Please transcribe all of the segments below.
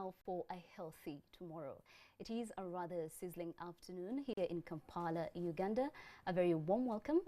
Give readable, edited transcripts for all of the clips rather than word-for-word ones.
now for a healthy tomorrow. It is a rather sizzling afternoon here in Kampala, Uganda. A very warm welcome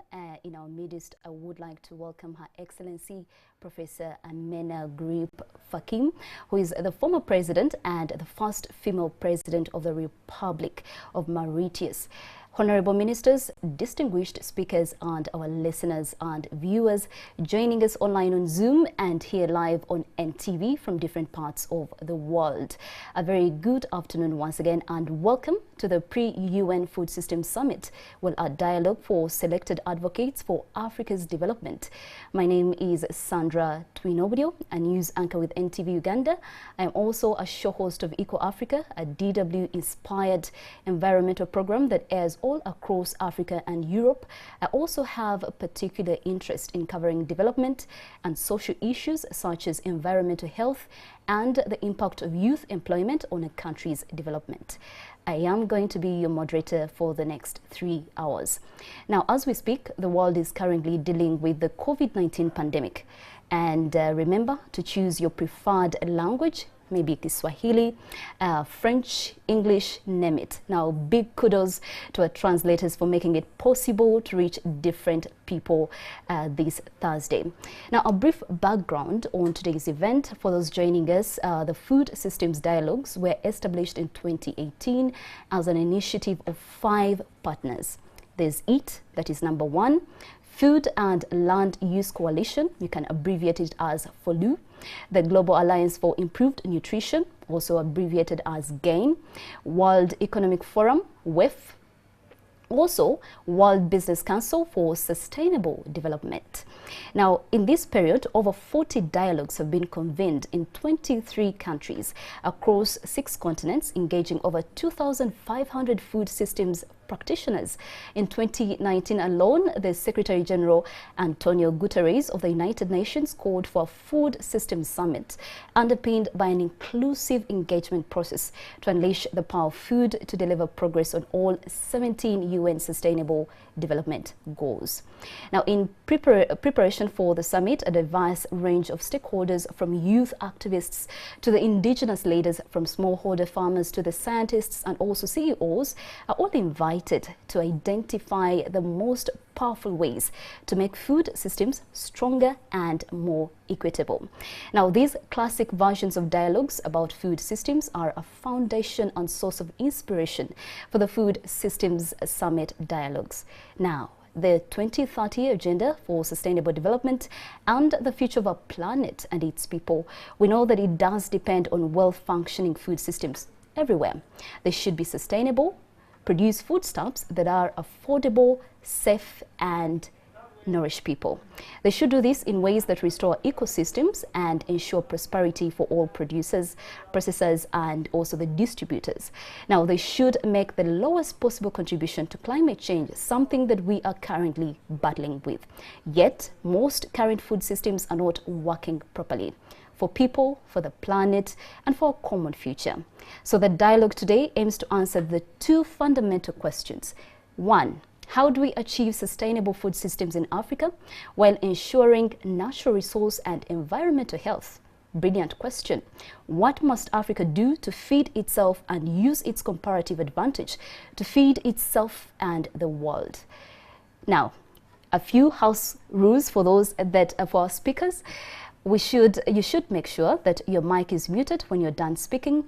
in our midst. I would like to welcome Her Excellency Professor Amena Grip Fakim, who is the former president and the first female president of the Republic of Mauritius. Honorable ministers, distinguished speakers, and our listeners and viewers joining us online on Zoom and here live on NTV from different parts of the world. A very good afternoon once again and welcome to the Pre-UN Food Systems Summit, well, a dialogue for selected advocates for Africa's development. My name is Sandra Twinobudio, a news anchor with NTV Uganda. I am also a show host of Eco Africa, a DW-inspired environmental program that airs all across Africa and Europe. I also have a particular interest in covering development and social issues such as environmental health and the impact of youth employment on a country's development. I am going to be your moderator for the next 3 hours. Now, as we speak, the world is currently dealing with the COVID-19 pandemic. And remember to choose your preferred language, maybe Kiswahili, French, English, name it. Now, big kudos to our translators for making it possible to reach different people this Thursday. Now, a brief background on today's event. For those joining us, the Food Systems Dialogues were established in 2018 as an initiative of 5 partners. There's EAT, that is number 1. Food and Land Use Coalition, you can abbreviate it as FOLU. The Global Alliance for Improved Nutrition, also abbreviated as GAIN. World Economic Forum, WEF. Also, World Business Council for Sustainable Development. Now, in this period, over 40 dialogues have been convened in 23 countries across 6 continents, engaging over 2,500 food systems practitioners. In 2019 alone, the Secretary General Antonio Guterres of the United Nations called for a food systems summit underpinned by an inclusive engagement process to unleash the power of food to deliver progress on all 17 UN Sustainable Development Goals. Now, in preparation for the summit, a diverse range of stakeholders from youth activists to the indigenous leaders, from smallholder farmers to the scientists and also CEOs are all invited to identify the most powerful ways to make food systems stronger and more equitable. Now, these classic versions of dialogues about food systems are a foundation and source of inspiration for the Food Systems Summit dialogues. Now, the 2030 Agenda for Sustainable Development and the future of our planet and its people, we know that it does depend on well-functioning food systems everywhere. They should be sustainable, produce foodstuffs that are affordable, safe, and nourish people. They should do this in ways that restore ecosystems and ensure prosperity for all producers, processors, and also the distributors. Now, they should make the lowest possible contribution to climate change, something that we are currently battling with. Yet, most current food systems are not working properly for people, for the planet, and for a common future. So the dialogue today aims to answer the 2 fundamental questions. 1, how do we achieve sustainable food systems in Africa while ensuring natural resource and environmental health? Brilliant question. What must Africa do to feed itself and use its comparative advantage to feed itself and the world? Now, a few house rules for those that are for our speakers. You should make sure that your mic is muted when you're done speaking,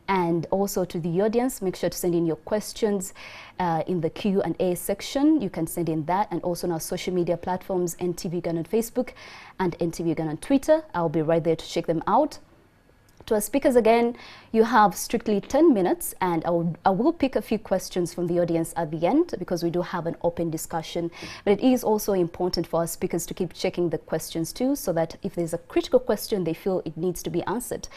and also to the audience, make sure to send in your questions in the Q&A section. You can send in that, and also on our social media platforms, NTV Uganda on Facebook and NTV Uganda on Twitter. I'll be right there to check them out. To our speakers again, you have strictly 10 minutes, and I will pick a few questions from the audience at the end because we do have an open discussion. But it is also important for our speakers to keep checking the questions too, so that if there's a critical question they feel it needs to be answered,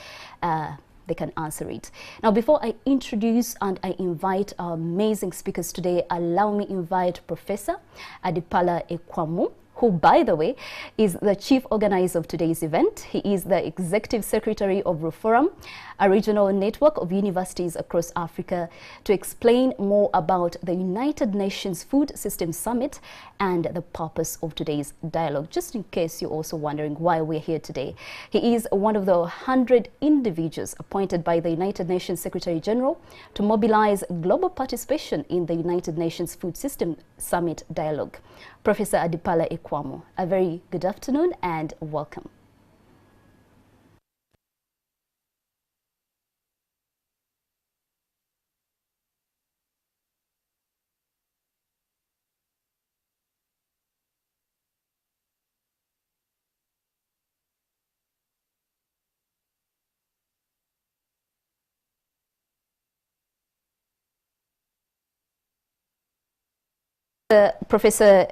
they can answer it. Now, before I introduce and I invite our amazing speakers today, allow me invite Professor Adipala Ekwamu, who, by the way, is the chief organizer of today's event. He is the executive secretary of RUFORUM, a regional network of universities across Africa, to explain more about the United Nations Food Systems Summit and the purpose of today's dialogue, just in case you're also wondering why we're here today. He is one of the 100 individuals appointed by the United Nations Secretary General to mobilize global participation in the United Nations Food Systems Summit dialogue. Professor Adipala Ekwamo, a very good afternoon and welcome. Professor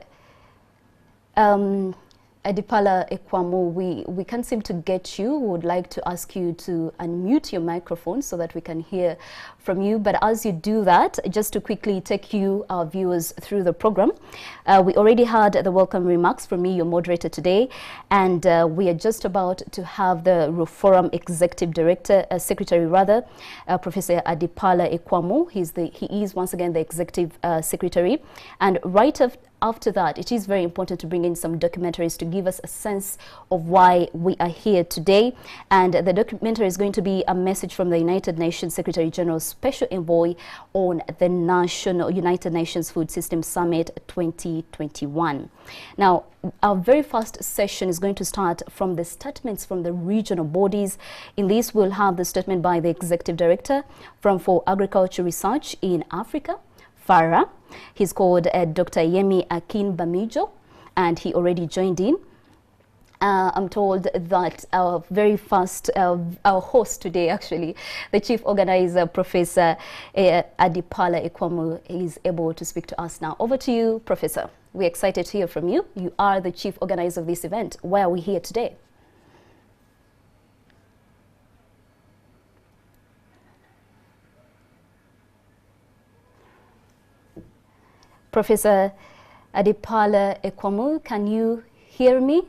Adipala Ekwamo, we can't seem to get you. We would like to ask you to unmute your microphone so that we can hear from you. But as you do that, just to quickly take you, our viewers, through the program, we already had the welcome remarks from me, your moderator today, and we are just about to have the RUFORUM Executive Director, Secretary rather, Professor Adipala Ekwamo. He is once again the Executive Secretary, and right after that, it is very important to bring in some documentaries to give us a sense of why we are here today. And the documentary is going to be a message from the United Nations Secretary General's Special Envoy on the United Nations Food Systems Summit 2021. Now, our very first session is going to start from the statements from the regional bodies. In this, we'll have the statement by the Executive Director from FAO Agriculture Research in Africa, FARA. He's called Dr. Yemi Akin Bamijo, and he already joined in. I'm told that our very first, our host today, actually, the chief organizer, Professor Adipala Ekwamo, is able to speak to us now. Over to you, Professor. We're excited to hear from you. You are the chief organizer of this event. Why are we here today? Professor Adipala Ekwamo, can you hear me?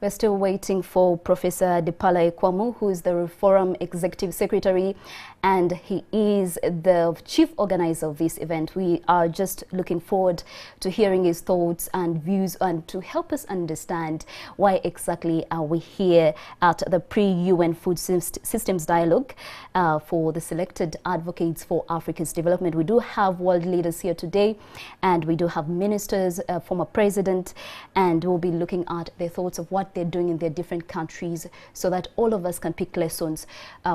We're still waiting for Professor Adipala Ekwamo, who is the RUFORUM Executive Secretary, and he is the chief organizer of this event. We are just looking forward to hearing his thoughts and views, and to help us understand why exactly are we here at the pre-UN Food Systems Dialogue for the selected advocates for Africa's development. We do have world leaders here today, and we do have ministers, former president, and we'll be looking at their thoughts of what they're doing in their different countries, so that all of us can pick lessons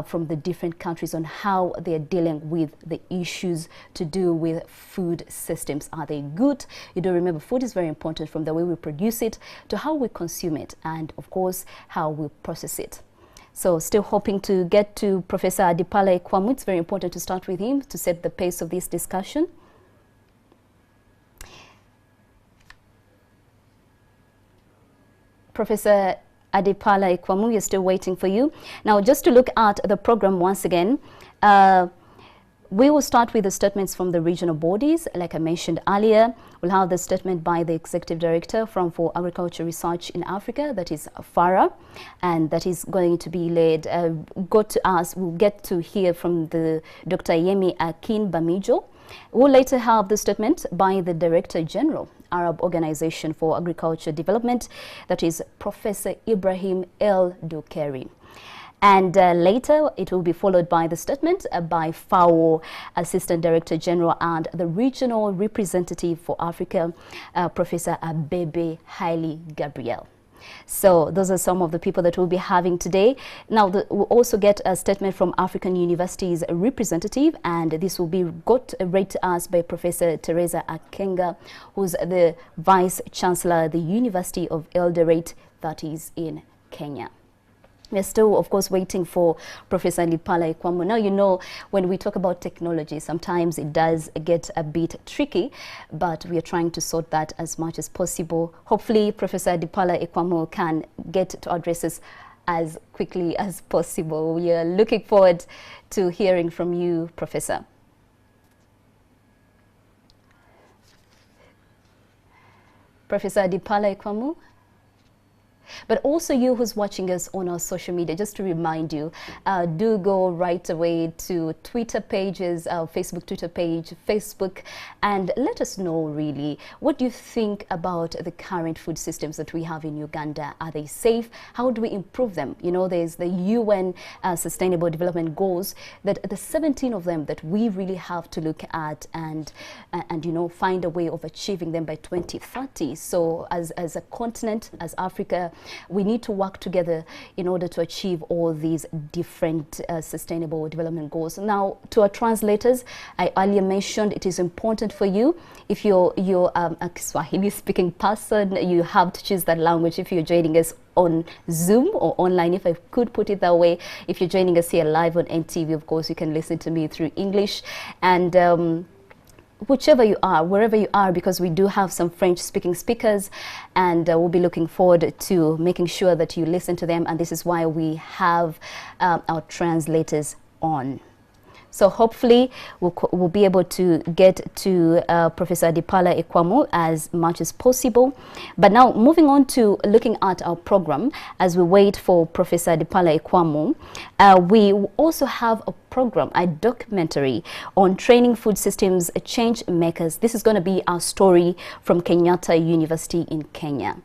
from the different countries on how they're dealing with the issues to do with food systems. Are they good? You do remember, food is very important, from the way we produce it to how we consume it, and of course how we process it. So still hoping to get to Professor Adipala Ekwamo. It's very important to start with him to set the pace of this discussion. Professor Adipala Ekwamo, we are still waiting for you. Now, just to look at the program once again, we will start with the statements from the regional bodies. Like I mentioned earlier, we'll have the statement by the Executive Director from FAO Agriculture Research in Africa, that is FARA, and that is going to be led, we'll get to hear from the Dr. Yemi Akin Bamijo. We'll later have the statement by the Director General, Arab Organization for Agriculture Development, that is Professor Ibrahim El Dukeri. And later, it will be followed by the statement by FAO Assistant Director General and the Regional Representative for Africa, Professor Abebe Haile Gabriel. So those are some of the people that we'll be having today. Now, we'll also get a statement from African University's representative, and this will be read to us by Professor Teresa Akenga, who's the Vice Chancellor at the University of Eldoret, that is in Kenya. We're still, of course, waiting for Professor Adipala Ekwamo. Now, you know, when we talk about technology, sometimes it does get a bit tricky, but we are trying to sort that as much as possible. Hopefully, Professor Adipala Ekwamo can get to address us as quickly as possible. We are looking forward to hearing from you, Professor. Professor Adipala Ikwamu. But also you who's watching us on our social media, just to remind you, do go right away to Twitter pages, our Facebook Twitter page, Facebook, and let us know really, what do you think about the current food systems that we have in Uganda? Are they safe? How do we improve them? You know, there's the UN Sustainable Development Goals, that the 17 of them that we really have to look at and you know, find a way of achieving them by 2030. So as a continent, as Africa, we need to work together in order to achieve all these different sustainable development goals. Now, to our translators, I earlier mentioned it is important for you, if you're a Swahili speaking person, you have to choose that language if you're joining us on Zoom or online, if I could put it that way. If you're joining us here live on NTV, of course, you can listen to me through English. And whichever you are, wherever you are, because we do have some French-speaking speakers, and we'll be looking forward to making sure that you listen to them, and this is why we have our translators on. So hopefully we'll be able to get to Professor Adipala Ikwamu as much as possible. But now moving on to looking at our program as we wait for Professor Adipala Ikwamu, we also have a program, a documentary on training food systems change makers. This is going to be our story from Kenyatta University in Kenya.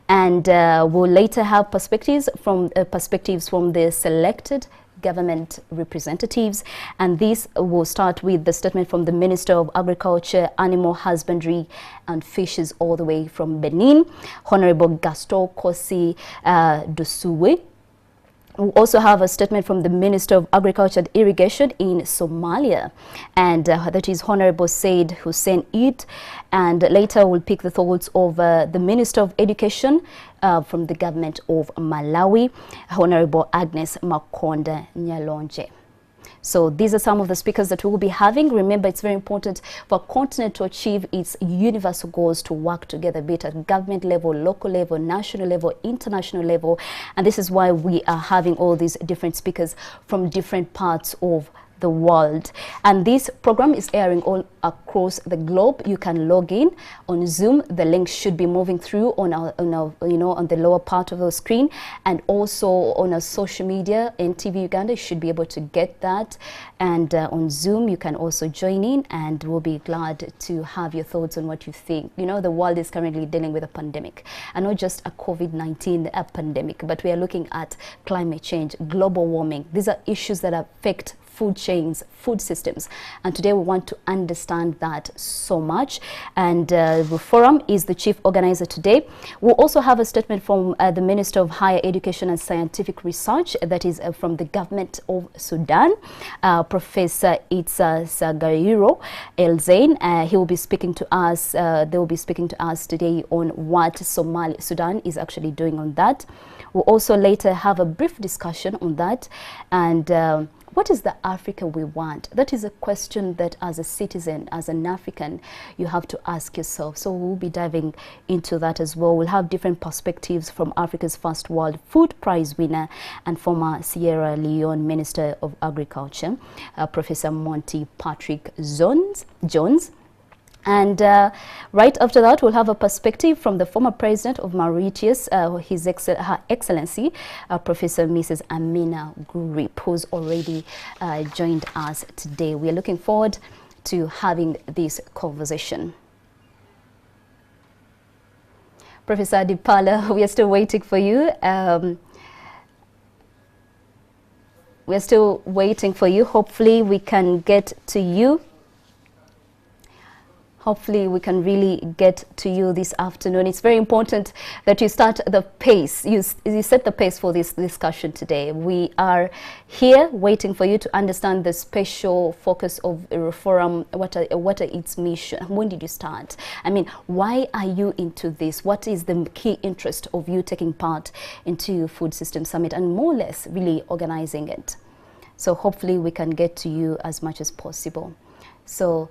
And we'll later have perspectives from the selected government representatives, and this will start with the statement from the Minister of Agriculture, Animal Husbandry and Fishes, all the way from Benin, Honorable Gaston Kosi Dosuwe. We also have a statement from the Minister of Agriculture and Irrigation in Somalia, and that is Honorable Said Hussein Eid. And later we'll pick the thoughts of the Minister of Education from the government of Malawi, Honorable Agnes Makonda Nyalonje. So these are some of the speakers that we will be having. Remember, it's very important for a continent to achieve its universal goals to work together, be it at government level, local level, national level, international level. And this is why we are having all these different speakers from different parts of the world. And this program is airing all across the globe. You can log in on Zoom. The link should be moving through on our you know, on the lower part of the screen, and also on our social media, NTV Uganda. You should be able to get that. And on Zoom, you can also join in, and we'll be glad to have your thoughts on what you think. You know, the world is currently dealing with a pandemic, and not just a COVID-19 pandemic, but we are looking at climate change, global warming. These are issues that affect food chains, food systems, and today we want to understand that so much. And the forum is the chief organizer today. We'll also have a statement from the Minister of Higher Education and Scientific Research, that is from the government of Sudan, Professor Itsa Sagayiro El Zain. He will be speaking to us. They will be speaking to us today on what Sudan is actually doing on that. We'll also later have a brief discussion on that. And what is the Africa we want? That is a question that as a citizen, as an African, you have to ask yourself. So we'll be diving into that as well. We'll have different perspectives from Africa's First World Food Prize winner and former Sierra Leone Minister of Agriculture, Professor Monty Patrick Jones. And right after that, we'll have a perspective from the former president of Mauritius, Her Excellency, Professor Mrs. Amina Gurip, who's already joined us today. We are looking forward to having this conversation. Professor Adipala, we are still waiting for you. We are still waiting for you. Hopefully we can get to you. Hopefully we can really get to you this afternoon. It's very important that you start the pace. You set the pace for this discussion today. We are here waiting for you to understand the special focus of the forum. What are its mission? When did you start? I mean, why are you into this? What is the key interest of you taking part into Food System Summit and more or less really organizing it? So hopefully we can get to you as much as possible. So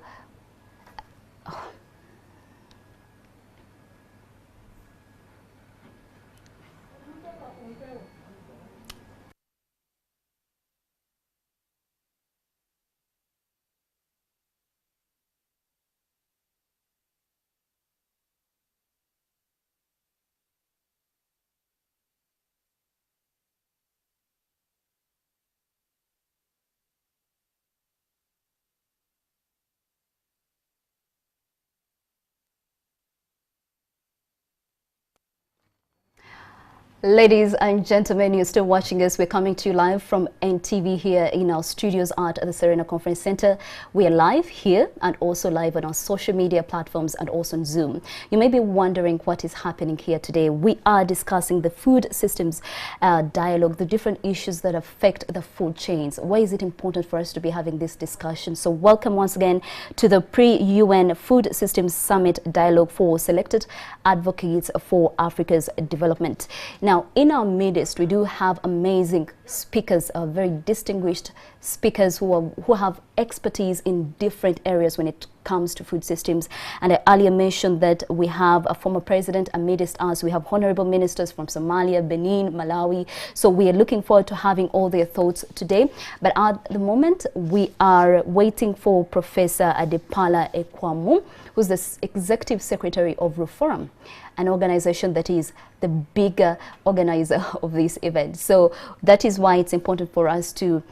Ladies and gentlemen, you're still watching us. We're coming to you live from NTV here in our studios at the Serena Conference Center. We are live here and also live on our social media platforms and also on Zoom. You may be wondering what is happening here today. We are discussing the food systems dialogue, the different issues that affect the food chains. Why is it important for us to be having this discussion? So welcome once again to the pre-UN Food Systems Summit Dialogue for selected advocates for Africa's development. Now, in our midst, we do have amazing speakers, very distinguished speakers who have expertise in different areas when it comes to food systems. And I earlier mentioned that we have a former president amidst us. We have honorable ministers from Somalia, Benin, Malawi. So we are looking forward to having all their thoughts today. But at the moment, we are waiting for Professor Adepala Ekwamu, who's the Executive Secretary of Reform, an organization that is the bigger organizer of this event. So that is why it's important for us to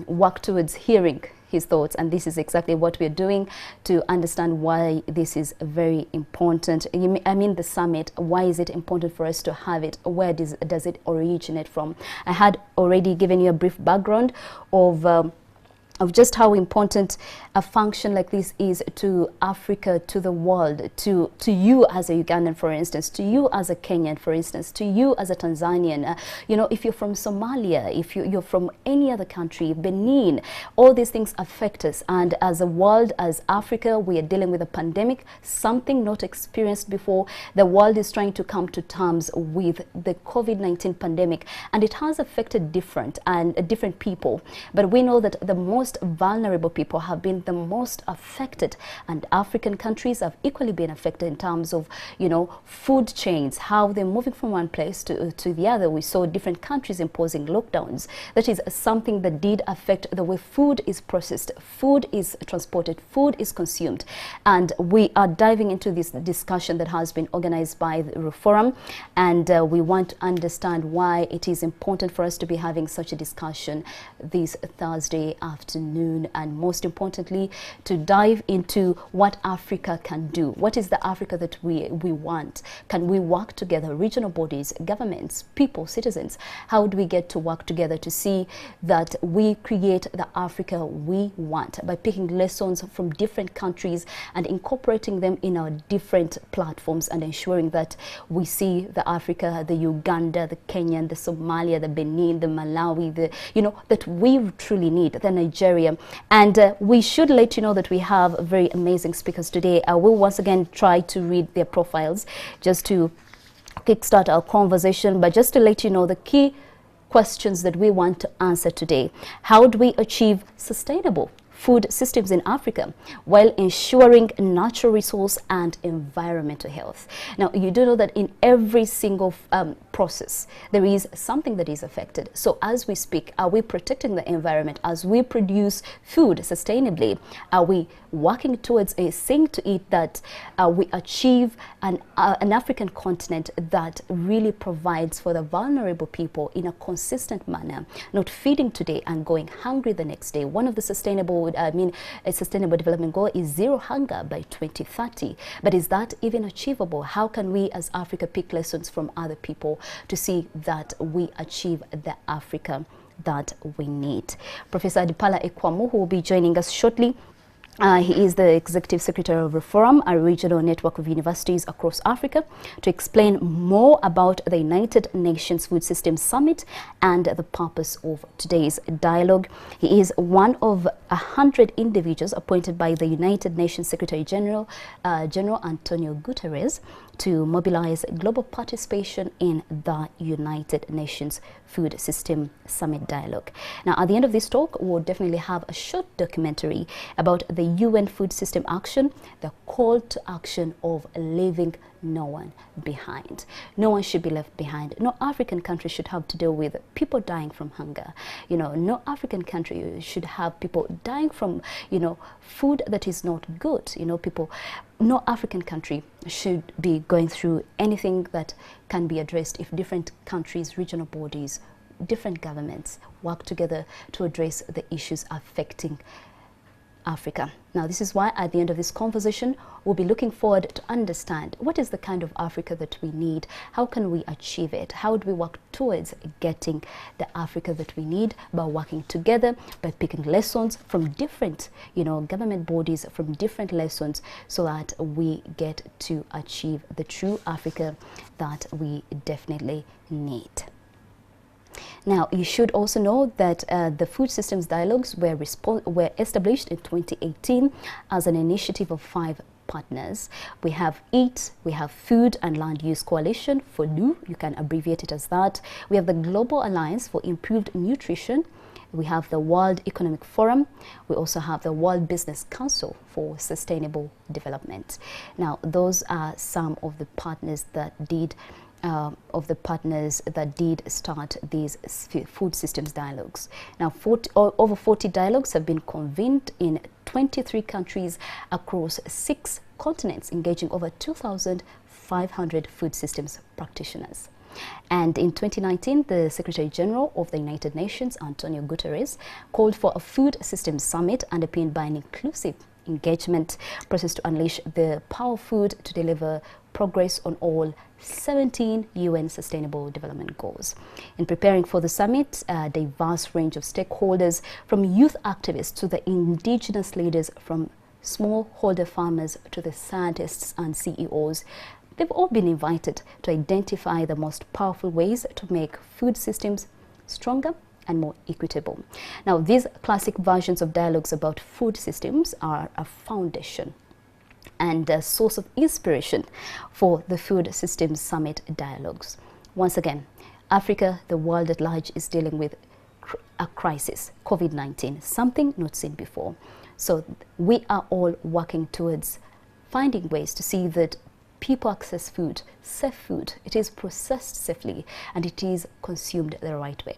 work towards hearing his thoughts, and this is exactly what we're doing to understand why this is very important. I mean the summit, why is it important for us to have it? Where does it originate from? I had already given you a brief background of just how important a function like this is to Africa, to the world, to you as a Ugandan, for instance, to you as a Kenyan, for instance, to you as a Tanzanian. You know, if you're from Somalia, if you're from any other country, Benin, all these things affect us. And as a world, as Africa, we are dealing with a pandemic, something not experienced before. The world is trying to come to terms with the COVID-19 pandemic, and it has affected different people. But we know that the most vulnerable people have been the most affected, and African countries have equally been affected in terms of, you know, food chains, how they're moving from one place to the other. We saw different countries imposing lockdowns. That is something that did affect the way food is processed, food is transported, food is consumed. And we are diving into this discussion that has been organized by the Reform, and we want to understand why it is important for us to be having such a discussion this Thursday afternoon, and most importantly to dive into what Africa can do. What is the Africa that we want? Can we work together, regional bodies, governments, people, citizens? How do we get to work together to see that we create the Africa we want by picking lessons from different countries and incorporating them in our different platforms and ensuring that we see the Africa, the Uganda, the Kenyan, the Somalia, the Benin, the Malawi, that we truly need, the Nigeria. And we should let you know that we have very amazing speakers today. I will once again try to read their profiles just to kickstart our conversation, but just to let you know the key questions that we want to answer today. How do we achieve sustainable food systems in Africa while ensuring natural resource and environmental health? Now, you do know that in every single process, there is something that is affected. So as we speak, are we protecting the environment? As we produce food sustainably, are we working towards a thing to eat that we achieve an African continent that really provides for the vulnerable people in a consistent manner, not feeding today and going hungry the next day? One of the sustainable development goal is zero hunger by 2030. But is that even achievable? How can we as Africa pick lessons from other people to see that we achieve the Africa that we need? Professor Adepala Ekwamu, who will be joining us shortly. He is the Executive Secretary of Reform, a regional network of universities across Africa, to explain more about the United Nations Food Systems Summit and the purpose of today's dialogue. He is one of 100 individuals appointed by the United Nations Secretary General, General Antonio Guterres, to mobilize global participation in the United Nations Food System Summit Dialogue. Now, at the end of this talk, we'll definitely have a short documentary about the UN Food System Action, the call to action of leaving no one behind. No one should be left behind. No African country should have to deal with people dying from hunger. You know, no African country should have people dying from, food that is not good. No African country should be going through anything that can be addressed if different countries, regional bodies, different governments work together to address the issues affecting Africa. Now, this is why at the end of this conversation, we'll be looking forward to understand what is the kind of Africa that we need, how can we achieve it, how do we work towards getting the Africa that we need by working together, by picking lessons from different, government bodies, from different lessons, so that we get to achieve the true Africa that we definitely need. Now, you should also know that the Food Systems Dialogues were established in 2018 as an initiative of 5 partners. We have EAT, we have Food and Land Use Coalition, FOLU, you can abbreviate it as that. We have the Global Alliance for Improved Nutrition. We have the World Economic Forum. We also have the World Business Council for Sustainable Development. Now, those are some of the partners that did start these food systems dialogues. Now, over 40 dialogues have been convened in 23 countries across 6 continents, engaging over 2,500 food systems practitioners. And in 2019, the Secretary General of the United Nations, Antonio Guterres, called for a food systems summit underpinned by an inclusive engagement process to unleash the power of food to deliver progress on all 17 UN Sustainable Development Goals. In preparing for the summit, a diverse range of stakeholders, from youth activists to the indigenous leaders, from smallholder farmers to the scientists and CEOs, they've all been invited to identify the most powerful ways to make food systems stronger and more equitable. Now, these classic versions of dialogues about food systems are a foundation and a source of inspiration for the Food Systems Summit dialogues. Once again, Africa, the world at large, is dealing with a crisis, COVID-19, something not seen before. So we are all working towards finding ways to see that people access food, safe food, it is processed safely, and it is consumed the right way.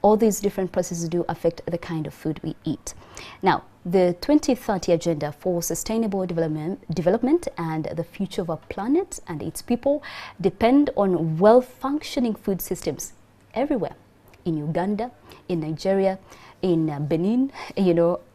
All these different processes do affect the kind of food we eat. Now, the 2030 Agenda for Sustainable Development and the future of our planet and its people depend on well-functioning food systems everywhere. In Uganda, in Nigeria, in Benin,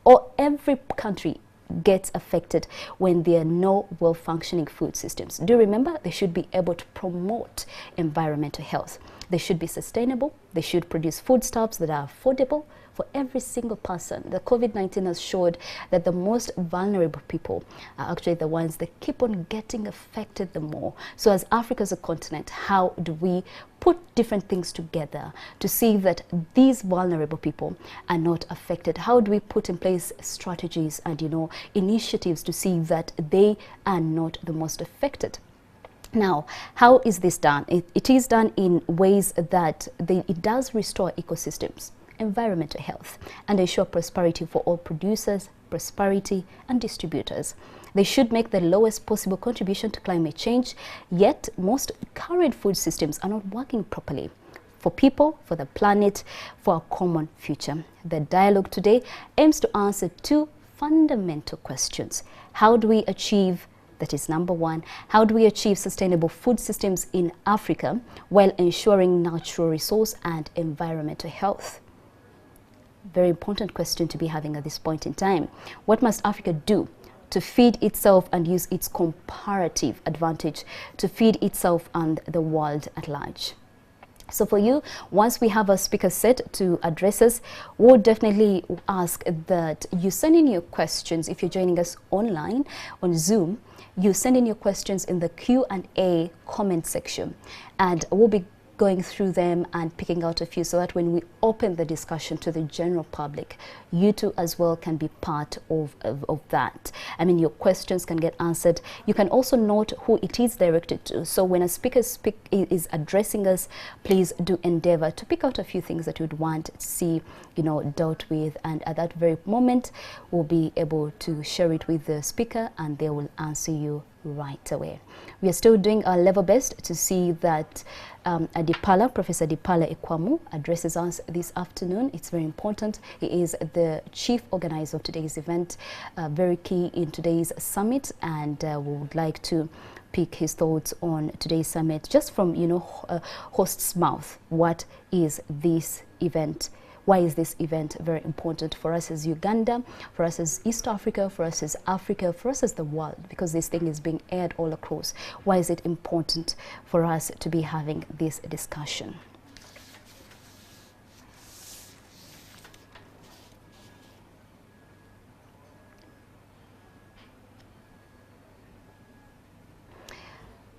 or every country gets affected when there are no well-functioning food systems. Do you remember? They should be able to promote environmental health. They should be sustainable. They should produce foodstuffs that are affordable for every single person. The COVID-19 has showed that the most vulnerable people are actually the ones that keep on getting affected the more. So as Africa as a continent, how do we put different things together to see that these vulnerable people are not affected? How do we put in place strategies and, initiatives to see that they are not the most affected? Now, how is this done? It is done in ways that it does restore ecosystems, environmental health, and ensure prosperity for all producers, prosperity, and distributors. They should make the lowest possible contribution to climate change, yet most current food systems are not working properly for people, for the planet, for our common future. The dialogue today aims to answer 2 fundamental questions. How do we achieve, that is number 1, how do we achieve sustainable food systems in Africa while ensuring natural resource and environmental health? Very important question to be having at this point in time. What must Africa do to feed itself and use its comparative advantage to feed itself and the world at large? So for you, once we have a speaker set to address us, we'll definitely ask that you send in your questions. If you're joining us online on Zoom, you send in your questions in the Q&A comment section, and we'll be going through them and picking out a few so that when we open the discussion to the general public, you too as well can be part of that. I mean, your questions can get answered. You can also note who it is directed to. So when a speaker is addressing us, please do endeavor to pick out a few things that you'd want to see, dealt with. And at that very moment, we'll be able to share it with the speaker and they will answer you right away. We are still doing our level best to see that Professor Adipala Ekwamu addresses us this afternoon. It's very important. He is the chief organizer of today's event, very key in today's summit, and we would like to pick his thoughts on today's summit just from, host's mouth. What is this event? Why is this event very important for us as Uganda, for us as East Africa, for us as the world? Because this thing is being aired all across. Why is it important for us to be having this discussion?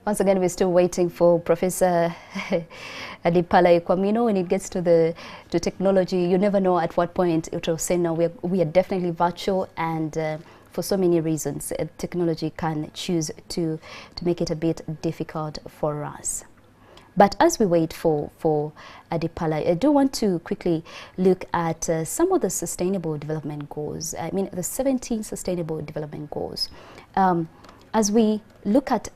Once again, we're still waiting for Professor Adipala Ikwamino. When it gets to technology, you never know at what point it will say no. We are definitely virtual, and for so many reasons, technology can choose to make it a bit difficult for us. But as we wait for Adipala, I do want to quickly look at some of the Sustainable Development Goals. I mean, the 17 Sustainable Development Goals. As we look at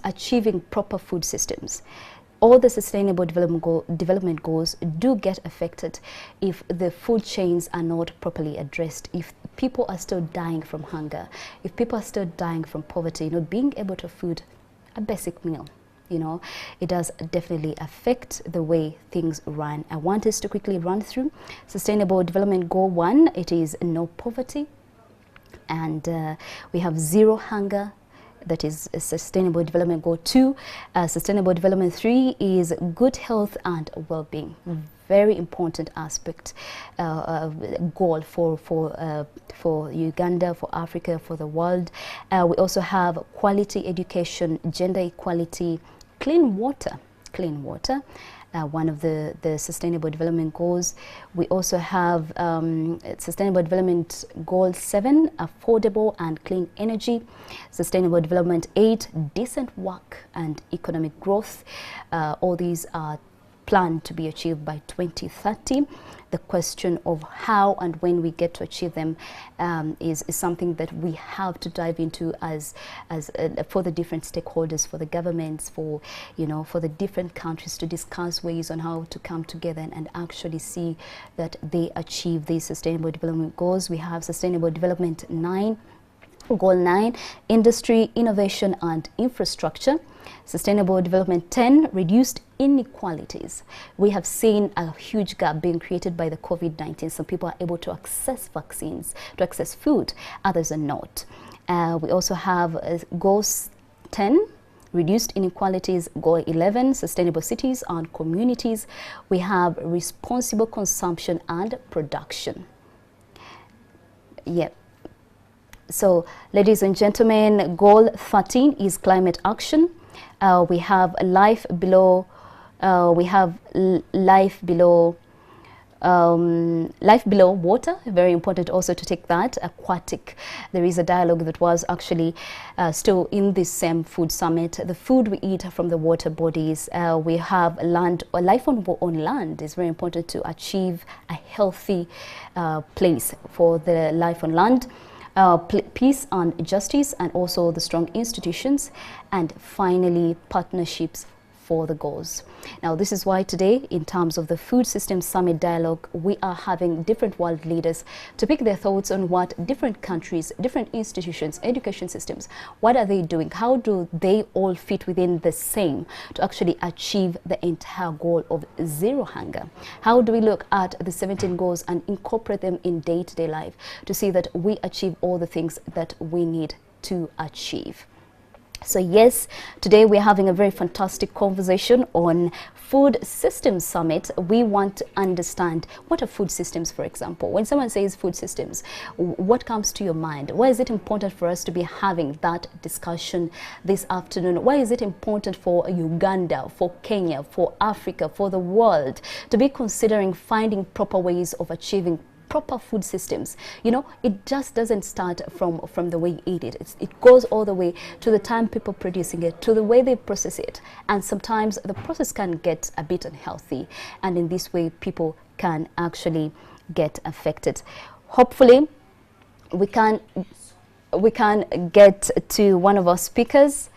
achieving proper food systems, all the Sustainable Development Goals do get affected if the food chains are not properly addressed, if people are still dying from hunger, if people are still dying from poverty, not being able to afford a basic meal. You know, it does definitely affect the way things run. I want us to quickly run through Sustainable Development Goal 1. It is no poverty. And we have zero hunger. That is a Sustainable Development Goal 2. Sustainable Development 3 is good health and well-being. Very important aspect, goal for Uganda, for Africa, for the world. We also have quality education, gender equality, clean water. One of the Sustainable Development Goals. We also have Sustainable Development Goal 7, affordable and clean energy. Sustainable Development 8, decent work and economic growth. All these are planned to be achieved by 2030. The question of how and when we get to achieve them is something that we have to dive into as for the different stakeholders, for the governments, for the different countries, to discuss ways on how to come together and actually see that they achieve these Sustainable Development Goals. We have Sustainable Development 9, Goal 9, industry, innovation and infrastructure. Sustainable Development 10, reduced inequalities. We have seen a huge gap being created by the COVID-19. Some people are able to access vaccines, to access food, others are not. We also have Goal 10, reduced inequalities. Goal 11, sustainable cities and communities. We have responsible consumption and production. Yep. So, ladies and gentlemen, Goal 13 is climate action. We have life below. Life below water. Very important also to take that. Aquatic. There is a dialogue that was actually still in this same food summit. The food we eat from the water bodies. We have land. Life on land is very important to achieve a healthy place for the life on land. Peace and justice, and also the strong institutions, and finally partnerships for the goals. Now, this is why today, in terms of the Food Systems Summit Dialogue, we are having different world leaders to pick their thoughts on what different countries, different institutions, education systems, what are they doing? How do they all fit within the same to actually achieve the entire goal of zero hunger? How do we look at the 17 goals and incorporate them in day-to-day life to see that we achieve all the things that we need to achieve? So yes, today we're having a very fantastic conversation on Food Systems Summit. We want to understand what are food systems, for example. When someone says food systems, what comes to your mind? Why is it important for us to be having that discussion this afternoon? Why is it important for Uganda, for Kenya, for Africa, for the world to be considering finding proper ways of achieving proper food systems? You know, it just doesn't start from the way you eat it. It goes all the way to the time people producing it, to the way they process it. And sometimes the process can get a bit unhealthy. And in this way, people can actually get affected. Hopefully, we can get to one of our speakers.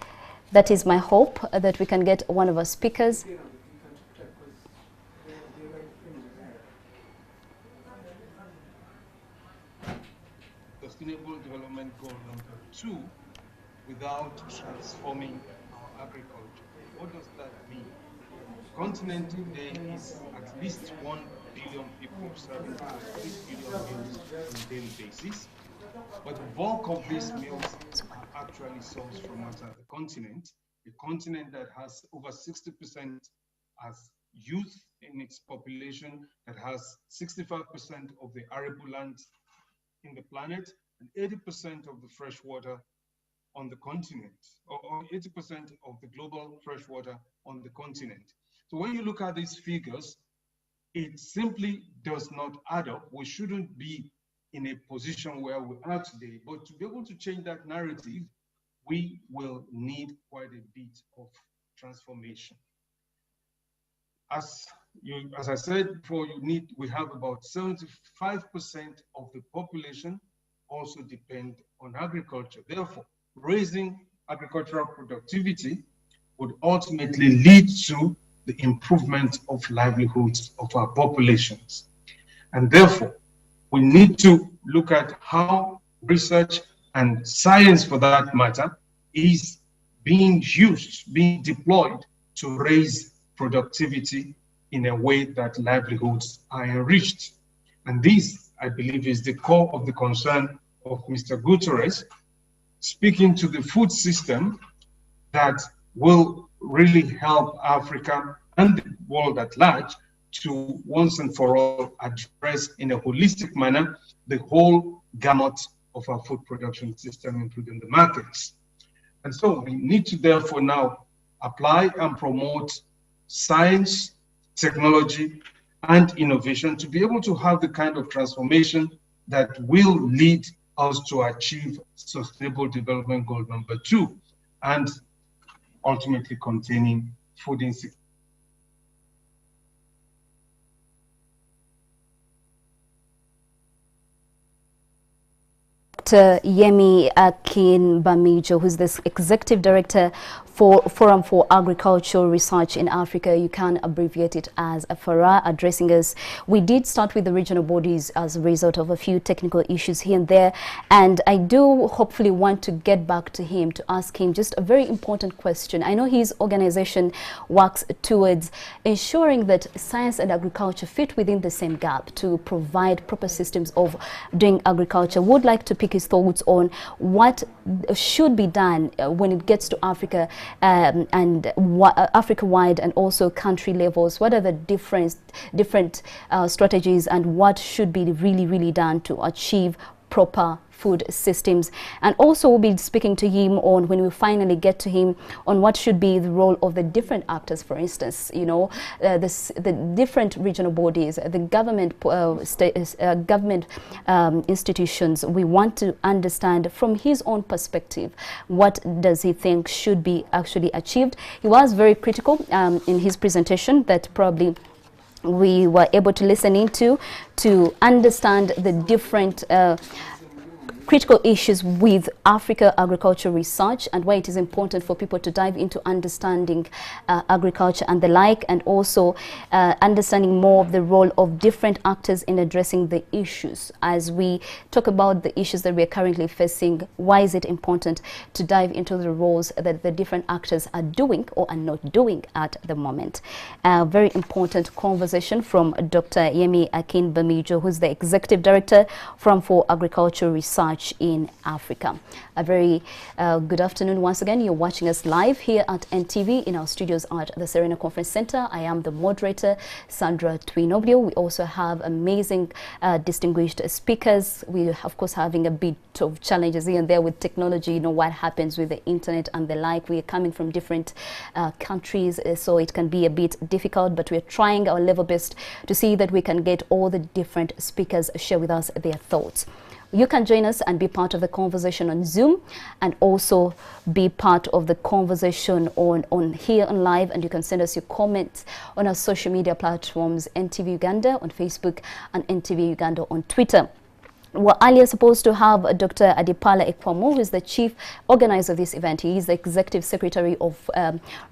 That is my hope, that we can get one of our speakers. Sustainable Development Goal number 2, without transforming our agriculture. What does that mean? The continent today is at least 1 billion people serving 3 billion meals on a daily basis. But the bulk of these meals are actually sourced from outside the continent, a continent that has over 60% as youth in its population, that has 65% of the arable land in the planet, and 80% of the fresh water on the continent, or 80% of the global fresh water on the continent. So when you look at these figures, it simply does not add up. We shouldn't be in a position where we are today, but to be able to change that narrative, we will need quite a bit of transformation. As I said before, we have about 75% of the population also depend on agriculture. Therefore, raising agricultural productivity would ultimately lead to the improvement of livelihoods of our populations. And therefore, we need to look at how research and science, for that matter, is being used, being deployed to raise productivity in a way that livelihoods are enriched. And this, I believe, is the core of the concern of Mr. Guterres, speaking to the food system that will really help Africa and the world at large to once and for all address in a holistic manner the whole gamut of our food production system, including the markets. And so we need to therefore now apply and promote science, technology, and innovation to be able to have the kind of transformation that will lead us to achieve Sustainable Development Goal number 2, and ultimately containing food insecurity. Dr. Yemi Akinbamijo, who's the Executive Director for Forum for Agricultural Research in Africa. You can abbreviate it as FAO, addressing us. We did start with the regional bodies as a result of a few technical issues here and there, and I do hopefully want to get back to him to ask him just a very important question. I know his organization works towards ensuring that science and agriculture fit within the same gap to provide proper systems of doing agriculture. Would like to pick his thoughts on what should be done when it gets to Africa and Africa-wide and also country levels. What are the different strategies and what should be really done to achieve proper food systems? And also we'll be speaking to him on, when we finally get to him, on what should be the role of the different actors. For instance, you know, the different regional bodies, the government institutions. We want to understand from his own perspective, what does he think should be actually achieved. He was very critical in his presentation that probably we were able to listen into to understand the different critical issues with Africa agriculture research and why it is important for people to dive into understanding agriculture and the like, and also understanding more of the role of different actors in addressing the issues. As we talk about the issues that we are currently facing, why is it important to dive into the roles that the different actors are doing or are not doing at the moment? A very important conversation from Dr. Yemi Akinbamijo, who's the Executive Director for Agriculture Research in Africa. A very good afternoon once again. You're watching us live here at NTV in our studios at the Serena Conference Center. I am the moderator, Sandra Twinoblio. We also have amazing distinguished speakers. We of course having a bit of challenges here and there with technology, you know what happens with the internet and the like. We are coming from different countries, so it can be a bit difficult, but we're trying our level best to see that we can get all the different speakers share with us their thoughts. You can join us and be part of the conversation on Zoom, and also be part of the conversation on here on live, and you can send us your comments on our social media platforms, NTV Uganda on Facebook and NTV Uganda on Twitter. We're earlier supposed to have Dr. Adipala Ekwamu, who is the chief organizer of this event. He is the executive secretary of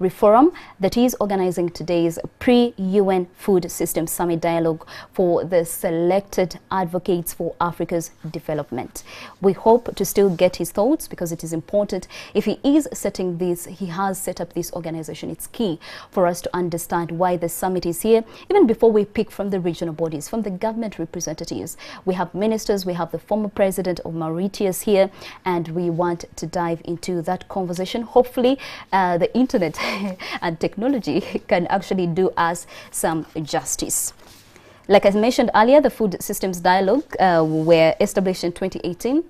Reforum that is organizing today's pre-UN Food System Summit dialogue for the selected advocates for Africa's development. We hope to still get his thoughts because it is important. If he is setting this, he has set up this organization. It's key for us to understand why the summit is here, even before we pick from the regional bodies, from the government representatives. We have ministers, we have the former president of Mauritius here, and we want to dive into that conversation. Hopefully, the internet and technology can actually do us some justice. Like I mentioned earlier, the Food Systems Dialogue were established in 2018.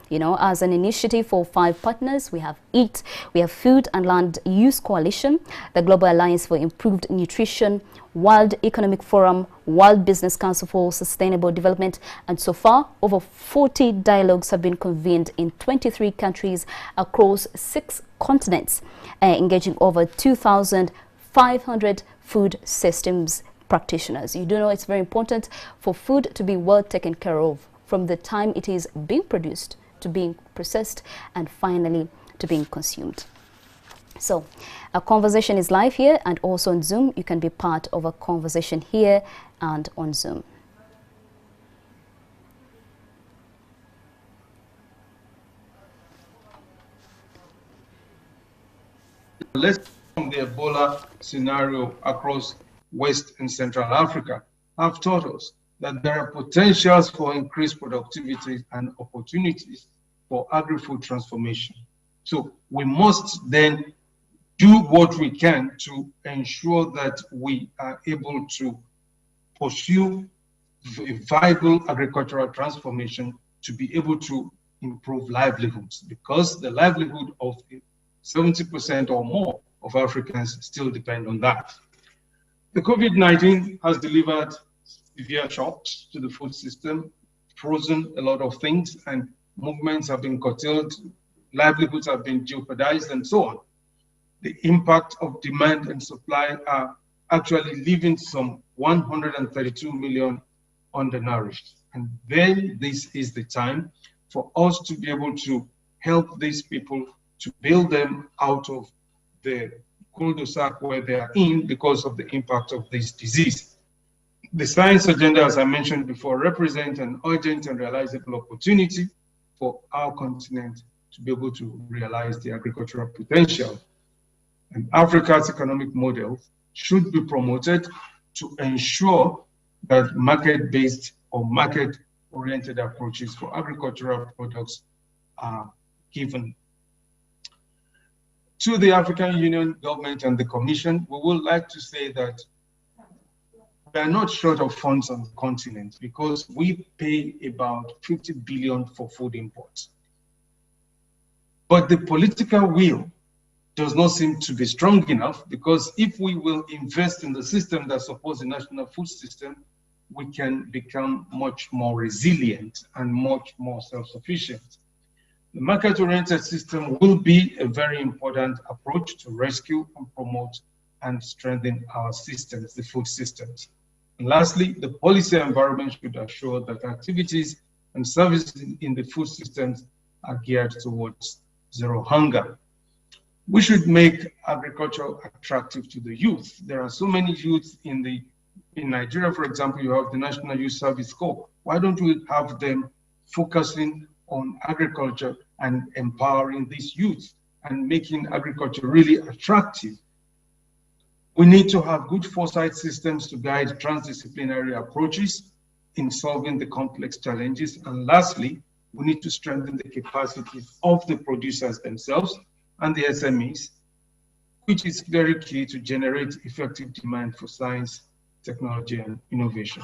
You know, as an initiative for 5 partners. We have EAT, we have Food and Land Use Coalition, the Global Alliance for Improved Nutrition, World Economic Forum, World Business Council for Sustainable Development, and so far, over 40 dialogues have been convened in 23 countries across 6 continents, engaging over 2,500 food systems practitioners. You do know it's very important for food to be well taken care of from the time it is being produced to being processed and finally to being consumed. So our conversation is live here and also on Zoom. You can be part of a conversation here and on Zoom. Let's from the Ebola scenario across West and Central Africa have taught us that there are potentials for increased productivity and opportunities for agri-food transformation. So we must then do what we can to ensure that we are able to pursue a viable agricultural transformation to be able to improve livelihoods, because the livelihood of 70% or more of Africans still depend on that. The COVID-19 has delivered severe shocks to the food system, frozen a lot of things, and movements have been curtailed, livelihoods have been jeopardized, and so on. The impact of demand and supply are actually leaving some 132 million undernourished. And then this is the time for us to be able to help these people, to build them out of the cul-de-sac where they are in because of the impact of this disease. The science agenda, as I mentioned before, represents an urgent and realizable opportunity for our continent to be able to realize the agricultural potential. And Africa's economic model should be promoted to ensure that market-based or market-oriented approaches for agricultural products are given. To the African Union government and the Commission, we would like to say that we are not short of funds on the continent because we pay about 50 billion for food imports. But the political will does not seem to be strong enough, because if we will invest in the system that supports the national food system, we can become much more resilient and much more self-sufficient. The market-oriented system will be a very important approach to rescue and promote and strengthen our systems, the food systems. And lastly, the policy environment should assure that activities and services in the food systems are geared towards zero hunger. We should make agriculture attractive to the youth. There are so many youth in Nigeria, for example. You have the National Youth Service Corps. Why don't we have them focusing on agriculture and empowering these youth and making agriculture really attractive? We need to have good foresight systems to guide transdisciplinary approaches in solving the complex challenges. And lastly, we need to strengthen the capacities of the producers themselves and the SMEs, which is very key to generate effective demand for science, technology, and innovation.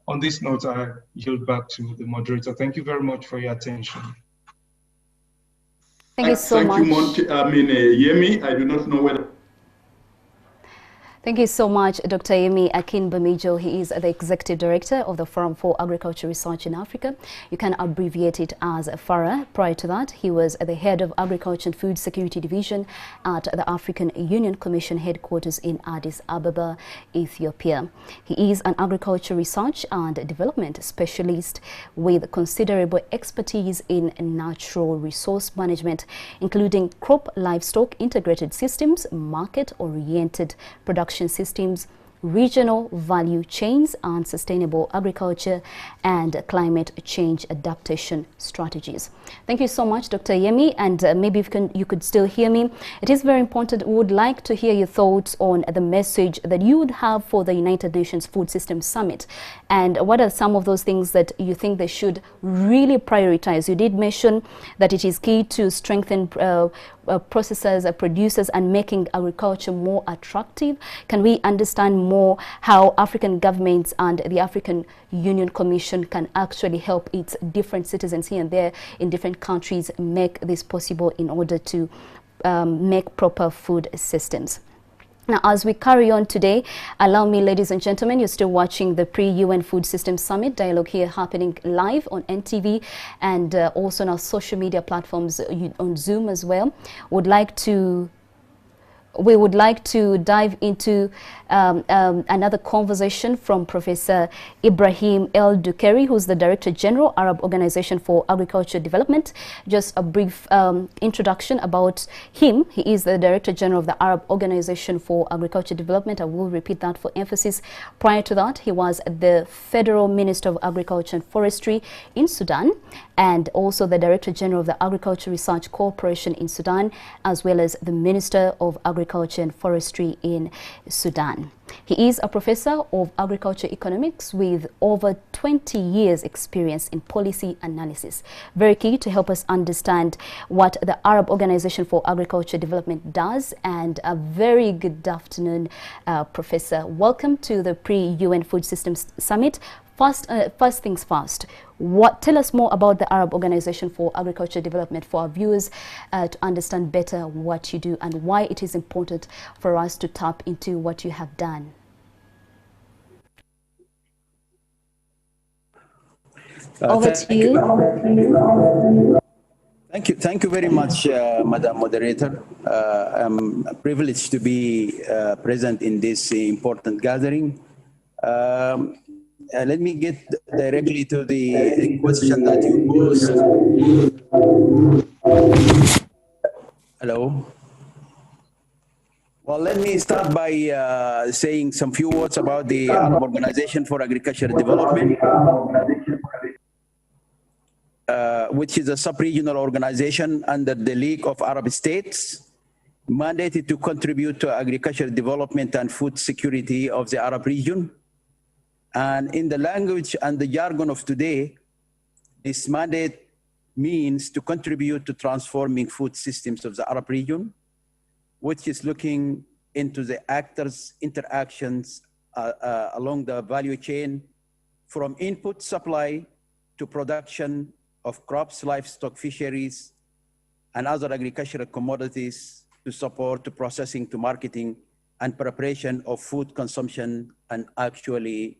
On this note, I yield back to the moderator. Thank you very much for your attention. Thank you so much. Thank you, Yemi. I do not know whether... Thank you so much, Dr. Yemi Akinbamijo. He is the Executive Director of the Forum for Agriculture Research in Africa. You can abbreviate it as FARA. Prior to that, he was the Head of Agriculture and Food Security Division at the African Union Commission headquarters in Addis Ababa, Ethiopia. He is an agriculture research and development specialist with considerable expertise in natural resource management, including crop livestock integrated systems, market-oriented production systems, regional value chains, and sustainable agriculture and climate change adaptation strategies. Thank you so much, Dr. Yemi, and maybe if you could still hear me. It is very important. We would like to hear your thoughts on the message that you would have for the United Nations Food Systems Summit, and what are some of those things that you think they should really prioritize. You did mention that it is key to strengthen processors, producers, and making agriculture more attractive. Can we understand more how African governments and the African Union Commission can actually help its different citizens here and there in different countries make this possible in order to make proper food systems? Now, as we carry on today, allow me, ladies and gentlemen, you're still watching the pre-UN Food Systems Summit dialogue here happening live on NTV and also on our social media platforms on Zoom as well. We would like to dive into another conversation from Professor Ibrahim El Dukeri, who's the Director General, Arab Organization for Agriculture Development. Just a brief introduction about him. He is the Director General of the Arab Organization for Agriculture Development. I will repeat that for emphasis. Prior to that, he was the Federal Minister of Agriculture and Forestry in Sudan, and also the Director General of the Agriculture Research Corporation in Sudan, as well as the Minister of Agriculture and Forestry in Sudan. He is a professor of agriculture economics with over 20 years experience in policy analysis. Very key to help us understand what the Arab Organization for Agriculture Development does. And a very good afternoon, Professor. Welcome to the pre-UN Food Systems Summit. First things first, tell us more about the Arab Organization for Agriculture Development for our viewers to understand better what you do and why it is important for us to tap into what you have done. Over to you. Thank you very much, Madam Moderator. I'm privileged to be present in this important gathering. Let me get directly to the question that you posed. Hello. Well, let me start by saying some few words about the Arab Organization for Agriculture Development, which is a sub-regional organization under the League of Arab States, mandated to contribute to agricultural development and food security of the Arab region. And in the language and the jargon of today, this mandate means to contribute to transforming food systems of the Arab region, which is looking into the actors' interactions along the value chain from input supply to production of crops, livestock, fisheries, and other agricultural commodities to support to processing, to marketing, and preparation of food consumption, and actually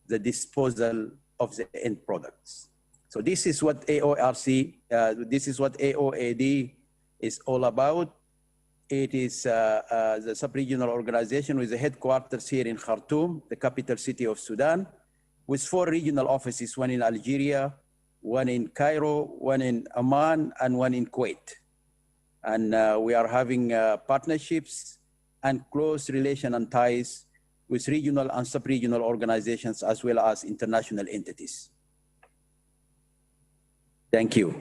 the disposal of the end products. So this is what AORC, this is what AOAD is all about. It is the sub-regional organization with the headquarters here in Khartoum, the capital city of Sudan, with 4 regional offices, one in Algeria, one in Cairo, one in Amman, and one in Kuwait. And we are having partnerships and close relation and ties with regional and sub-regional organizations as well as international entities. Thank you.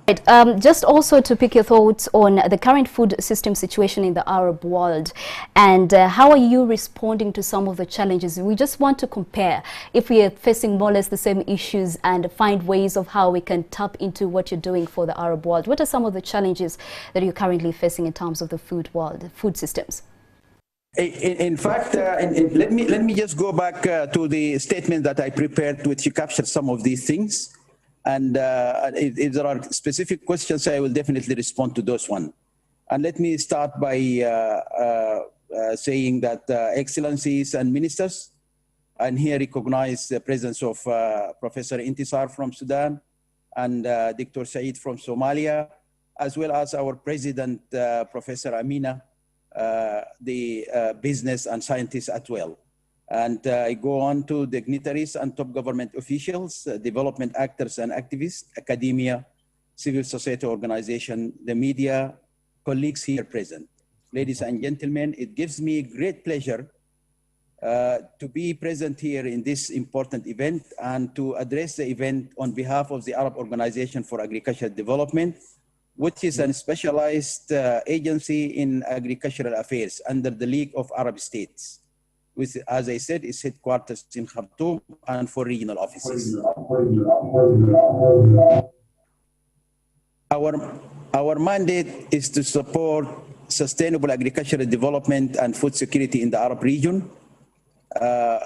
Right. Just also to pick your thoughts on the current food system situation in the Arab world, and how are you responding to some of the challenges? We just want to compare if we are facing more or less the same issues and find ways of how we can tap into what you're doing for the Arab world. What are some of the challenges that you're currently facing in terms of the food world, food systems? In fact, let me just go back to the statement that I prepared, which captures some of these things. And if there are specific questions, I will definitely respond to those ones. And let me start by saying that excellencies and ministers, and here recognize the presence of Professor Intisar from Sudan and Dr. Saeed from Somalia, as well as our president, Professor Amina, the business and scientists as well. And I go on to dignitaries and top government officials, development actors and activists, academia, civil society organization, the media, colleagues here present. Ladies and gentlemen, it gives me great pleasure to be present here in this important event and to address the event on behalf of the Arab Organization for Agricultural Development, which is a specialized agency in agricultural affairs under the League of Arab States, which, as I said, is headquarters in Khartoum and 4 regional offices. Our mandate is to support sustainable agricultural development and food security in the Arab region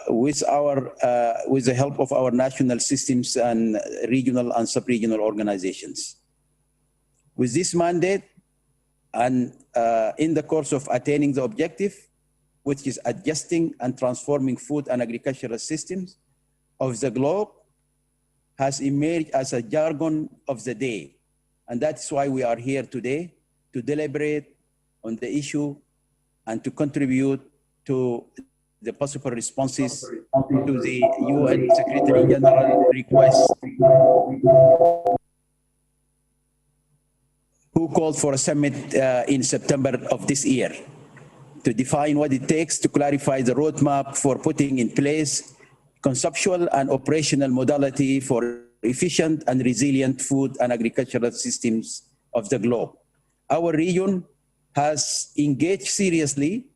with the help of our national systems and regional and sub-regional organizations. With this mandate, and in the course of attaining the objective, which is adjusting and transforming food and agricultural systems of the globe, has emerged as a jargon of the day. And that's why we are here today, to deliberate on the issue and to contribute to the possible responses to the UN Secretary General request, who called for a summit in September of this year to define what it takes to clarify the roadmap for putting in place conceptual and operational modality for efficient and resilient food and agricultural systems of the globe. Our region has engaged seriously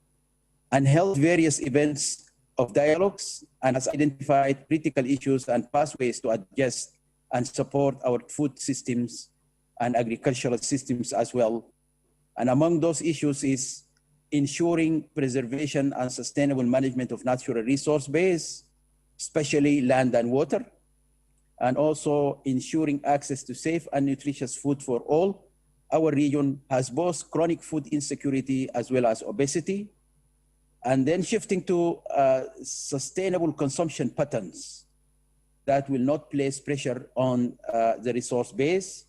and held various events of dialogues and has identified critical issues and pathways to adjust and support our food systems and agricultural systems as well. And among those issues is ensuring preservation and sustainable management of natural resource base, especially land and water, and also ensuring access to safe and nutritious food for all. Our region has both chronic food insecurity as well as obesity, and then shifting to sustainable consumption patterns that will not place pressure on the resource base,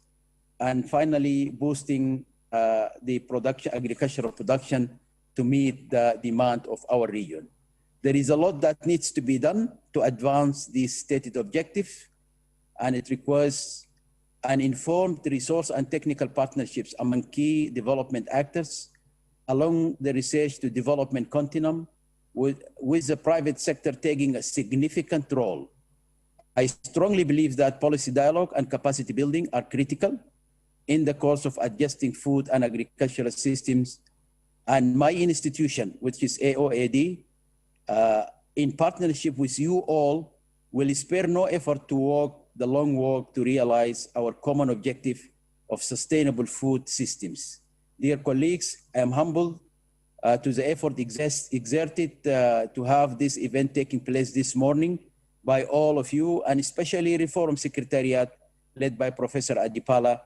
and finally boosting the production, agricultural production, to meet the demand of our region. There is a lot that needs to be done to advance these stated objectives, and it requires an informed resource and technical partnerships among key development actors along the research to development continuum, with the private sector taking a significant role. I strongly believe that policy dialogue and capacity building are critical in the course of adjusting food and agricultural systems. And my institution, which is FAO, in partnership with you all, will spare no effort to walk the long walk to realize our common objective of sustainable food systems. Dear colleagues, I am humbled to the effort exerted to have this event taking place this morning by all of you, and especially Reform Secretariat led by Professor Adipala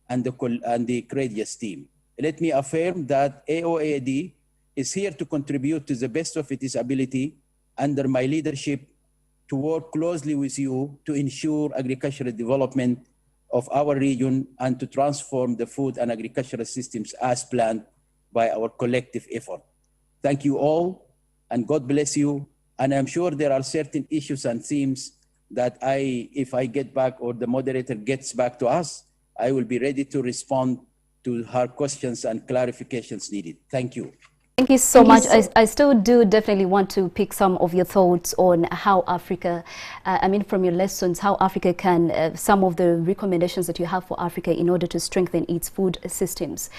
and the courageous team. Let me affirm that FAO is here to contribute to the best of its ability under my leadership to work closely with you to ensure agricultural development of our region and to transform the food and agricultural systems as planned by our collective effort. Thank you all, and God bless you. And I'm sure there are certain issues and themes that if I get back or the moderator gets back to us, I will be ready to respond to her questions and clarifications needed. Thank you. Thank you so much. I still do definitely want to pick some of your thoughts on how Africa, from your lessons, how Africa can, some of the recommendations that you have for Africa in order to strengthen its food systems.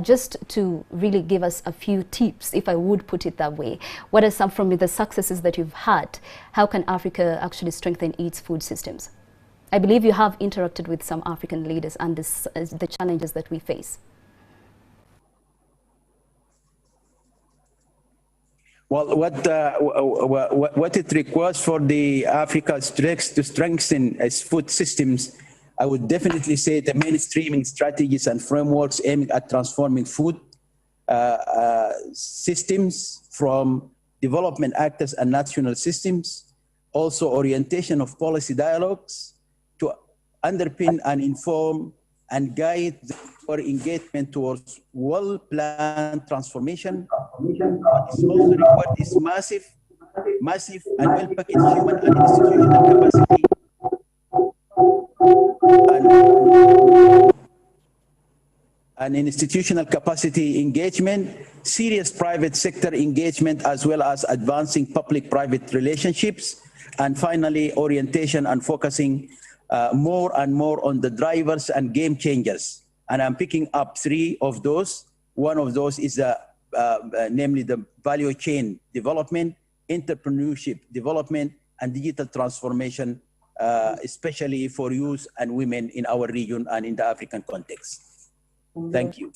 Just to really give us a few tips, if I would put it that way, what are some from the successes that you've had? How can Africa actually strengthen its food systems? I believe you have interacted with some African leaders and the challenges that we face. Well, what it requires for the Africa to strengthen its food systems, I would definitely say the mainstreaming strategies and frameworks aiming at transforming food systems from development actors and national systems, also orientation of policy dialogues to underpin and inform and guide our engagement towards well-planned transformation. What is also required is massive and well-packaged human and institutional capacity and institutional capacity engagement, serious private sector engagement, as well as advancing public-private relationships, and finally, orientation and focusing more and more on the drivers and game changers. And I'm picking up 3 of those. One of those is namely the value chain development, entrepreneurship development, and digital transformation, especially for youth and women in our region and in the African context. Thank you.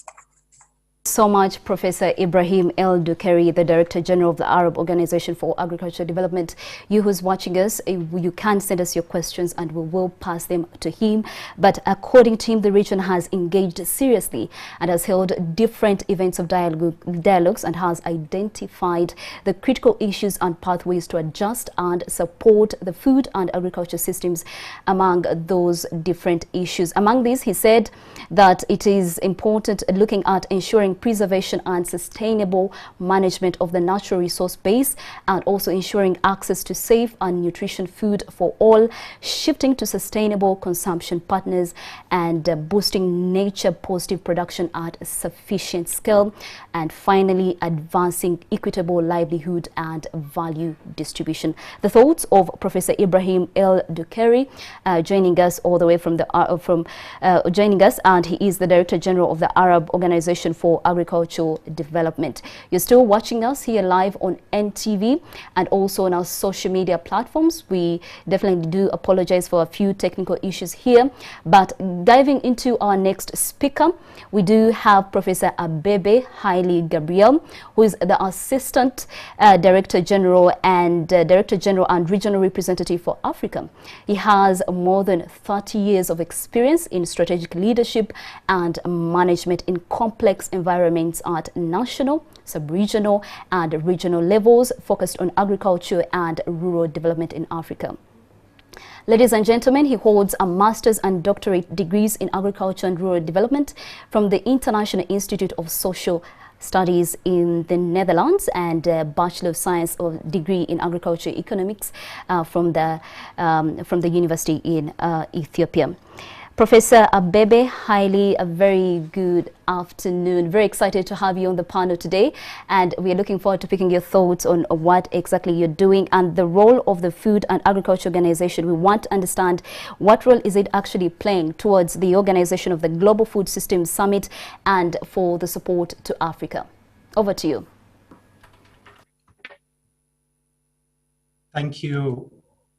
So much, Professor Ibrahim El Dukeri, the Director General of the Arab Organization for Agricultural Development. You who's watching us, you can send us your questions and we will pass them to him. But according to him, the region has engaged seriously and has held different events of dialogues and has identified the critical issues and pathways to adjust and support the food and agriculture systems among those different issues. Among these, he said that it is important looking at ensuring preservation and sustainable management of the natural resource base, and also ensuring access to safe and nutritious food for all, shifting to sustainable consumption partners, and boosting nature positive production at sufficient scale, and finally advancing equitable livelihood and value distribution. The thoughts of Professor Ibrahim El Dukeri, joining us all the way from joining us, and he is the Director General of the Arab Organization for Agricultural Development. You're still watching us here live on NTV and also on our social media platforms. We definitely do apologize for a few technical issues here, but diving into our next speaker, we do have Professor Abebe Haile Gabriel, who is the Assistant Director General and Regional Representative for Africa. He has more than 30 years of experience in strategic leadership and management in complex environments at national, sub-regional and regional levels, focused on agriculture and rural development in Africa. Ladies and gentlemen, he holds a master's and doctorate degrees in agriculture and rural development from the International Institute of Social Studies in the Netherlands, and a Bachelor of Science or degree in agriculture economics from the university in Ethiopia. Professor Abebe Haile, a very good afternoon. Very excited to have you on the panel today, and we are looking forward to picking your thoughts on what exactly you're doing and the role of the Food and Agriculture Organization. We want to understand what role is it actually playing towards the organization of the Global Food Systems Summit and for the support to Africa. Over to you. Thank you,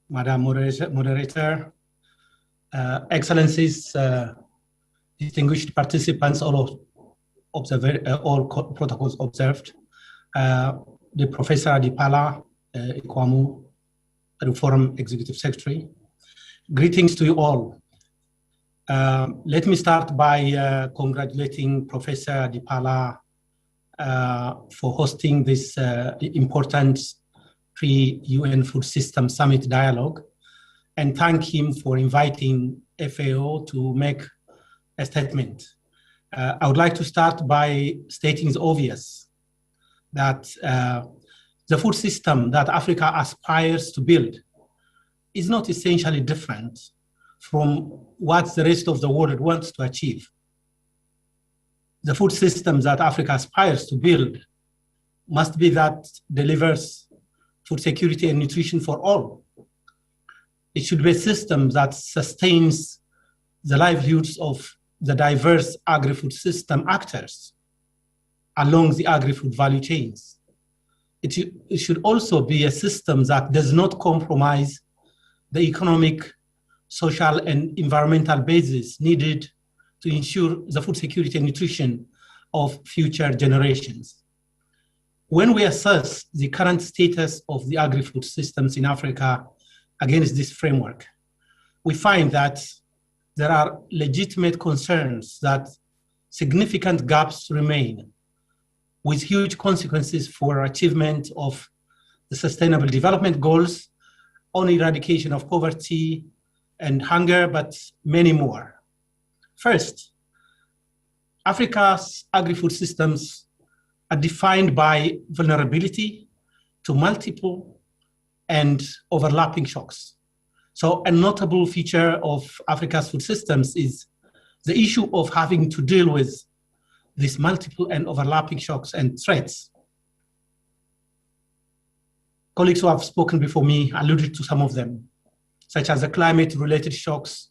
Madam Moderator. Excellencies, distinguished participants, all protocols observed, the Professor Adipala Ikwamu, Reform Executive Secretary. Greetings to you all. Let me start by congratulating Professor Adipala for hosting this important pre-UN Food System Summit dialogue, and thank him for inviting FAO to make a statement. I would like to start by stating the obvious, that the food system that Africa aspires to build is not essentially different from what the rest of the world wants to achieve. The food system that Africa aspires to build must be that delivers food security and nutrition for all. It should be a system that sustains the livelihoods of the diverse agri-food system actors along the agri-food value chains. It should also be a system that does not compromise the economic, social, and environmental basis needed to ensure the food security and nutrition of future generations. When we assess the current status of the agri-food systems in Africa against this framework, we find that there are legitimate concerns that significant gaps remain with huge consequences for achievement of the Sustainable Development Goals on eradication of poverty and hunger, but many more. First, Africa's agri-food systems are defined by vulnerability to multiple and overlapping shocks. So a notable feature of Africa's food systems is the issue of having to deal with these multiple and overlapping shocks and threats. Colleagues who have spoken before me alluded to some of them, such as the climate-related shocks,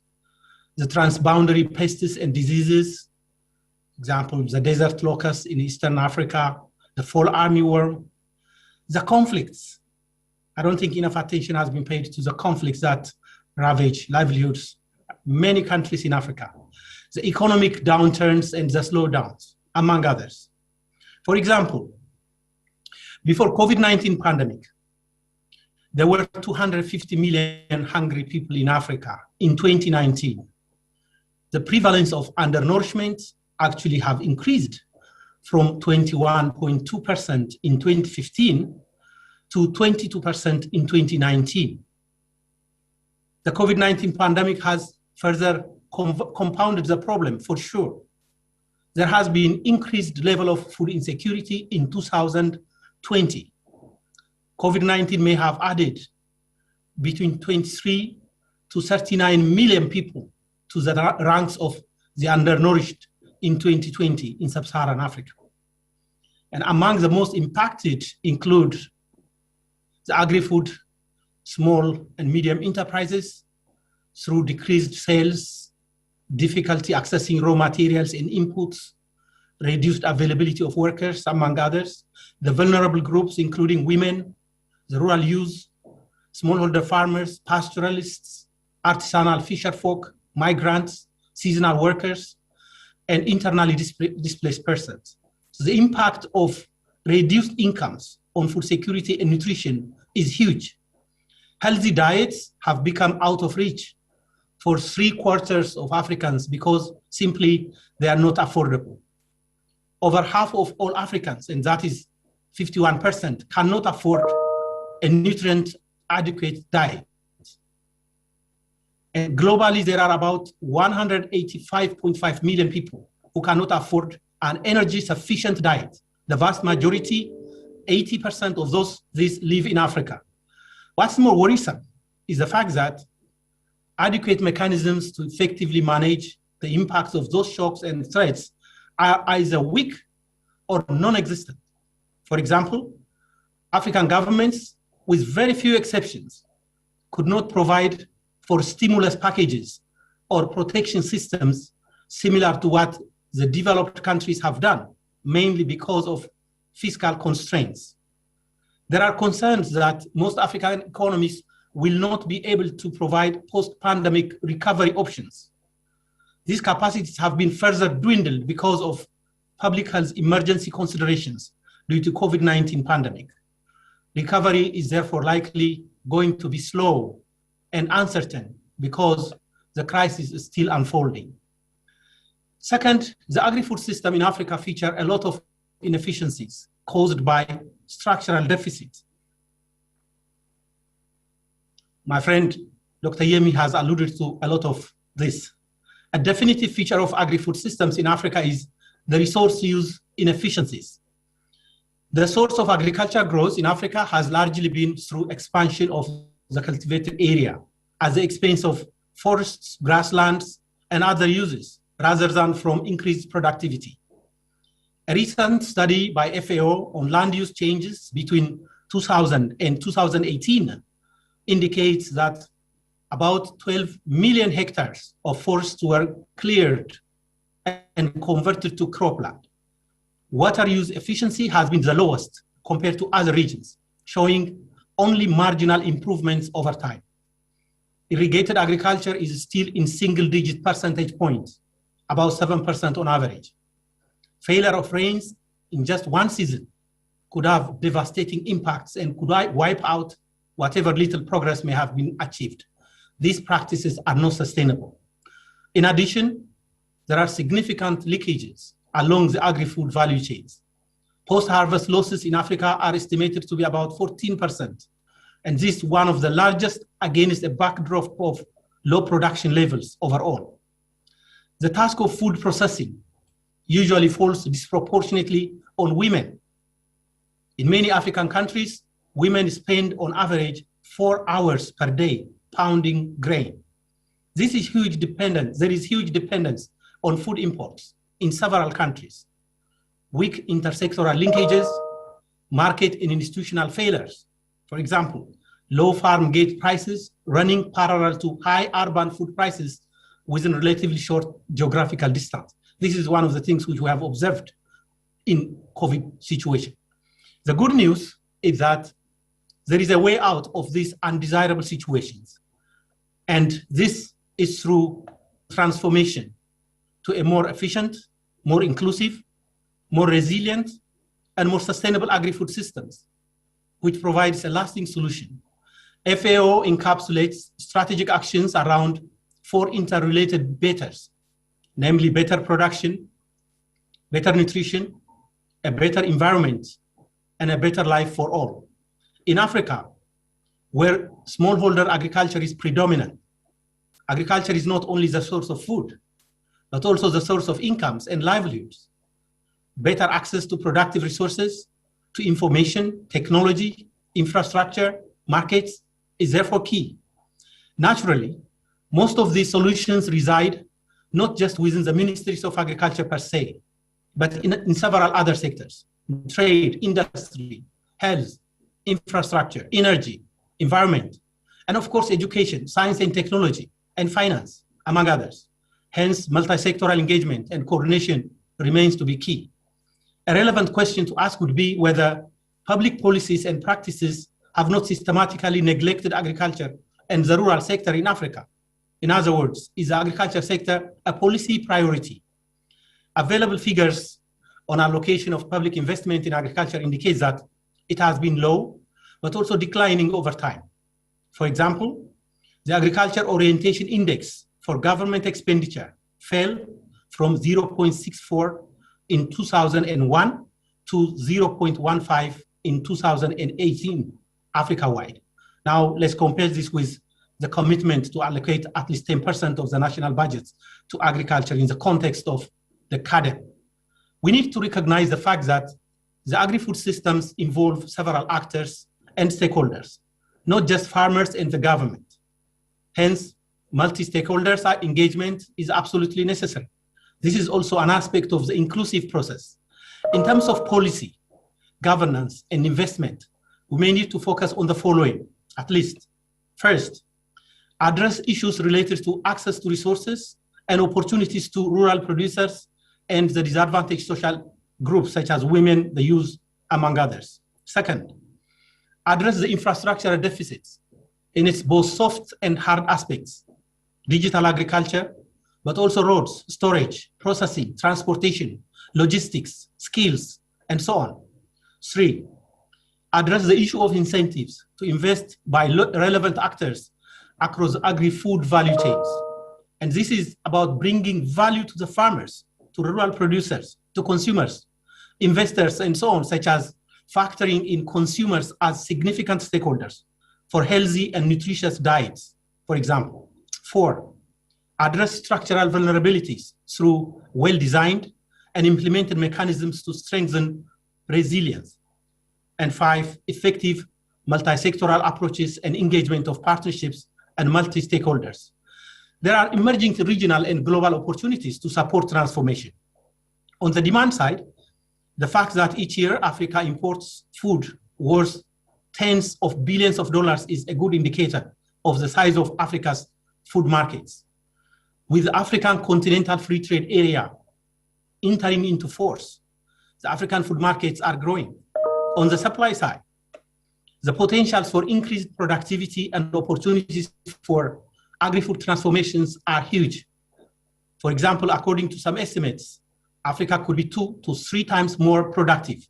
the transboundary pests and diseases, example, the desert locust in Eastern Africa, the fall armyworm, the conflicts. I don't think enough attention has been paid to the conflicts that ravage livelihoods many countries in Africa, the economic downturns and the slowdowns, among others. For example, before COVID-19 pandemic, there were 250 million hungry people in Africa in 2019. The prevalence of undernourishment actually have increased from 21.2% in 2015 to 22% in 2019. The COVID-19 pandemic has further compounded the problem, for sure. There has been increased level of food insecurity in 2020. COVID-19 may have added between 23 to 39 million people to the ranks of the undernourished in 2020 in sub-Saharan Africa. And among the most impacted include the agri-food, small and medium enterprises through decreased sales, difficulty accessing raw materials and inputs, reduced availability of workers, among others. The vulnerable groups, including women, the rural youth, smallholder farmers, pastoralists, artisanal fisherfolk, migrants, seasonal workers, and internally displaced persons. So the impact of reduced incomes on food security and nutrition is huge. Healthy diets have become out of reach for 3/4 of Africans because simply they are not affordable. Over half of all Africans, and that is 51%, cannot afford a nutrient adequate diet. And globally, there are about 185.5 million people who cannot afford an energy sufficient diet. The vast majority, 80% of these live in Africa. What's more worrisome is the fact that adequate mechanisms to effectively manage the impacts of those shocks and threats are either weak or non-existent. For example, African governments, with very few exceptions, could not provide for stimulus packages or protection systems similar to what the developed countries have done, mainly because of fiscal constraints. There are concerns that most African economies will not be able to provide post-pandemic recovery options. These capacities have been further dwindled because of public health emergency considerations due to COVID-19 pandemic. Recovery is therefore likely going to be slow and uncertain because the crisis is still unfolding. Second, the agri-food system in Africa features a lot of inefficiencies caused by structural deficits. My friend, Dr. Yemi has alluded to a lot of this. A definitive feature of agri-food systems in Africa is the resource use inefficiencies. The source of agriculture growth in Africa has largely been through expansion of the cultivated area at the expense of forests, grasslands, and other uses, rather than from increased productivity. A recent study by FAO on land use changes between 2000 and 2018 indicates that about 12 million hectares of forests were cleared and converted to cropland. Water use efficiency has been the lowest compared to other regions, showing only marginal improvements over time. Irrigated agriculture is still in single-digit percentage points, about 7% on average. Failure of rains in just one season could have devastating impacts and could wipe out whatever little progress may have been achieved. These practices are not sustainable. In addition, there are significant leakages along the agri-food value chains. Post-harvest losses in Africa are estimated to be about 14%. And this is one of the largest against a backdrop of low production levels overall. The task of food processing usually falls disproportionately on women. In many African countries, women spend on average 4 hours per day pounding grain. This is huge dependence. There is huge dependence on food imports in several countries. Weak intersectoral linkages, market and institutional failures. For example, low farm gate prices running parallel to high urban food prices within relatively short geographical distance. This is one of the things which we have observed in COVID situation. The good news is that there is a way out of these undesirable situations. And this is through transformation to a more efficient, more inclusive, more resilient, and more sustainable agri-food systems, which provides a lasting solution. FAO encapsulates strategic actions around 4 interrelated betters, namely better production, better nutrition, a better environment, and a better life for all. In Africa, where smallholder agriculture is predominant, agriculture is not only the source of food, but also the source of incomes and livelihoods. Better access to productive resources, to information, technology, infrastructure, markets is therefore key. Naturally, most of these solutions reside not just within the ministries of agriculture per se, but in several other sectors: trade, industry, health, infrastructure, energy, environment, and of course, education, science and technology, and finance, among others. Hence, multi-sectoral engagement and coordination remains to be key. A relevant question to ask would be whether public policies and practices have not systematically neglected agriculture and the rural sector in Africa. In other words, is the agriculture sector a policy priority? Available figures on allocation of public investment in agriculture indicates that it has been low, but also declining over time. For example, the Agriculture Orientation Index for government expenditure fell from 0.64 in 2001 to 0.15 in 2018, Africa-wide. Now, let's compare this with the commitment to allocate at least 10% of the national budgets to agriculture in the context of the CADEP. We need to recognize the fact that the agri-food systems involve several actors and stakeholders, not just farmers and the government. Hence, multi-stakeholders engagement is absolutely necessary. This is also an aspect of the inclusive process. In terms of policy, governance, and investment, we may need to focus on the following, at least. First, address issues related to access to resources and opportunities to rural producers and the disadvantaged social groups such as women, the youth, among others. Second, address the infrastructural deficits in its both soft and hard aspects, digital agriculture, but also roads, storage, processing, transportation, logistics, skills, and so on. 3, address the issue of incentives to invest by relevant actors across agri-food value chains. And this is about bringing value to the farmers, to rural producers, to consumers, investors, and so on, such as factoring in consumers as significant stakeholders for healthy and nutritious diets, for example. 4, address structural vulnerabilities through well-designed and implemented mechanisms to strengthen resilience. And 5, effective multi-sectoral approaches and engagement of partnerships and multi-stakeholders. There are emerging regional and global opportunities to support transformation. On the demand side, the fact that each year Africa imports food worth tens of billions of dollars is a good indicator of the size of Africa's food markets. With the African Continental Free Trade Area entering into force, the African food markets are growing. On the supply side, the potentials for increased productivity and opportunities for agri-food transformations are huge. For example, according to some estimates, Africa could be 2 to 3 times more productive.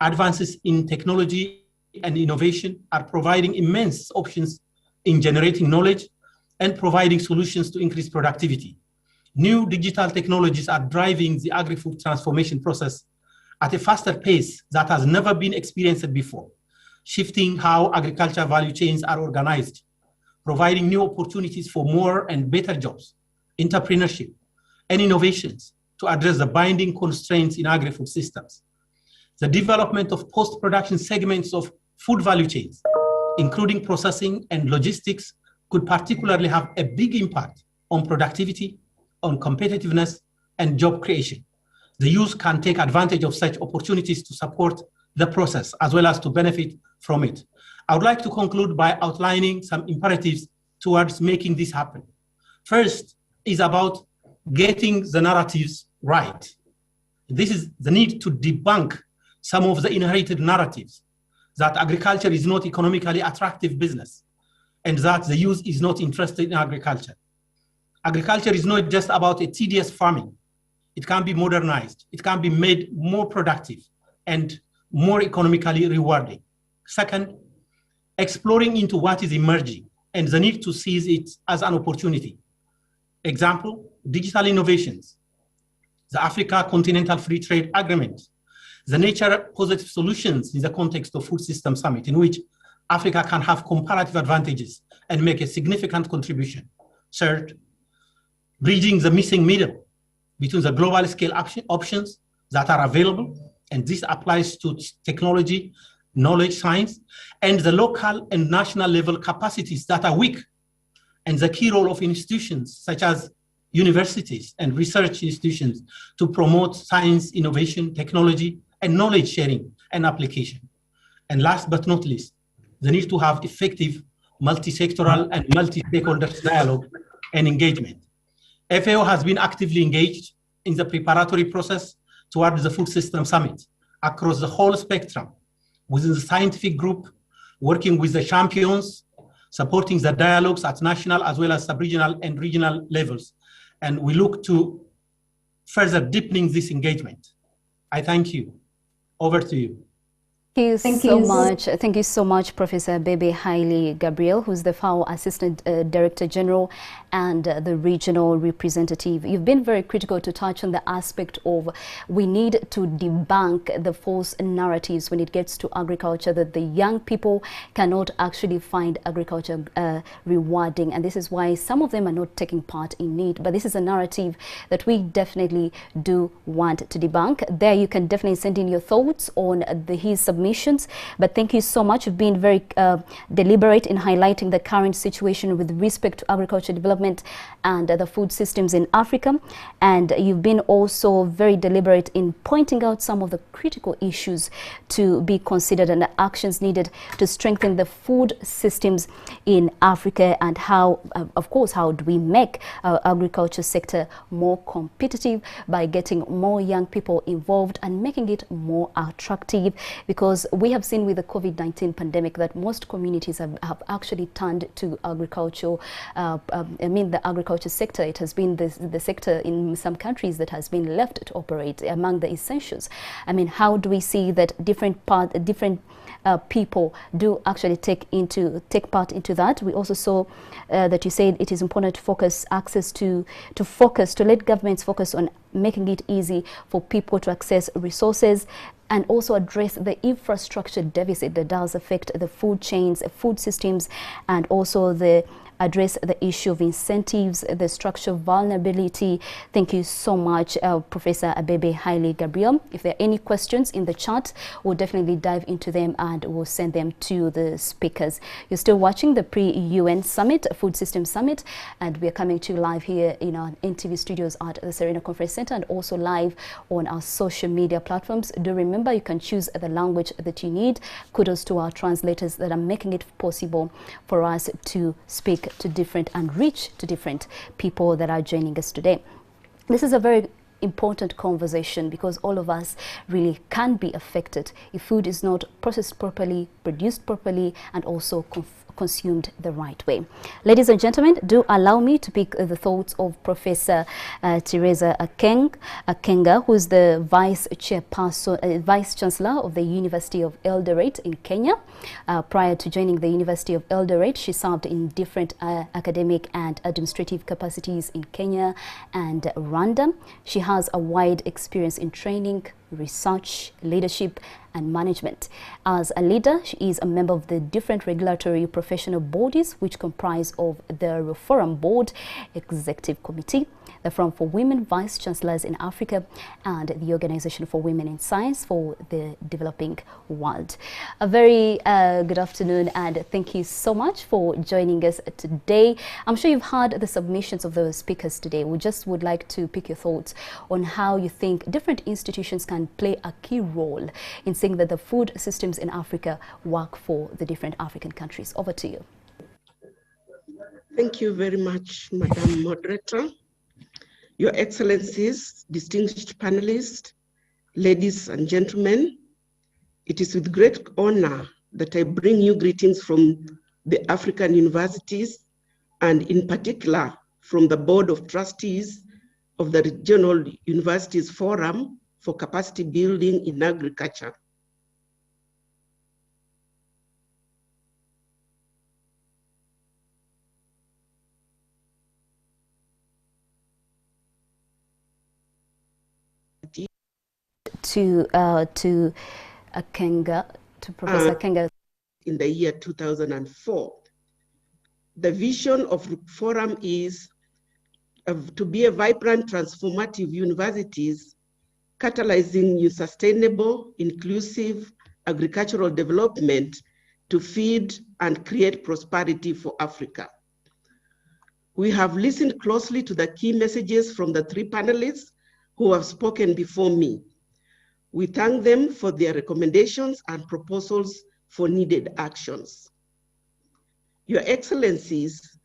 Advances in technology and innovation are providing immense options in generating knowledge and providing solutions to increase productivity. New digital technologies are driving the agri-food transformation process at a faster pace that has never been experienced before, shifting how agriculture value chains are organized, providing new opportunities for more and better jobs, entrepreneurship, and innovations to address the binding constraints in agri-food systems. The development of post-production segments of food value chains, including processing and logistics, could particularly have a big impact on productivity, on competitiveness, and job creation. The youth can take advantage of such opportunities to support the process as well as to benefit from it. I would like to conclude by outlining some imperatives towards making this happen. First is about getting the narratives right. This is the need to debunk some of the inherited narratives that agriculture is not economically attractive business and that the youth is not interested in agriculture. Agriculture is not just about a tedious farming. It can be modernized. It can be made more productive and more economically rewarding. Second, exploring into what is emerging and the need to seize it as an opportunity. Example, digital innovations, the Africa Continental Free Trade Agreement, the nature positive solutions in the context of Food System Summit, in which Africa can have comparative advantages and make a significant contribution. Third, bridging the missing middle between the global scale options that are available, and this applies to technology, knowledge, science, and the local and national level capacities that are weak, and the key role of institutions such as universities and research institutions to promote science, innovation, technology, and knowledge sharing and application. And last but not least, the need to have effective multi-sectoral and multi-stakeholder dialogue and engagement. FAO has been actively engaged in the preparatory process towards the Food System Summit across the whole spectrum, within the scientific group, working with the champions, supporting the dialogues at national as well as sub-regional and regional levels. And we look to further deepening this engagement. I thank you. Over to you. Thank you so much, Professor Bebe Haile Gabriel, who's the FAO Assistant Director General and the regional representative. You've been very critical to touch on the aspect of we need to debunk the false narratives when it gets to agriculture, that the young people cannot actually find agriculture rewarding, and this is why some of them are not taking part in it. But this is a narrative that we definitely do want to debunk. There you can definitely send in your thoughts on his submission. But thank you so much. You've been very deliberate in highlighting the current situation with respect to agriculture development and the food systems in Africa. And you've been also very deliberate in pointing out some of the critical issues to be considered and the actions needed to strengthen the food systems in Africa, and how, of course, how do we make our agriculture sector more competitive by getting more young people involved and making it more attractive, because we have seen with the COVID-19 pandemic that most communities have actually turned to agriculture. The agriculture sector, it has been the sector in some countries that has been left to operate among the essentials. I mean, how do we see that different people do actually take part into that? We also saw that you said it is important to let governments focus on making it easy for people to access resources, and also address the infrastructure deficit that does affect the food chains, food systems, and also address the issue of incentives, the structural vulnerability. Thank you so much, Professor Bebe Haile Gabriel. If there are any questions in the chat, we'll definitely dive into them and we'll send them to the speakers. You're still watching the pre-UN Summit, Food System Summit, and we're coming to you live here in our NTV studios at the Serena Conference Center, and also live on our social media platforms. Do remember, you can choose the language that you need. Kudos to our translators that are making it possible for us to speak to different and reach to different people that are joining us today. This is a very important conversation because all of us really can be affected if food is not processed properly, produced properly, and also consumed the right way. Ladies and gentlemen, do allow me to pick the thoughts of Professor Teresa Akenga, who is the Vice Chancellor of the University of Eldoret in Kenya. Prior to joining the University of Eldoret, she served in different academic and administrative capacities in Kenya and Rwanda. She has a wide experience in training, research, leadership, and management. As a leader, she is a member of the different regulatory professional bodies which comprise of the Forum Board, Executive Committee, the Forum for Women Vice Chancellors in Africa, and the Organization for Women in Science for the Developing World. A very good afternoon, and thank you so much for joining us today. I'm sure you've heard the submissions of the speakers today. We just would like to pick your thoughts on how you think different institutions can play a key role in seeing that the food systems in Africa work for the different African countries. Over to you. Thank you very much, Madam Moderator. Your Excellencies, distinguished panelists, ladies and gentlemen, it is with great honor that I bring you greetings from the African universities, and in particular from the Board of Trustees of the Regional Universities Forum for Capacity Building in Agriculture. To Professor Kenga. In the year 2004. The vision of the forum is to be a vibrant, transformative universities, catalyzing new sustainable, inclusive agricultural development to feed and create prosperity for Africa. We have listened closely to the key messages from the three panelists who have spoken before me. We thank them for their recommendations and proposals for needed actions. Your Excellencies,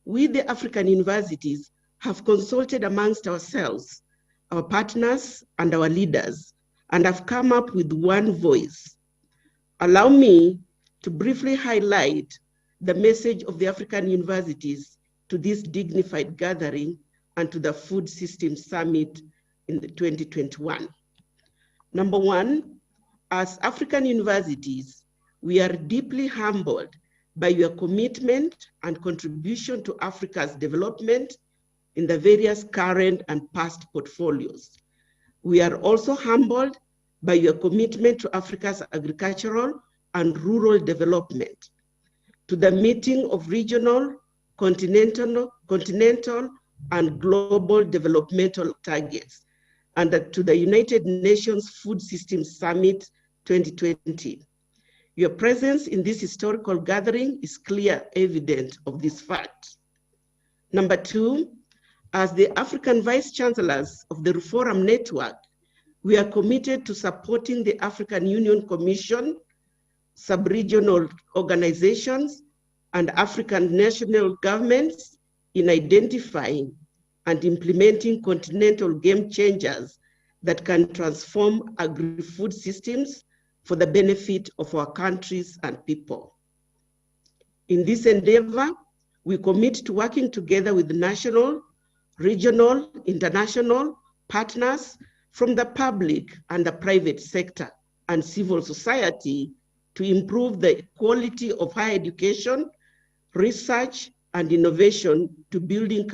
we the African universities have consulted amongst ourselves, our partners and our leaders, and have come up with one voice. Allow me to briefly highlight the message of the African universities to this dignified gathering and to the Food Systems Summit in 2021. Number one, as African universities, we are deeply humbled by your commitment and contribution to Africa's development in the various current and past portfolios. We are also humbled by your commitment to Africa's agricultural and rural development, to the meeting of regional, continental, and global developmental targets, and to the United Nations Food Systems Summit 2020. Your presence in this historical gathering is clear evidence of this fact. Number two, as the African Vice Chancellors of the Forum Network, we are committed to supporting the African Union Commission, sub-regional organizations, and African national governments in identifying and implementing continental game changers that can transform agri-food systems for the benefit of our countries and people. In this endeavor, we commit to working together with national, regional, international partners from the public and the private sector and civil society to improve the quality of higher education, research, and innovation, to building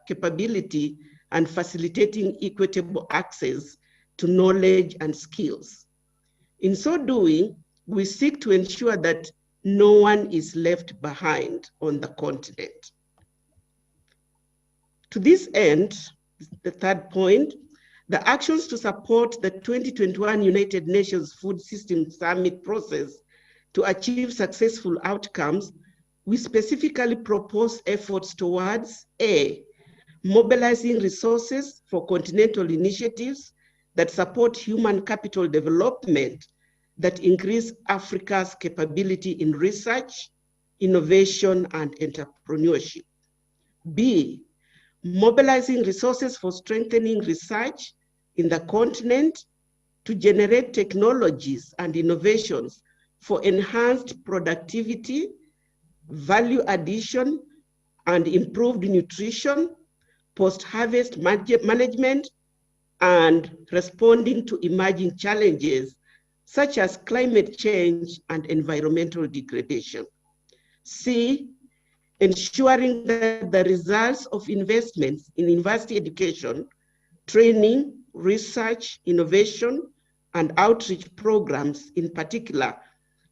capability and facilitating equitable access to knowledge and skills. In so doing, we seek to ensure that no one is left behind on the continent. To this end, the third point, the actions to support the 2021 United Nations Food Systems Summit process to achieve successful outcomes, we specifically propose efforts towards A, mobilizing resources for continental initiatives that support human capital development that increase Africa's capability in research, innovation, and entrepreneurship. B, mobilizing resources for strengthening research in the continent to generate technologies and innovations for enhanced productivity, value addition, and improved nutrition, post-harvest management, and responding to emerging challenges such as climate change and environmental degradation. C, ensuring that the results of investments in university education, training, research, innovation, and outreach programs, in particular,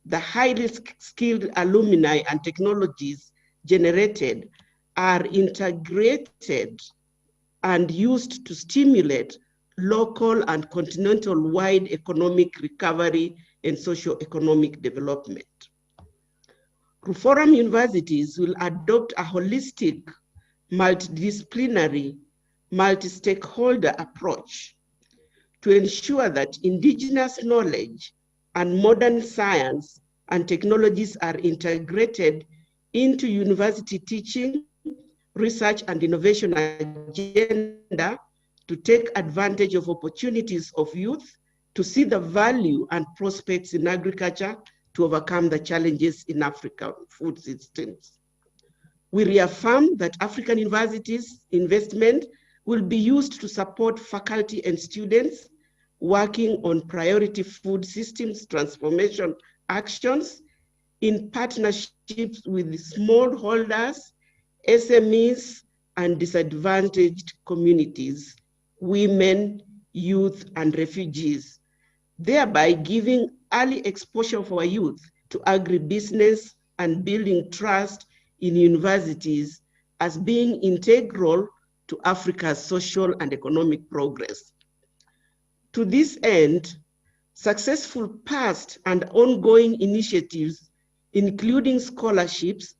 the highly skilled alumni and technologies generated are integrated and used to stimulate local and continental-wide economic recovery and socio-economic development. Ruforum universities will adopt a holistic, multidisciplinary, multi-stakeholder approach to ensure that indigenous knowledge and modern science and technologies are integrated into university teaching, research and innovation agenda to take advantage of opportunities of youth to see the value and prospects in agriculture to overcome the challenges in African food systems. We reaffirm that African universities' investment will be used to support faculty and students working on priority food systems transformation actions in partnerships with smallholders, SMEs, and disadvantaged communities, women, youth, and refugees, thereby giving early exposure for our youth to agribusiness and building trust in universities as being integral to Africa's social and economic progress. To this end, successful past and ongoing initiatives, including scholarships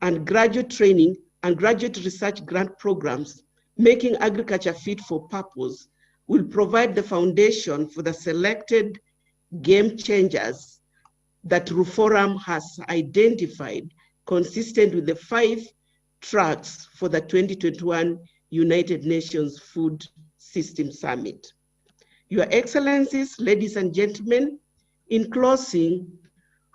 and graduate training and graduate research grant programs, making agriculture fit for purpose, will provide the foundation for the selected game changers that Ruforum has identified, consistent with the 5 tracks for the 2021 United Nations Food System Summit. Your Excellencies, ladies and gentlemen, in closing,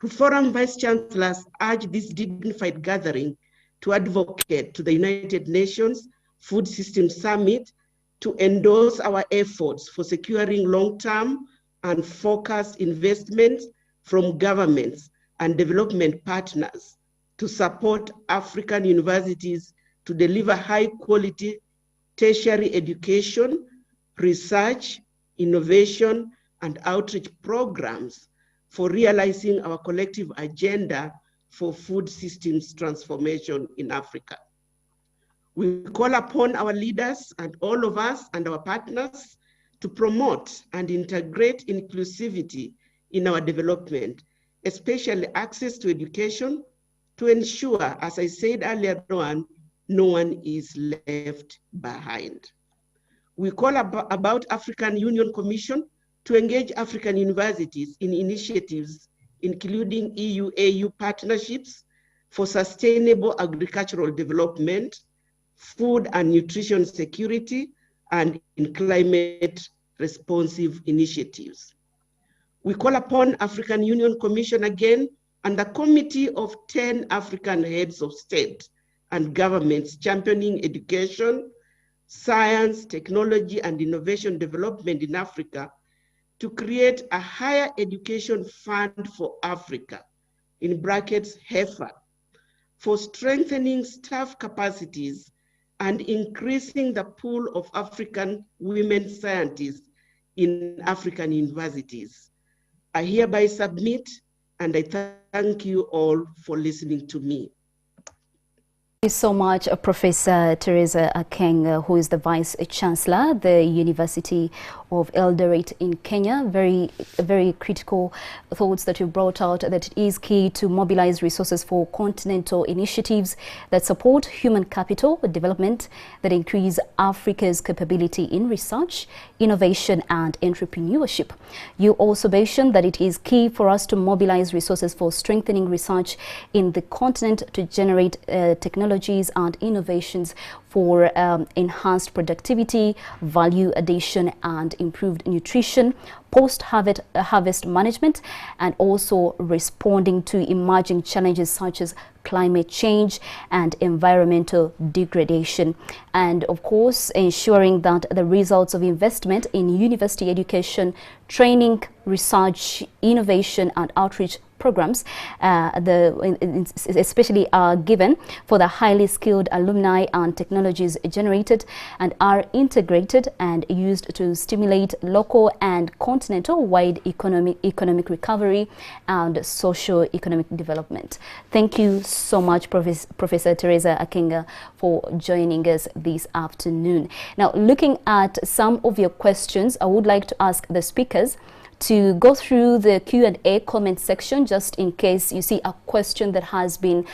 Ruforum Vice Chancellors urge this dignified gathering to advocate to the United Nations Food System Summit to endorse our efforts for securing long-term and focused investments from governments and development partners to support African universities to deliver high-quality tertiary education, research, innovation, and outreach programs for realizing our collective agenda for food systems transformation in Africa. We call upon our leaders and all of us and our partners to promote and integrate inclusivity in our development, especially access to education, to ensure, as I said earlier on, no one is left behind. We call about African Union Commission to engage African universities in initiatives including EU-AU partnerships for sustainable agricultural development, food and nutrition security, and in climate responsive initiatives. We call upon African Union Commission again and the committee of 10 African heads of state and governments championing education, science, technology, and innovation development in Africa to create a higher education fund for Africa, in brackets HEFA, for strengthening staff capacities and increasing the pool of African women scientists in African universities. I hereby submit, and I thank you all for listening to me. Thank you so much, Professor Teresa Akeng, who is the Vice Chancellor, the University of Eldoret in Kenya. Very critical thoughts that you brought out, that it is key to mobilize resources for continental initiatives that support human capital development, that increase Africa's capability in research, innovation, and entrepreneurship. You also mentioned that it is key for us to mobilize resources for strengthening research in the continent to generate technologies and innovations for enhanced productivity, value addition, and improved nutrition, post-harvest management, and also responding to emerging challenges such as climate change and environmental degradation. And of course, ensuring that the results of investment in university education, training, research, innovation, and outreach programs, especially are given for the highly skilled alumni and technologies generated and are integrated and used to stimulate local and continental-wide economic recovery and socio-economic development. Thank you so much, Professor Teresa Akenga, for joining us this afternoon. Now, looking at some of your questions, I would like to ask the speakers to go through the Q&A comment section, just in case you see a question that has been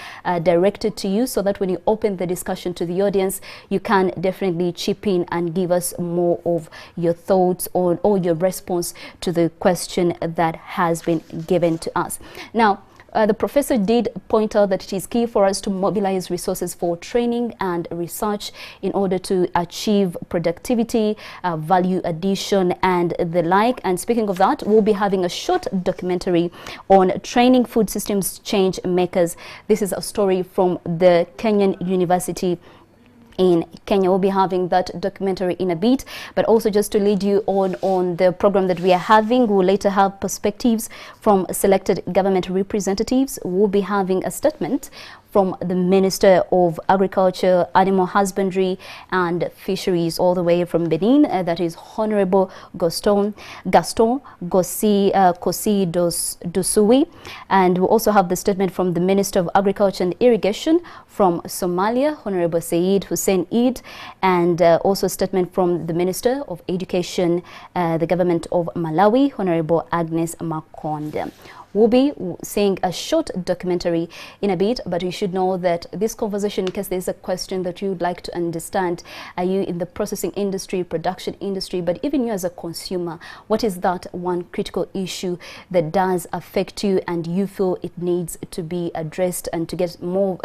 directed to you, so that when you open the discussion to the audience, you can definitely chip in and give us more of your thoughts or your response to the question that has been given to us. Now, the professor did point out that it is key for us to mobilize resources for training and research in order to achieve productivity, value addition, and the like. And speaking of that, we'll be having a short documentary on training food systems change makers. This is a story from the Kenyan University in Kenya. We'll be having that documentary in a bit, but also just to lead you on the program that we are having, we'll later have perspectives from selected government representatives. We'll be having a statement from the Minister of Agriculture, Animal Husbandry and Fisheries, all the way from Benin, that is Honorable Gaston Kosi Dosui. And we'll also have the statement from the Minister of Agriculture and Irrigation from Somalia, Honorable Said Hussein Eid, and also a statement from the Minister of Education, the Government of Malawi, Honorable Agnes Makonde. We'll be seeing a short documentary in a bit, but you should know that this conversation, in case there's a question that you would like to understand, are you in the processing industry, production industry, but even you as a consumer, what is that one critical issue that does affect you and you feel it needs to be addressed, and to get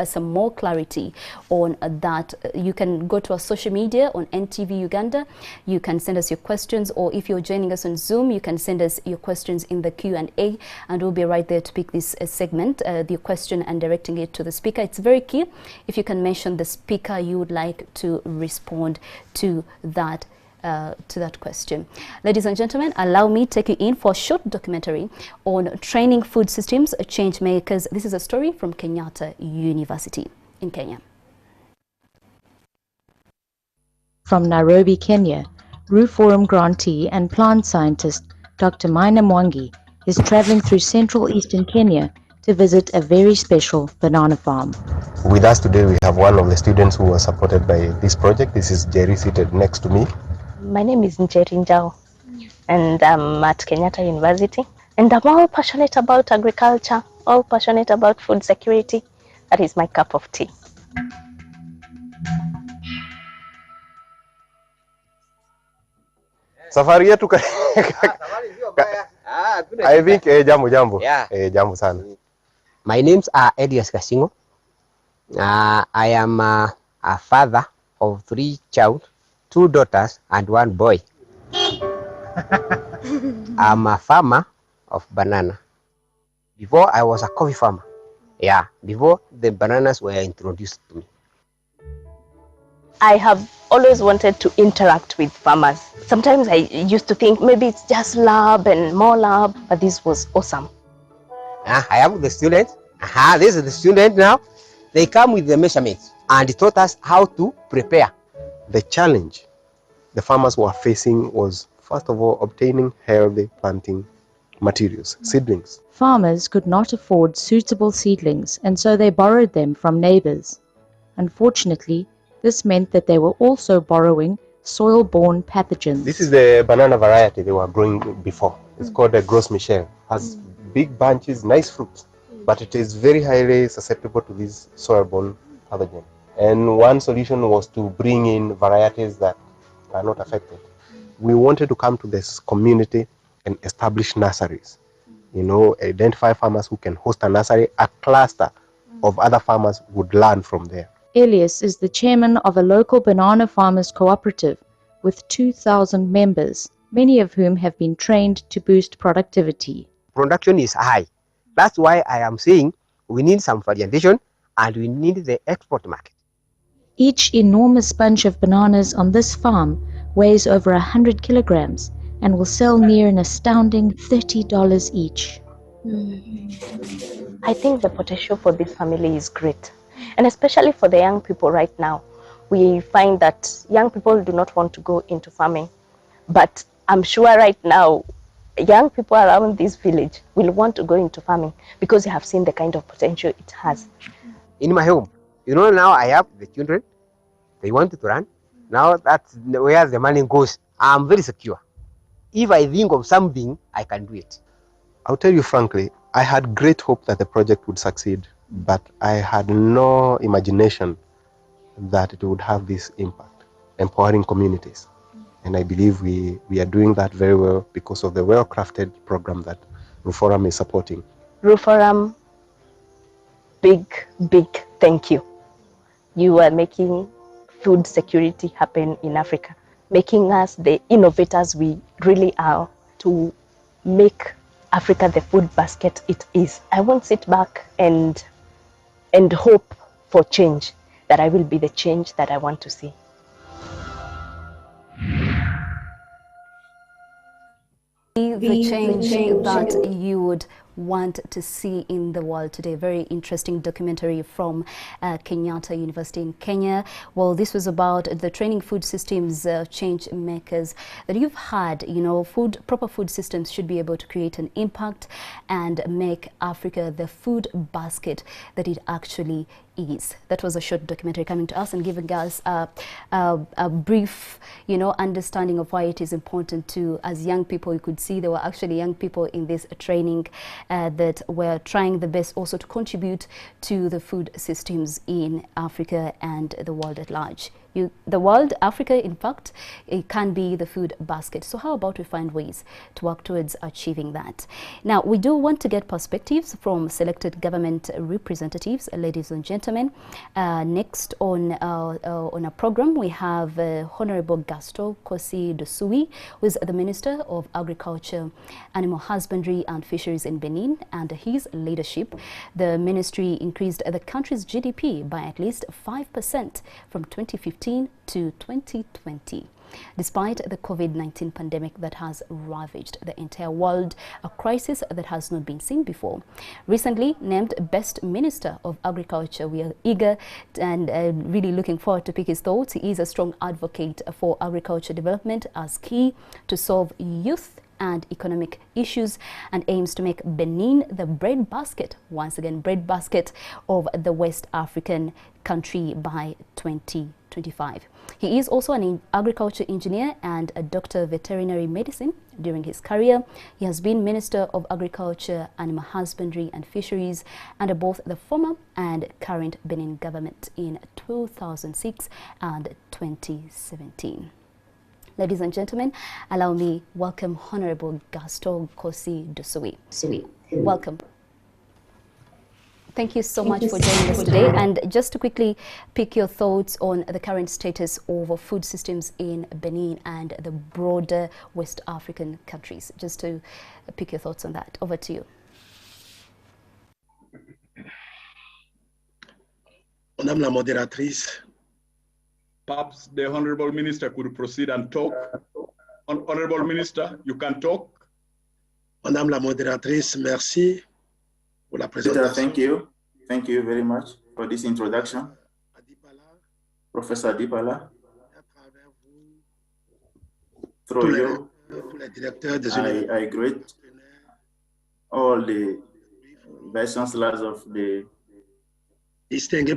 some more clarity on that, you can go to our social media on NTV Uganda. You can send us your questions, or if you're joining us on Zoom, you can send us your questions in the Q&A, and we'll be right there to pick this segment, the question, and directing it to the speaker. It's very key if you can mention the speaker you would like to respond to that question. Ladies and gentlemen, allow me to take you in for a short documentary on training food systems change makers. This is a story from Kenyatta University in Kenya. From Nairobi, Kenya, Roo Forum grantee and plant scientist Dr. Maina Mwangi is traveling through central eastern Kenya to visit a very special banana farm. With us today, we have one of the students who was supported by this project. This is Jerry, seated next to me. My name is Njeri Njao, and I'm at Kenyatta University. And I'm all passionate about agriculture, all passionate about food security. That is my cup of tea. Safari yetu I think jambo. Yeah. Jambo sana. My names are Elias Kasingo. I am a father of 3 children, 2 daughters and 1 boy. I'm a farmer of banana. Before I was a coffee farmer. Yeah, before the bananas were introduced to me. I have always wanted to interact with farmers. Sometimes I used to think maybe it's just lab and more lab, but this was awesome. I am the student. This is the student now. They come with the measurements and taught us how to prepare. The challenge the farmers were facing was, first of all, obtaining healthy planting materials, seedlings. Farmers could not afford suitable seedlings, and so they borrowed them from neighbors. Unfortunately, this meant that they were also borrowing soil-borne pathogens. This is the banana variety they were growing before. It's called a Gros Michel. Has big bunches, nice fruits, but it is very highly susceptible to these soil-borne pathogens. And one solution was to bring in varieties that are not affected. We wanted to come to this community and establish nurseries. You know, identify farmers who can host a nursery. A cluster of other farmers would learn from there. Elias is the chairman of a local banana farmers cooperative with 2,000 members, many of whom have been trained to boost productivity. Production is high. That's why I am saying we need some variation and we need the export market. Each enormous bunch of bananas on this farm weighs over 100 kilograms and will sell near an astounding $30 each. I think the potential for this family is great. And especially for the young people right now, we find that young people do not want to go into farming. But I'm sure right now, young people around this village will want to go into farming because they have seen the kind of potential it has. In my home, now I have the children, they want to run. Now that's where the money goes. I'm very secure. If I think of something, I can do it. I'll tell you frankly, I had great hope that the project would succeed, but I had no imagination that it would have this impact, empowering communities. And I believe we are doing that very well because of the well-crafted program that Ruforum is supporting. Ruforum, big thank you. You are making food security happen in Africa, making us the innovators we really are to make Africa the food basket it is. I won't sit back and hope for change, that I will be the change that I want to see. The change that you would want to see in the world today. Very interesting documentary from Kenyatta University in Kenya. Well, this was about the training food systems change makers that you've had. Proper food systems should be able to create an impact and make Africa the food basket that it actually is. That was a short documentary coming to us and giving us a brief, understanding of why it is important to, as young people, you could see there were actually young people in this training that were trying the best also to contribute to the food systems in Africa and the world at large. Africa, in fact, it can be the food basket. So how about we find ways to work towards achieving that? Now, we do want to get perspectives from selected government representatives, ladies and gentlemen. Next on our program, we have Honorable Gaston Kosi Dosui, who is the Minister of Agriculture, Animal Husbandry and Fisheries in Benin. Under his leadership, the ministry increased the country's GDP by at least 5% from 2015 to 2020. Despite the COVID-19 pandemic that has ravaged the entire world, a crisis that has not been seen before. Recently named Best Minister of Agriculture, we are eager and really looking forward to pick his thoughts. He is a strong advocate for agriculture development as key to solve youth and economic issues, and aims to make Benin the breadbasket, once again, breadbasket of the West African country by 2025. He is also an agriculture engineer and a doctor of veterinary medicine. During his career, he has been Minister of Agriculture, Animal Husbandry and Fisheries under both the former and current Benin government in 2006 and 2017. Ladies and gentlemen, allow me welcome Honorable Gaston Kosi Dosui. Welcome. Thank you so much for joining us today. And just to quickly pick your thoughts on the current status of food systems in Benin and the broader West African countries. Just to pick your thoughts on that. Over to you. Madame la modératrice. Perhaps the Honorable Minister could proceed and talk. Honorable Minister, you can talk. Madame la modératrice, merci pour la présentation. Thank you. Thank you very much for this introduction. Professor Dipala, through you, I greet all the vice chancellors of the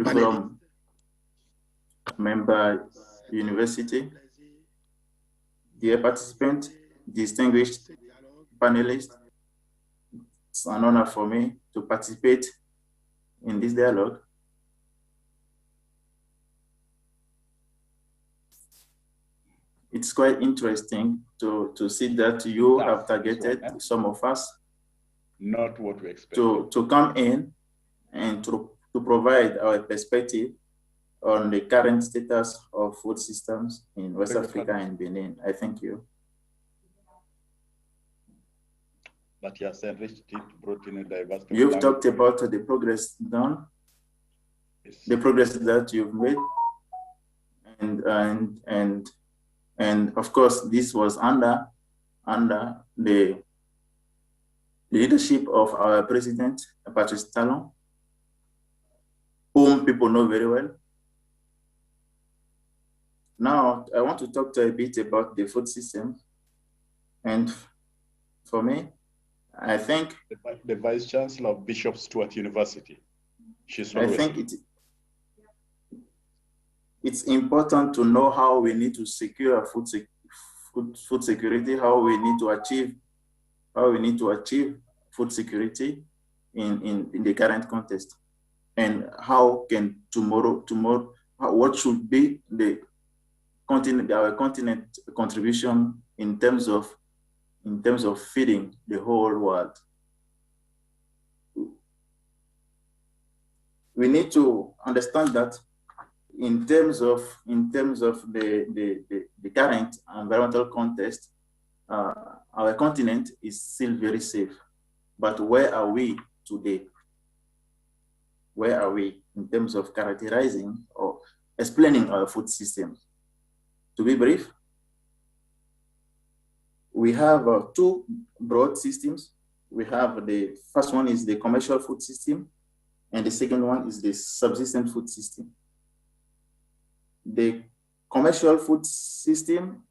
from member university, dear participant, distinguished panelists. It's an honor for me to participate in this dialogue. It's quite interesting to see that you have targeted some of us not what we expected to come in and to provide our perspective on the current status of food systems in West Africa and Benin. I thank you. That you have enriched it, brought in a diversity. You've talked about the progress done, yes, the progress that you've made, and of course this was under the leadership of our president, Patrice Talon, whom people know very well. Now, I want to talk a bit about the food system. And for me, I think the Vice Chancellor of Bishop Stuart University. I think it's important to know how we need to secure food security, how we need to achieve food security in the current context, and how can what should be our continent contribution in terms of feeding the whole world. We need to understand that in terms of the current environmental context, our continent is still very safe. But where are we today? Where are we in terms of characterizing or explaining our food systems? To be brief, we have two broad systems. We have the first one is the commercial food system, and the second one is the subsistence food system. The commercial food system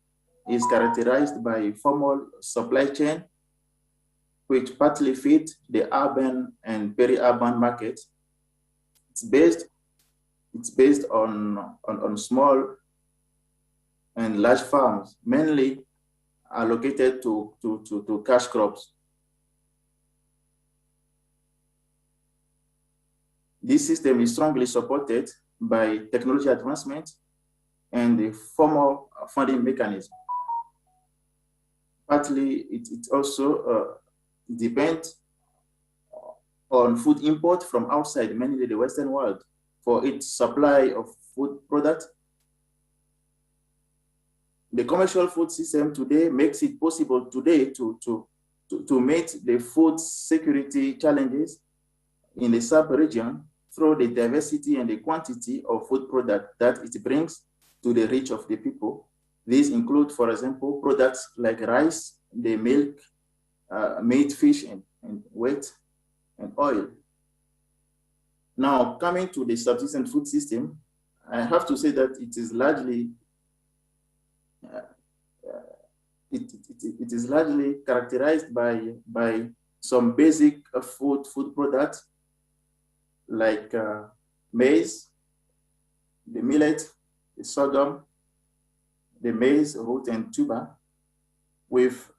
is characterized by a formal supply chain, which partly feed the urban and peri-urban markets. It's based on small and large farms, mainly allocated to cash crops. This system is strongly supported by technology advancement and the formal funding mechanism. Partly, it also depends on food import from outside, mainly the Western world, for its supply of food products. The commercial food system today makes it possible today to meet the food security challenges in the sub-region through the diversity and the quantity of food products that it brings to the reach of the people. These include, for example, products like rice, the milk, meat, fish, and wheat, and oil. Now, coming to the subsistence food system, I have to say that it is largely characterized by some basic food products like maize, the millet, the sorghum, the maize, root, and tuber, with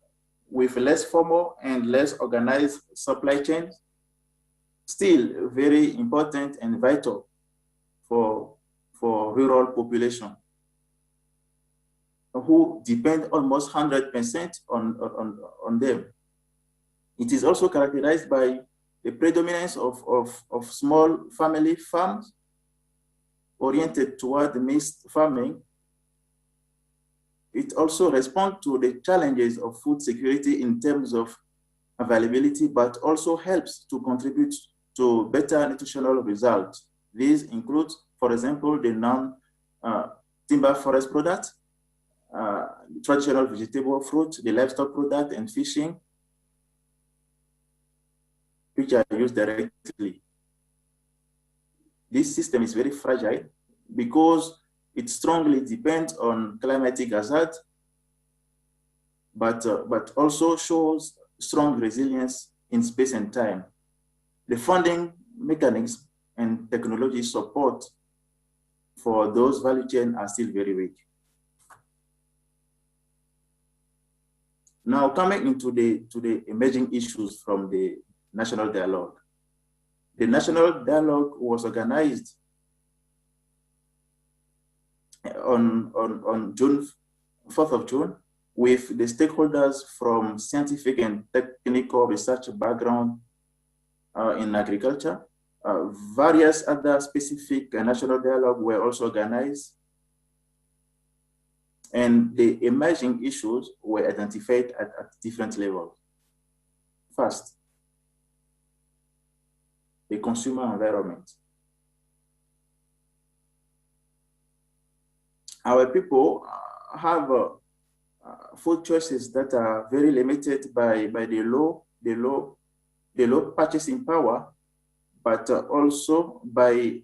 less formal and less organized supply chains, still very important and vital for rural population, who depend almost 100% on them. It is also characterized by the predominance of small family farms oriented toward mixed farming. It also responds to the challenges of food security in terms of availability, but also helps to contribute to better nutritional results. These include, for example, the non-timber forest products, traditional vegetable fruit, the livestock product, and fishing, which are used directly. This system is very fragile because it strongly depends on climatic hazard, but also shows strong resilience in space and time. The funding mechanism and technology support for those value chains are still very weak. Now, coming into the emerging issues from the national dialogue. The national dialogue was organized on 4th of June with the stakeholders from scientific and technical research background in agriculture. Various other specific national dialogue were also organized, and the emerging issues were identified at different levels. First, the consumer environment. Our people have food choices that are very limited by the low the low purchasing power, but also by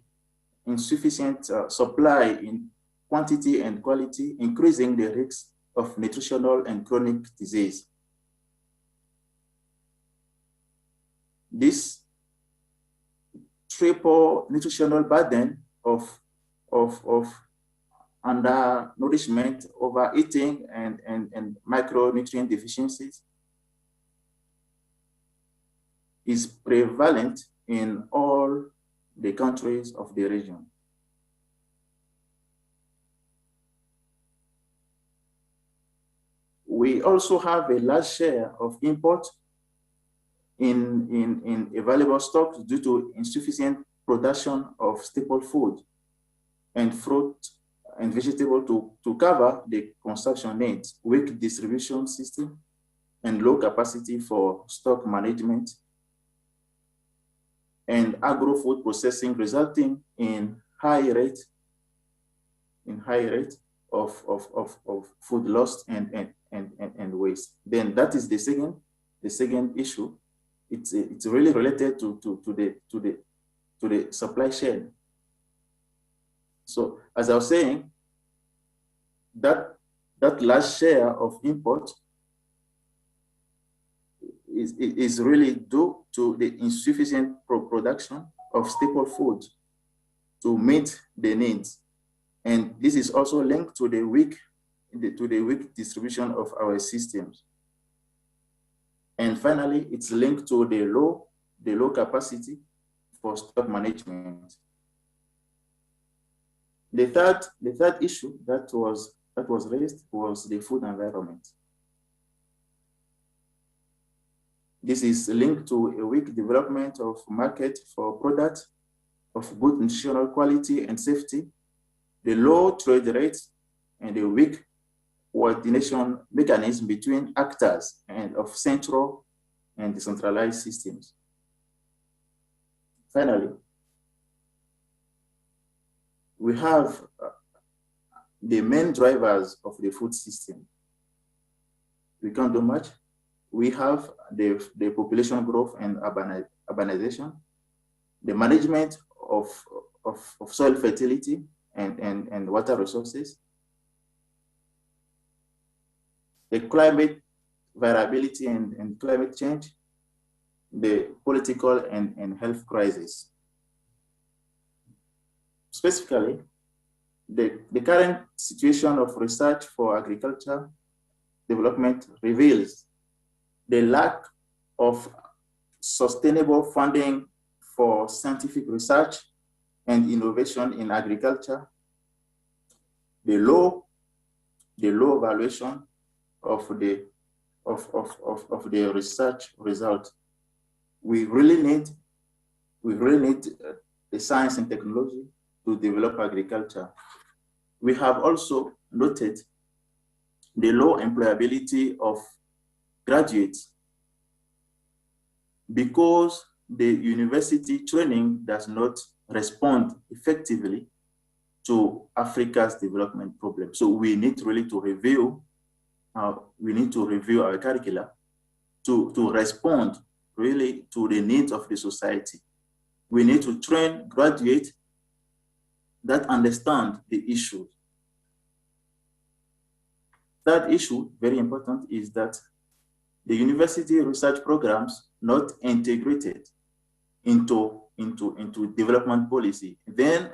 insufficient supply in quantity and quality, increasing the risks of nutritional and chronic disease. This triple nutritional burden of undernourishment, overeating, and micronutrient deficiencies is prevalent in all the countries of the region. We also have a large share of import in available stocks due to insufficient production of staple food and fruit and vegetable to cover the consumption needs, weak distribution system, and low capacity for stock management, and agro-food processing, resulting in high rate of food loss and waste. Then that is the second issue. It's really related to the supply chain. So as I was saying, that large share of import is really due to the insufficient production of staple food to meet the needs. And this is also linked to the weak distribution of our systems. And finally, it's linked to the low capacity for stock management. The third issue that was raised was the food environment. This is linked to a weak development of market for products of good nutritional quality and safety, the low trade rates, and the weak coordination mechanism between actors and of central and decentralized systems. Finally, we have the main drivers of the food system. We can't do much. We have the population growth and urbanization, the management of soil fertility and water resources, the climate variability and climate change, the political and health crisis. Specifically, the current situation of research for agriculture development reveals the lack of sustainable funding for scientific research and innovation in agriculture, the low valuation of the research result. We really need the science and technology to develop agriculture. We have also noted the low employability of graduates because the university training does not respond effectively to Africa's development problem. So we need really to review our curricula to respond really to the needs of the society. We need to train graduates that understand the issues. Third issue, very important, is that the university research programs not integrated into development policy. Then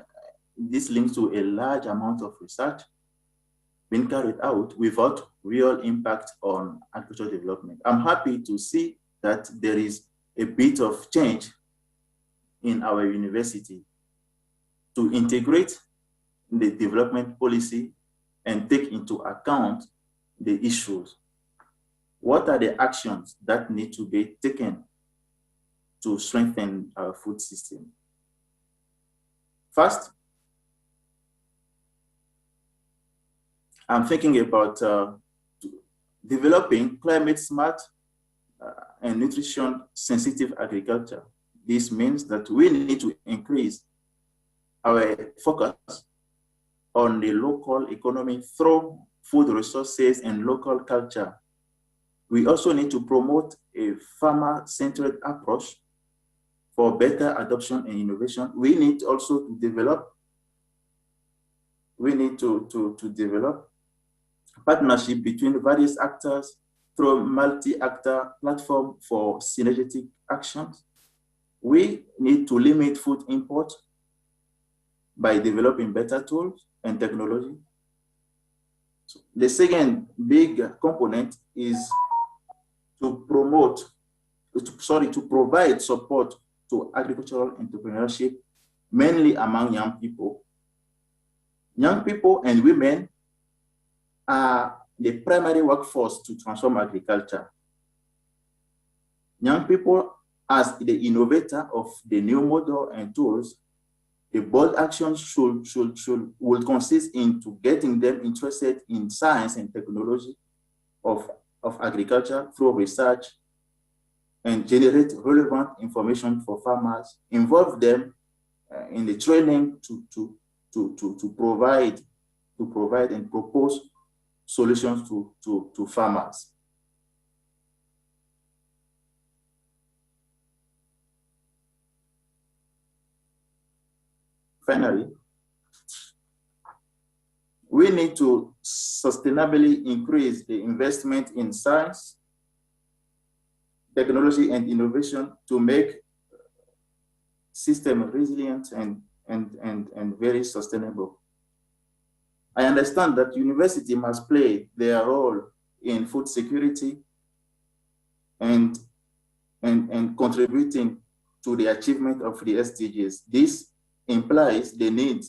this links to a large amount of research being carried out without real impact on agricultural development. I'm happy to see that there is a bit of change in our university to integrate the development policy and take into account the issues. What are the actions that need to be taken to strengthen our food system? First, I'm thinking about developing climate smart and nutrition sensitive agriculture. This means that we need to increase our focus on the local economy through food resources and local culture. We also need to promote a farmer-centered approach for better adoption and innovation. We need also to develop, develop partnership between various actors through multi-actor platform for synergetic actions. We need to limit food import by developing better tools and technology. So the second big component is to provide support to agricultural entrepreneurship, mainly among young people. Young people and women are the primary workforce to transform agriculture. Young people, as the innovator of the new model and tools, the bold actions will consist into getting them interested in science and technology of agriculture through research, and generate relevant information for farmers, involve them in the training to provide and propose solutions to farmers. Finally, we need to sustainably increase the investment in science, technology, and innovation to make system resilient and very sustainable. I understand that university must play their role in food security and contributing to the achievement of the SDGs. This implies the need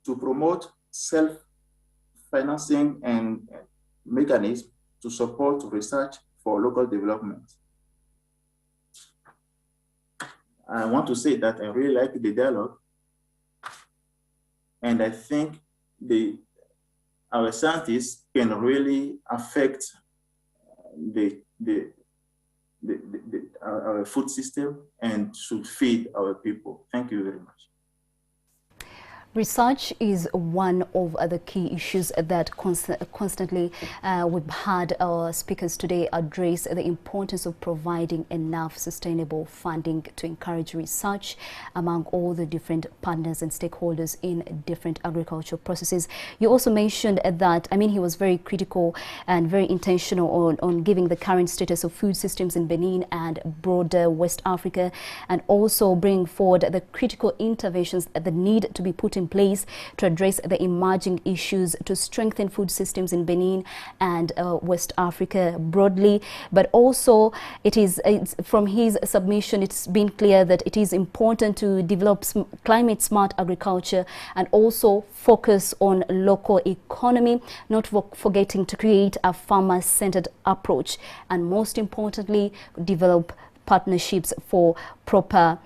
to promote self-financing and mechanisms to support research for local development. I want to say that I really like the dialogue, and I think our scientists can really affect our food system and should feed our people. Thank you very much. Research is one of the key issues that constantly we've had our speakers today address the importance of providing enough sustainable funding to encourage research among all the different partners and stakeholders in different agricultural processes. You also mentioned that, I mean, he was very critical and very intentional on giving the current status of food systems in Benin and broader West Africa, and also bring forward the critical interventions that need to be put in place to address the emerging issues to strengthen food systems in Benin and West Africa broadly. But also it's from his submission, it's been clear that it is important to develop climate smart agriculture and also focus on local economy, not forgetting to create a farmer-centered approach, and most importantly, develop partnerships for proper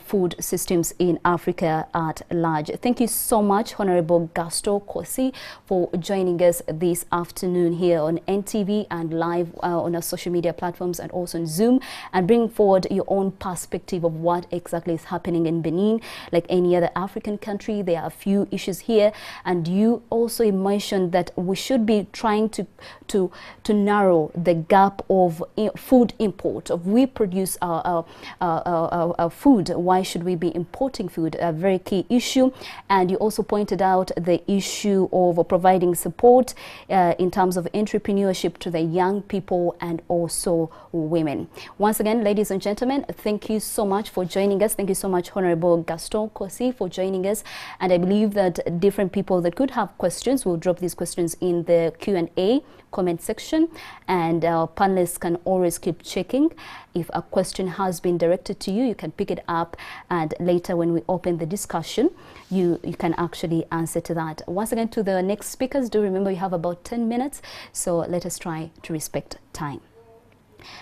food systems in Africa at large. Thank you so much, Honorable Gaston Kosi, for joining us this afternoon here on NTV and live on our social media platforms and also on Zoom, and bring forward your own perspective of what exactly is happening in Benin. Like any other African country, there are a few issues here, and you also mentioned that we should be trying to narrow the gap of food import. Of we produce our food, why should we be importing food? A very key issue. And you also pointed out the issue of providing support in terms of entrepreneurship to the young people and also women. Once again, ladies and gentlemen, thank you so much for joining us. Thank you so much, Honorable Gaston Kosi, for joining us. And I believe that different people that could have questions will drop these questions in the Q&A comment section, and our panelists can always keep checking. If a question has been directed to you, you can pick it up, and later when we open the discussion, you can actually answer to that. Once again, to the next speakers, do remember you have about 10 minutes, so let us try to respect time.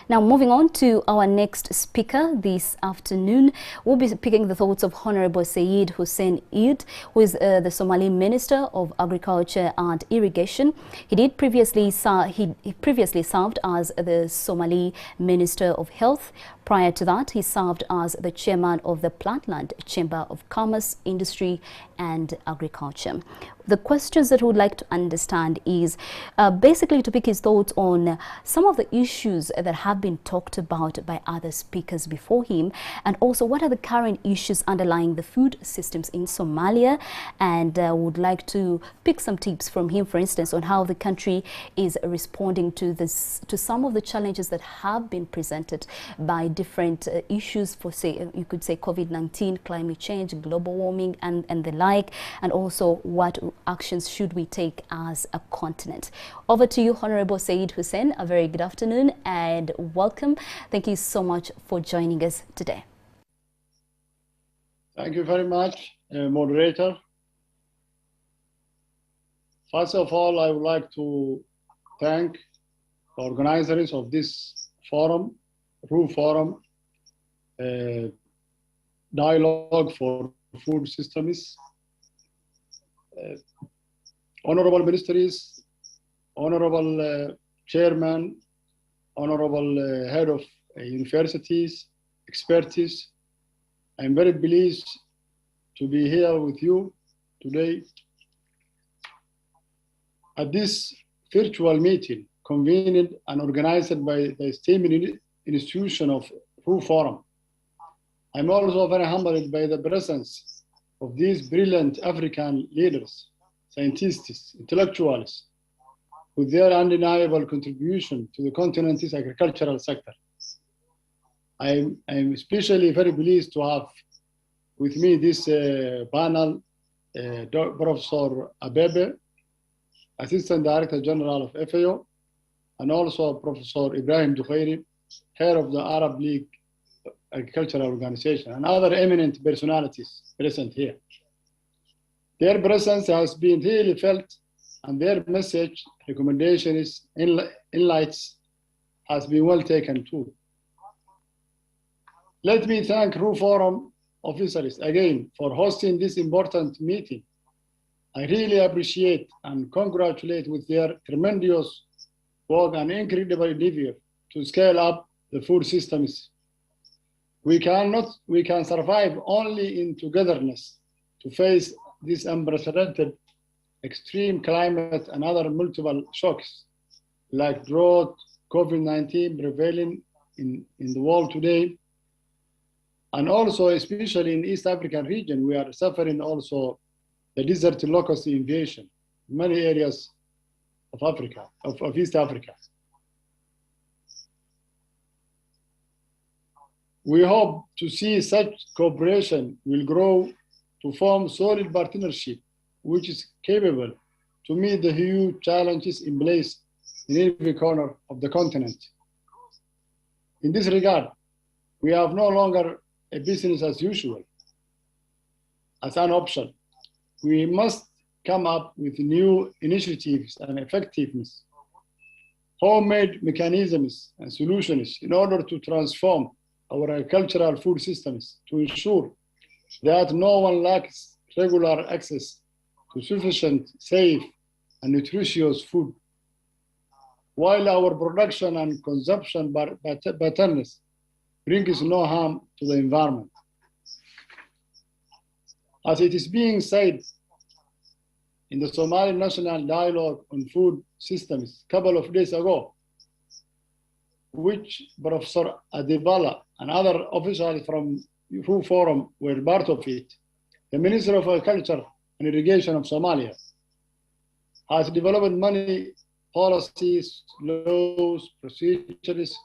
Now, moving on to our next speaker this afternoon, we'll be picking the thoughts of Honorable Said Hussein Eid, who is the Somali Minister of Agriculture and Irrigation. He previously served as the Somali Minister of Health, Prior to that, he served as the chairman of the Platland Chamber of Commerce, Industry and Agriculture. The questions that we would like to understand is basically to pick his thoughts on some of the issues that have been talked about by other speakers before him, and also what are the current issues underlying the food systems in Somalia, and would like to pick some tips from him, for instance, on how the country is responding to some of the challenges that have been presented by different issues, for say, you could say COVID-19, climate change, global warming and the like, and also what actions should we take as a continent. Over to you, Honorable Said Hussein. A very good afternoon and welcome. Thank you so much for joining us today. Thank you very much, moderator. First of all, I would like to thank the organizers of this forum, RU Forum, Dialogue for Food Systems, honorable ministries, honorable chairman, honorable head of universities, expertise. I'm very pleased to be here with you today at this virtual meeting convened and organized by the esteemed institution of RU Forum. I'm also very humbled by the presence of these brilliant African leaders, scientists, intellectuals, with their undeniable contribution to the continent's agricultural sector. I'm especially very pleased to have with me this panel, Professor Abebe, Assistant Director General of FAO, and also Professor Ibrahim Dukhairi, head of the Arab League Agricultural Organization, and other eminent personalities present here. Their presence has been really felt, and their message, recommendations, insights has been well taken too. Let me thank RU Forum officers again for hosting this important meeting. I really appreciate and congratulate with their tremendous work and incredible endeavor to scale up the food systems. We can survive only in togetherness to face this unprecedented extreme climate and other multiple shocks like drought, COVID-19 prevailing in the world today. And also, especially in East African region, we are suffering also the desert locust invasion in many areas of Africa, of East Africa. We hope to see such cooperation will grow to form solid partnership, which is capable to meet the huge challenges in place in every corner of the continent. In this regard, we have no longer a business as usual as an option. We must come up with new initiatives and effectiveness, homemade mechanisms and solutions in order to transform our agricultural food systems to ensure that no one lacks regular access to sufficient, safe, and nutritious food, while our production and consumption patterns brings no harm to the environment. As it is being said in the Somali National Dialogue on Food Systems a couple of days ago, which Professor Adebala and other officials from RU Forum were part of it, the Minister of Agriculture and Irrigation of Somalia has developed many policies, laws, procedures,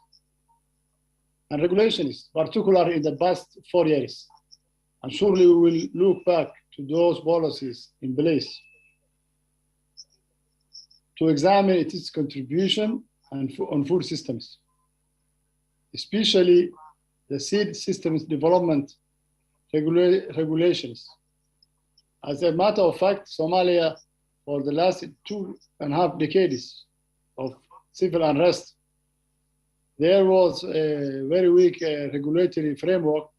and regulations, particularly in the past 4 years. And surely we will look back to those policies in place to examine its contribution on food systems, especially the seed systems development regulations. As a matter of fact, Somalia, for the last 2.5 decades of civil unrest, there was a very weak regulatory framework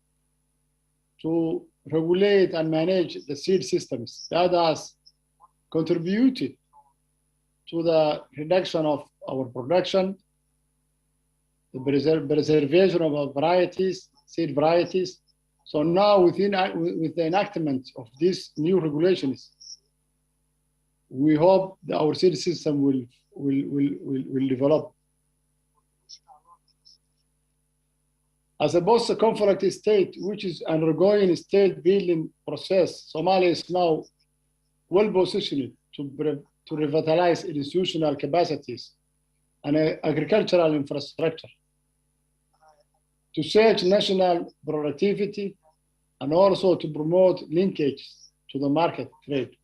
to regulate and manage the seed systems. That has contributed to the reduction of our production the preservation of varieties, seed varieties. So now with the enactment of these new regulations, we hope that our seed system will develop. As a post-conflict state, which is undergoing a state-building process, Somalia is now well positioned to revitalize institutional capacities and agricultural infrastructure, to surge national productivity, and also to promote linkage to the market trade,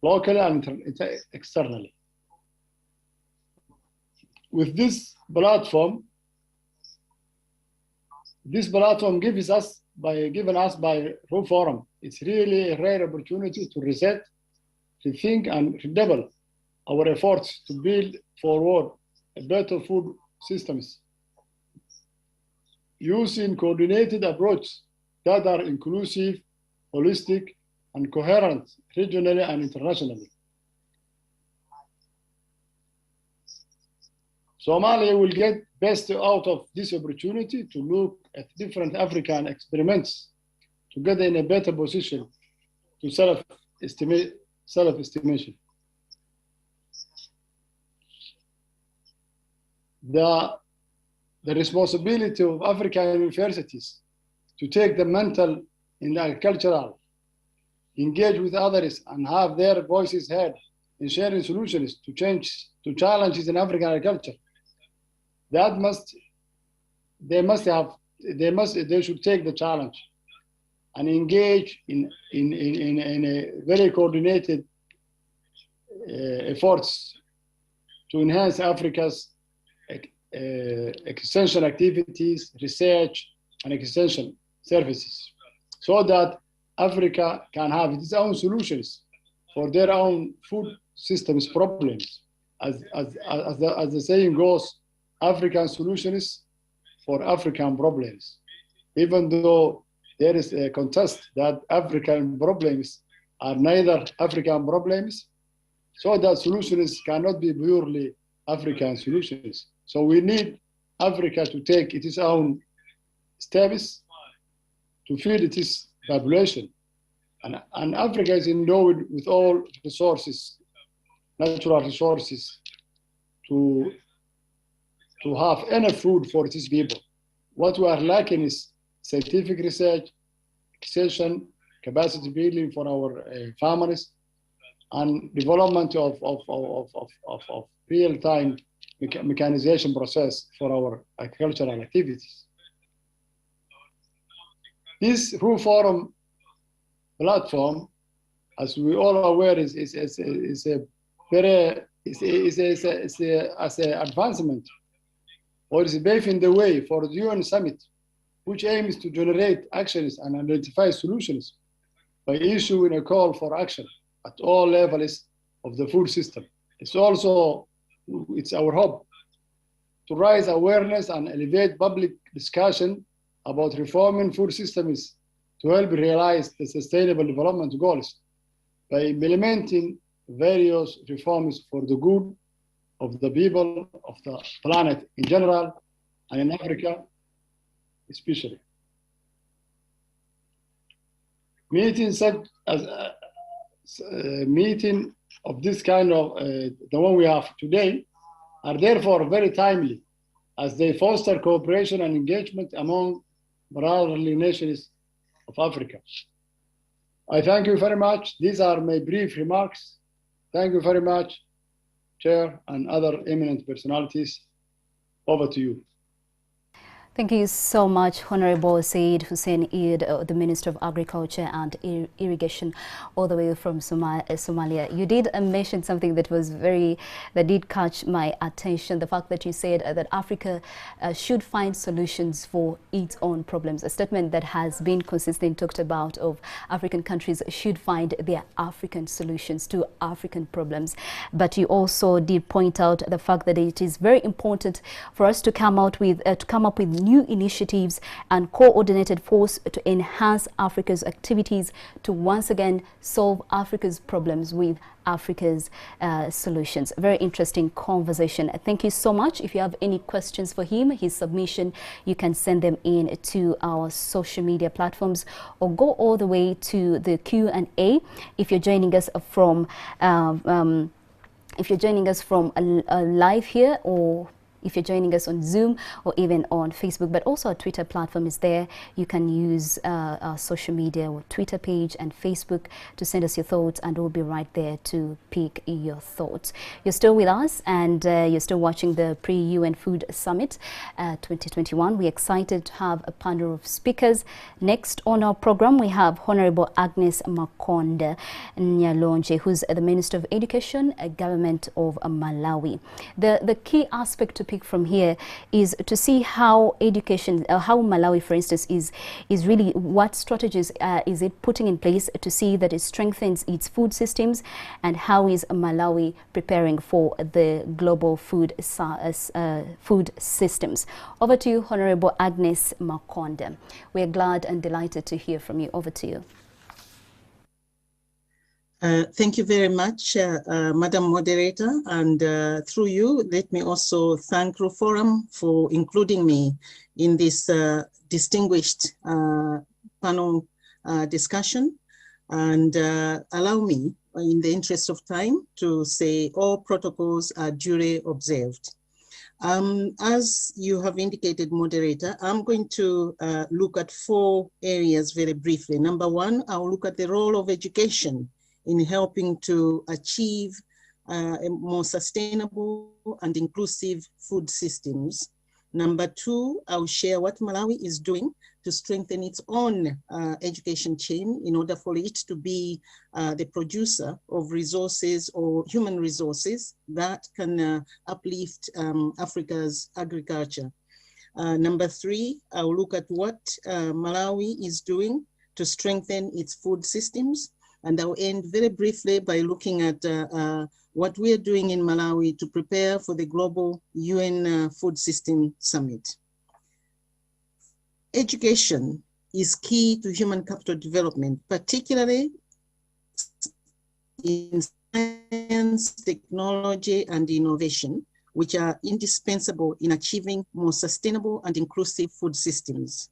locally and externally. With this platform given us by Roof Forum, it's really a rare opportunity to reset, rethink, and redouble our efforts to build forward a better food systems using coordinated approaches that are inclusive, holistic, and coherent regionally and internationally. Somalia will get best out of this opportunity to look at different African experiments to get in a better position to self-estimation. The responsibility of African universities to take the mental and agricultural, engage with others, and have their voices heard in sharing solutions to challenges in African agriculture. They should take the challenge and engage in a very coordinated efforts to enhance Africa's extension activities, research, and extension services, so that Africa can have its own solutions for their own food systems problems. As the saying goes, African solutions for African problems. Even though there is a contest that African problems are neither African problems, so that solutions cannot be purely African solutions. So we need Africa to take its own steps to feed its population. And Africa is endowed with all resources, natural resources, to have enough food for its people. What we are lacking is scientific research, extension, capacity building for our farmers, and development of real-time mechanization process for our agricultural activities. This Roof Forum platform, as we all are aware, is an advancement, or is paving the way for the UN Summit, which aims to generate actions and identify solutions by issuing a call for action at all levels of the food system. It's our hope to raise awareness and elevate public discussion about reforming food systems to help realize the Sustainable Development Goals by implementing various reforms for the good of the people of the planet in general, and in Africa especially. Meetings such as meeting of this kind of the one we have today are therefore very timely, as they foster cooperation and engagement among brotherly nations of Africa. I thank you very much. These are my brief remarks. Thank you very much, Chair and other eminent personalities. Over to you. Thank you so much, Honorable Said Hussein Eid, the Minister of Agriculture and Irrigation, all the way from Somalia. You did mention something that did catch my attention, the fact that you said that Africa should find solutions for its own problems, a statement that has been consistently talked about of African countries should find their African solutions to African problems. But you also did point out the fact that it is very important for us to come up with new initiatives and coordinated force to enhance Africa's activities to once again solve Africa's problems with Africa's solutions. Very interesting conversation. Thank you so much. If you have any questions for him, his submission, you can send them in to our social media platforms or go all the way to the Q&A. If you're joining us from live here, or if you're joining us on Zoom or even on Facebook, but also our Twitter platform is there. You can use our social media or Twitter page and Facebook to send us your thoughts, and we'll be right there to pick your thoughts. You're still with us, and you're still watching the Pre-UN Food Summit 2021. We're excited to have a panel of speakers. Next on our program, we have Honorable Agnes Makonda Nyalonje, who's the Minister of Education, Government of Malawi. The key aspect to pick from here is to see how education, how Malawi, for instance, is really, what strategies is it putting in place to see that it strengthens its food systems, and how is Malawi preparing for the global food systems. Over to you, Honorable Agnes Makonda. We are glad and delighted to hear from you. Over to you. Thank you very much, Madam Moderator, and through you, let me also thank RUForum for including me in this distinguished panel discussion, and allow me, in the interest of time, to say all protocols are duly observed. As you have indicated, Moderator, I'm going to look at 4 areas very briefly. Number 1, I'll look at the role of education in helping to achieve a more sustainable and inclusive food systems. Number 2, I'll share what Malawi is doing to strengthen its own education chain in order for it to be the producer of resources or human resources that can uplift Africa's agriculture. Number 3, I'll look at what Malawi is doing to strengthen its food systems. And I'll end very briefly by looking at what we are doing in Malawi to prepare for the Global UN Food System Summit. Education is key to human capital development, particularly in science, technology, and innovation, which are indispensable in achieving more sustainable and inclusive food systems.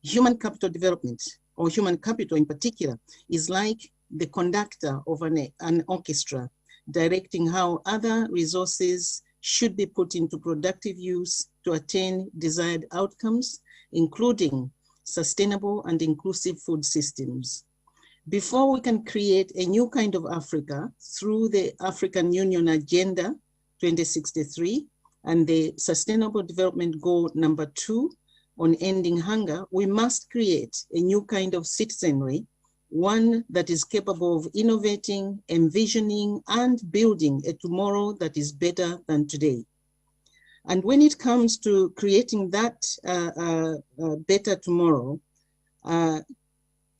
Human capital development, or human capital in particular, is like the conductor of an orchestra, directing how other resources should be put into productive use to attain desired outcomes, including sustainable and inclusive food systems. Before we can create a new kind of Africa through the African Union Agenda 2063 and the Sustainable Development Goal number 2 on ending hunger, we must create a new kind of citizenry, one that is capable of innovating, envisioning, and building a tomorrow that is better than today. And when it comes to creating that better tomorrow,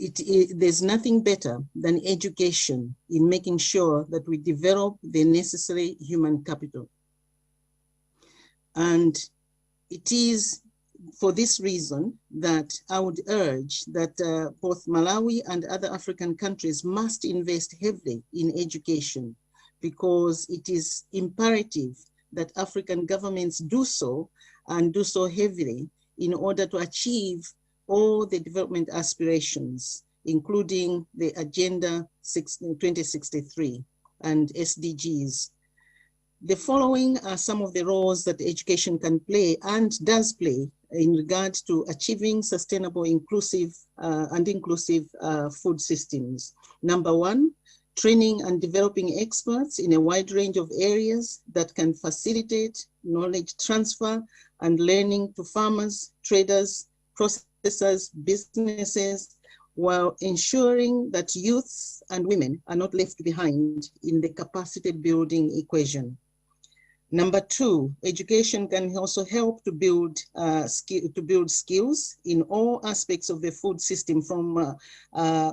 there's nothing better than education in making sure that we develop the necessary human capital. And it is for this reason that I would urge that both Malawi and other African countries must invest heavily in education, because it is imperative that African governments do so, and do so heavily, in order to achieve all the development aspirations, including the Agenda 2063 and SDGs. The following are some of the roles that education can play and does play in regard to achieving sustainable, inclusive food systems. Number 1, training and developing experts in a wide range of areas that can facilitate knowledge transfer and learning to farmers, traders, processors, businesses, while ensuring that youths and women are not left behind in the capacity building equation. Number 2, education can also help to build skills in all aspects of the food system, from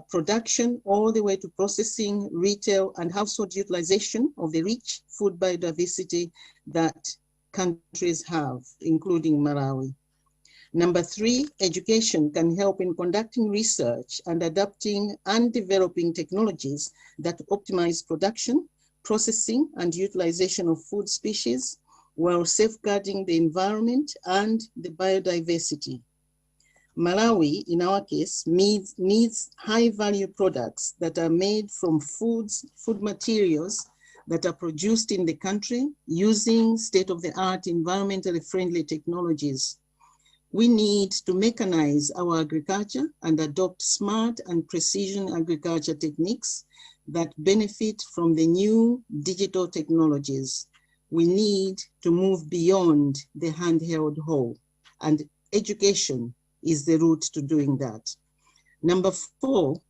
production all the way to processing, retail, and household utilization of the rich food biodiversity that countries have, including Malawi. Number 3, education can help in conducting research and adapting and developing technologies that optimize production, processing, and utilization of food species while safeguarding the environment and the biodiversity. Malawi, in our case, needs high-value products that are made from food materials that are produced in the country using state-of-the-art environmentally friendly technologies. We need to mechanize our agriculture and adopt smart and precision agriculture techniques that benefit from the new digital technologies. We need to move beyond the handheld hoe, and education is the route to doing that. Number 4,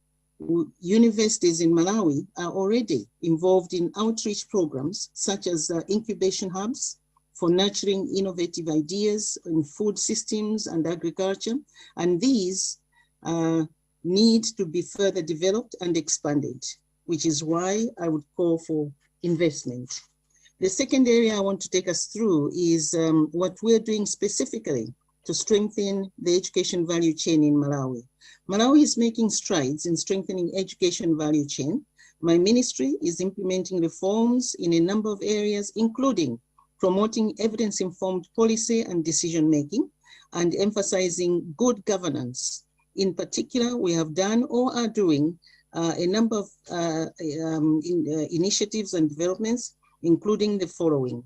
universities in Malawi are already involved in outreach programs such as incubation hubs for nurturing innovative ideas in food systems and agriculture, and these need to be further developed and expanded, which is why I would call for investment. The second area I want to take us through is what we're doing specifically to strengthen the education value chain in Malawi. Malawi is making strides in strengthening education value chain. My ministry is implementing reforms in a number of areas, including promoting evidence-informed policy and decision-making, and emphasizing good governance. In particular, we have done or are doing a number of initiatives and developments, including the following.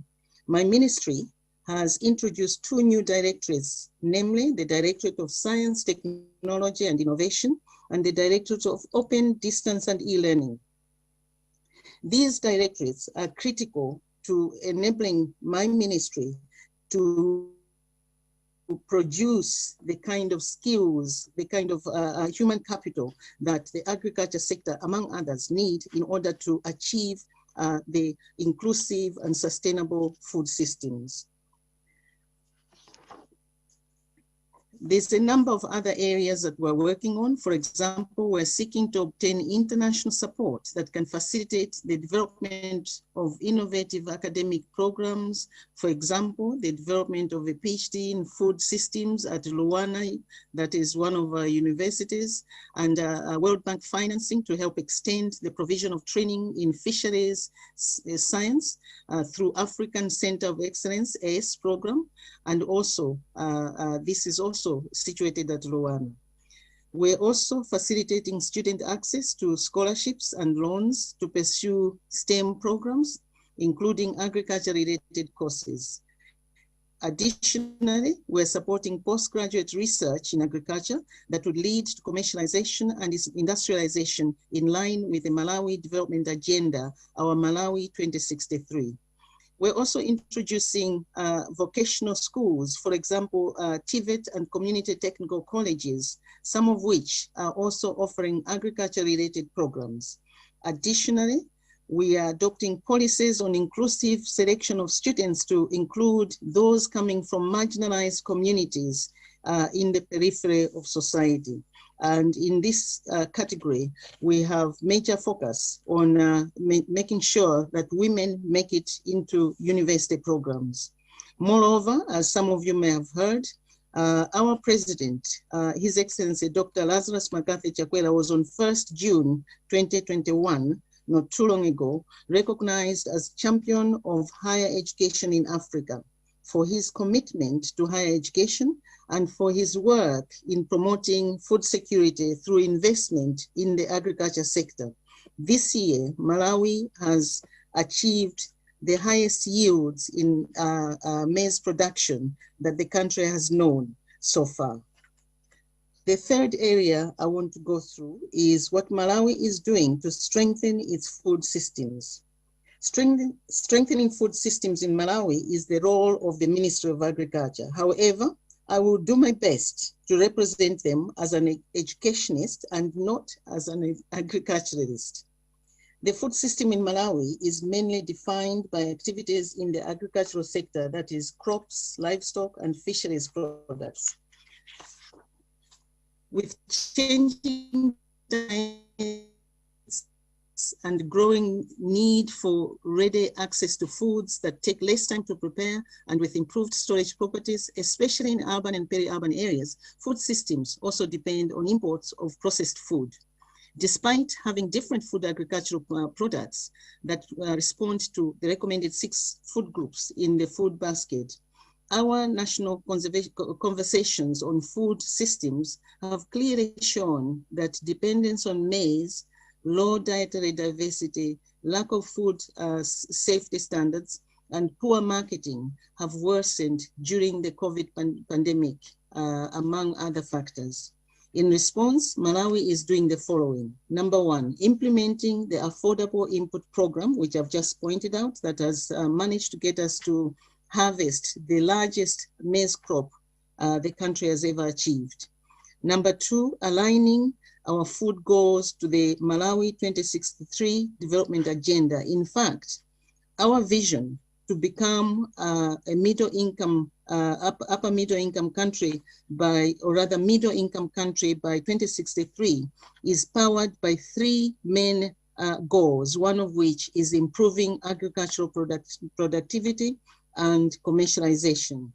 My ministry has introduced 2 new directorates, namely the Directorate of Science, Technology and Innovation, and the Directorate of Open, Distance and E-Learning. These directorates are critical to enabling my ministry to produce the kind of skills, the kind of human capital that the agriculture sector, among others, need in order to achieve the inclusive and sustainable food systems. There's a number of other areas that we're working on. For example, we're seeking to obtain international support that can facilitate the development of innovative academic programs. For example, the development of a PhD in food systems at Luana, that is one of our universities, and World Bank financing to help extend the provision of training in fisheries science through African Center of Excellence, ACE program, and also this is also situated at Luana. We're also facilitating student access to scholarships and loans to pursue STEM programs, including agriculture-related courses. Additionally, we're supporting postgraduate research in agriculture that would lead to commercialization and industrialization in line with the Malawi Development Agenda, our Malawi 2063. We're also introducing vocational schools, for example, TVET and community technical colleges, some of which are also offering agriculture-related programs. Additionally, we are adopting policies on inclusive selection of students to include those coming from marginalized communities in the periphery of society. And in this category, we have major focus on making sure that women make it into university programs. Moreover, as some of you may have heard, our president, His Excellency Dr. Lazarus Makathi Chakwera, was on 1st June 2021, not too long ago, recognized as champion of higher education in Africa for his commitment to higher education and for his work in promoting food security through investment in the agriculture sector. This year, Malawi has achieved the highest yields in maize production that the country has known so far. The third area I want to go through is what Malawi is doing to strengthen its food systems. Strengthening food systems in Malawi is the role of the Ministry of Agriculture. However, I will do my best to represent them as an educationist and not as an agriculturalist. The food system in Malawi is mainly defined by activities in the agricultural sector, that is crops, livestock, and fisheries products. With changing times and growing need for ready access to foods that take less time to prepare and with improved storage properties, especially in urban and peri-urban areas, food systems also depend on imports of processed food. Despite having different food agricultural products that respond to the recommended 6 food groups in the food basket, our national conversations on food systems have clearly shown that dependence on maize, low dietary diversity, lack of food safety standards, and poor marketing have worsened during the COVID pandemic, among other factors. In response, Malawi is doing the following. Number 1, implementing the Affordable Input Program, which I've just pointed out, that has managed to get us to harvest the largest maize crop the country has ever achieved. Number 2, aligning our food goals to the Malawi 2063 development agenda. In fact, our vision to become a middle-income, upper middle-income country middle-income country by 2063 is powered by 3 main goals, one of which is improving agricultural productivity and commercialization.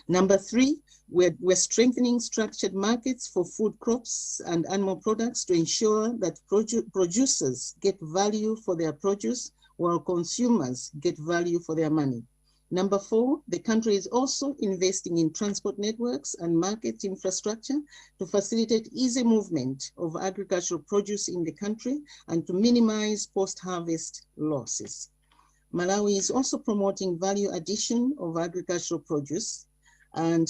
Number 3, we're strengthening structured markets for food crops and animal products to ensure that producers get value for their produce while consumers get value for their money. Number 4, the country is also investing in transport networks and market infrastructure to facilitate easy movement of agricultural produce in the country and to minimize post-harvest losses. Malawi is also promoting value addition of agricultural produce. And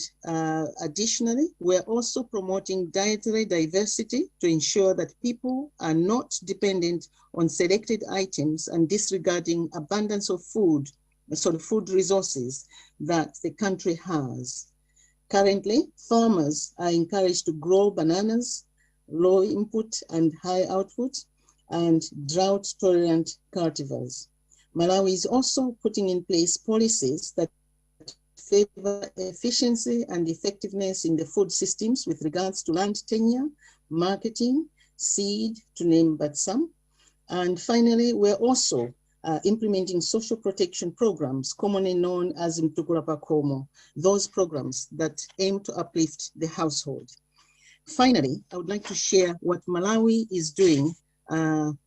additionally, we're also promoting dietary diversity to ensure that people are not dependent on selected items and disregarding abundance of food, food resources that the country has. Currently, farmers are encouraged to grow bananas, low input and high output, and drought-tolerant cultivars. Malawi is also putting in place policies that favor efficiency and effectiveness in the food systems with regards to land tenure, marketing, seed, to name but some. And finally, we're also implementing social protection programs, commonly known as Mtukulapakomo, those programs that aim to uplift the household. Finally, I would like to share what Malawi is doing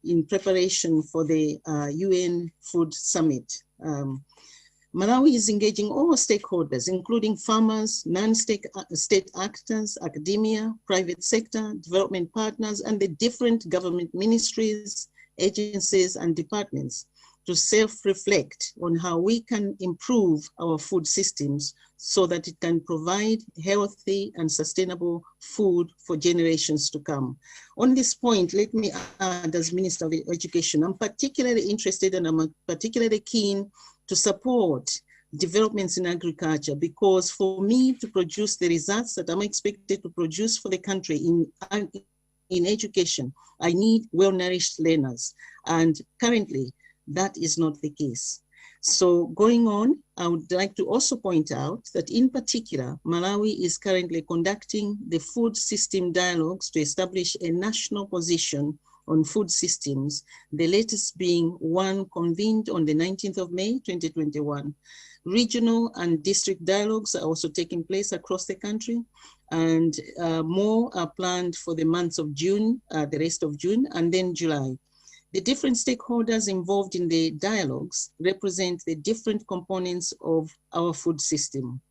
in preparation for the UN Food Summit. Malawi is engaging all stakeholders, including farmers, non-state actors, academia, private sector, development partners, and the different government ministries, agencies, and departments to self-reflect on how we can improve our food systems so that it can provide healthy and sustainable food for generations to come. On this point, let me add, as Minister of Education, I'm particularly interested and I'm particularly keen to support developments in agriculture, because for me to produce the results that I'm expected to produce for the country in education, I need well-nourished learners. And currently, that is not the case. So going on, I would like to also point out that in particular, Malawi is currently conducting the food system dialogues to establish a national position on food systems, the latest being one convened on the 19th of May, 2021. Regional and district dialogues are also taking place across the country, and more are planned for the months of June, the rest of June, and then July. The different stakeholders involved in the dialogues represent the different components of our food system.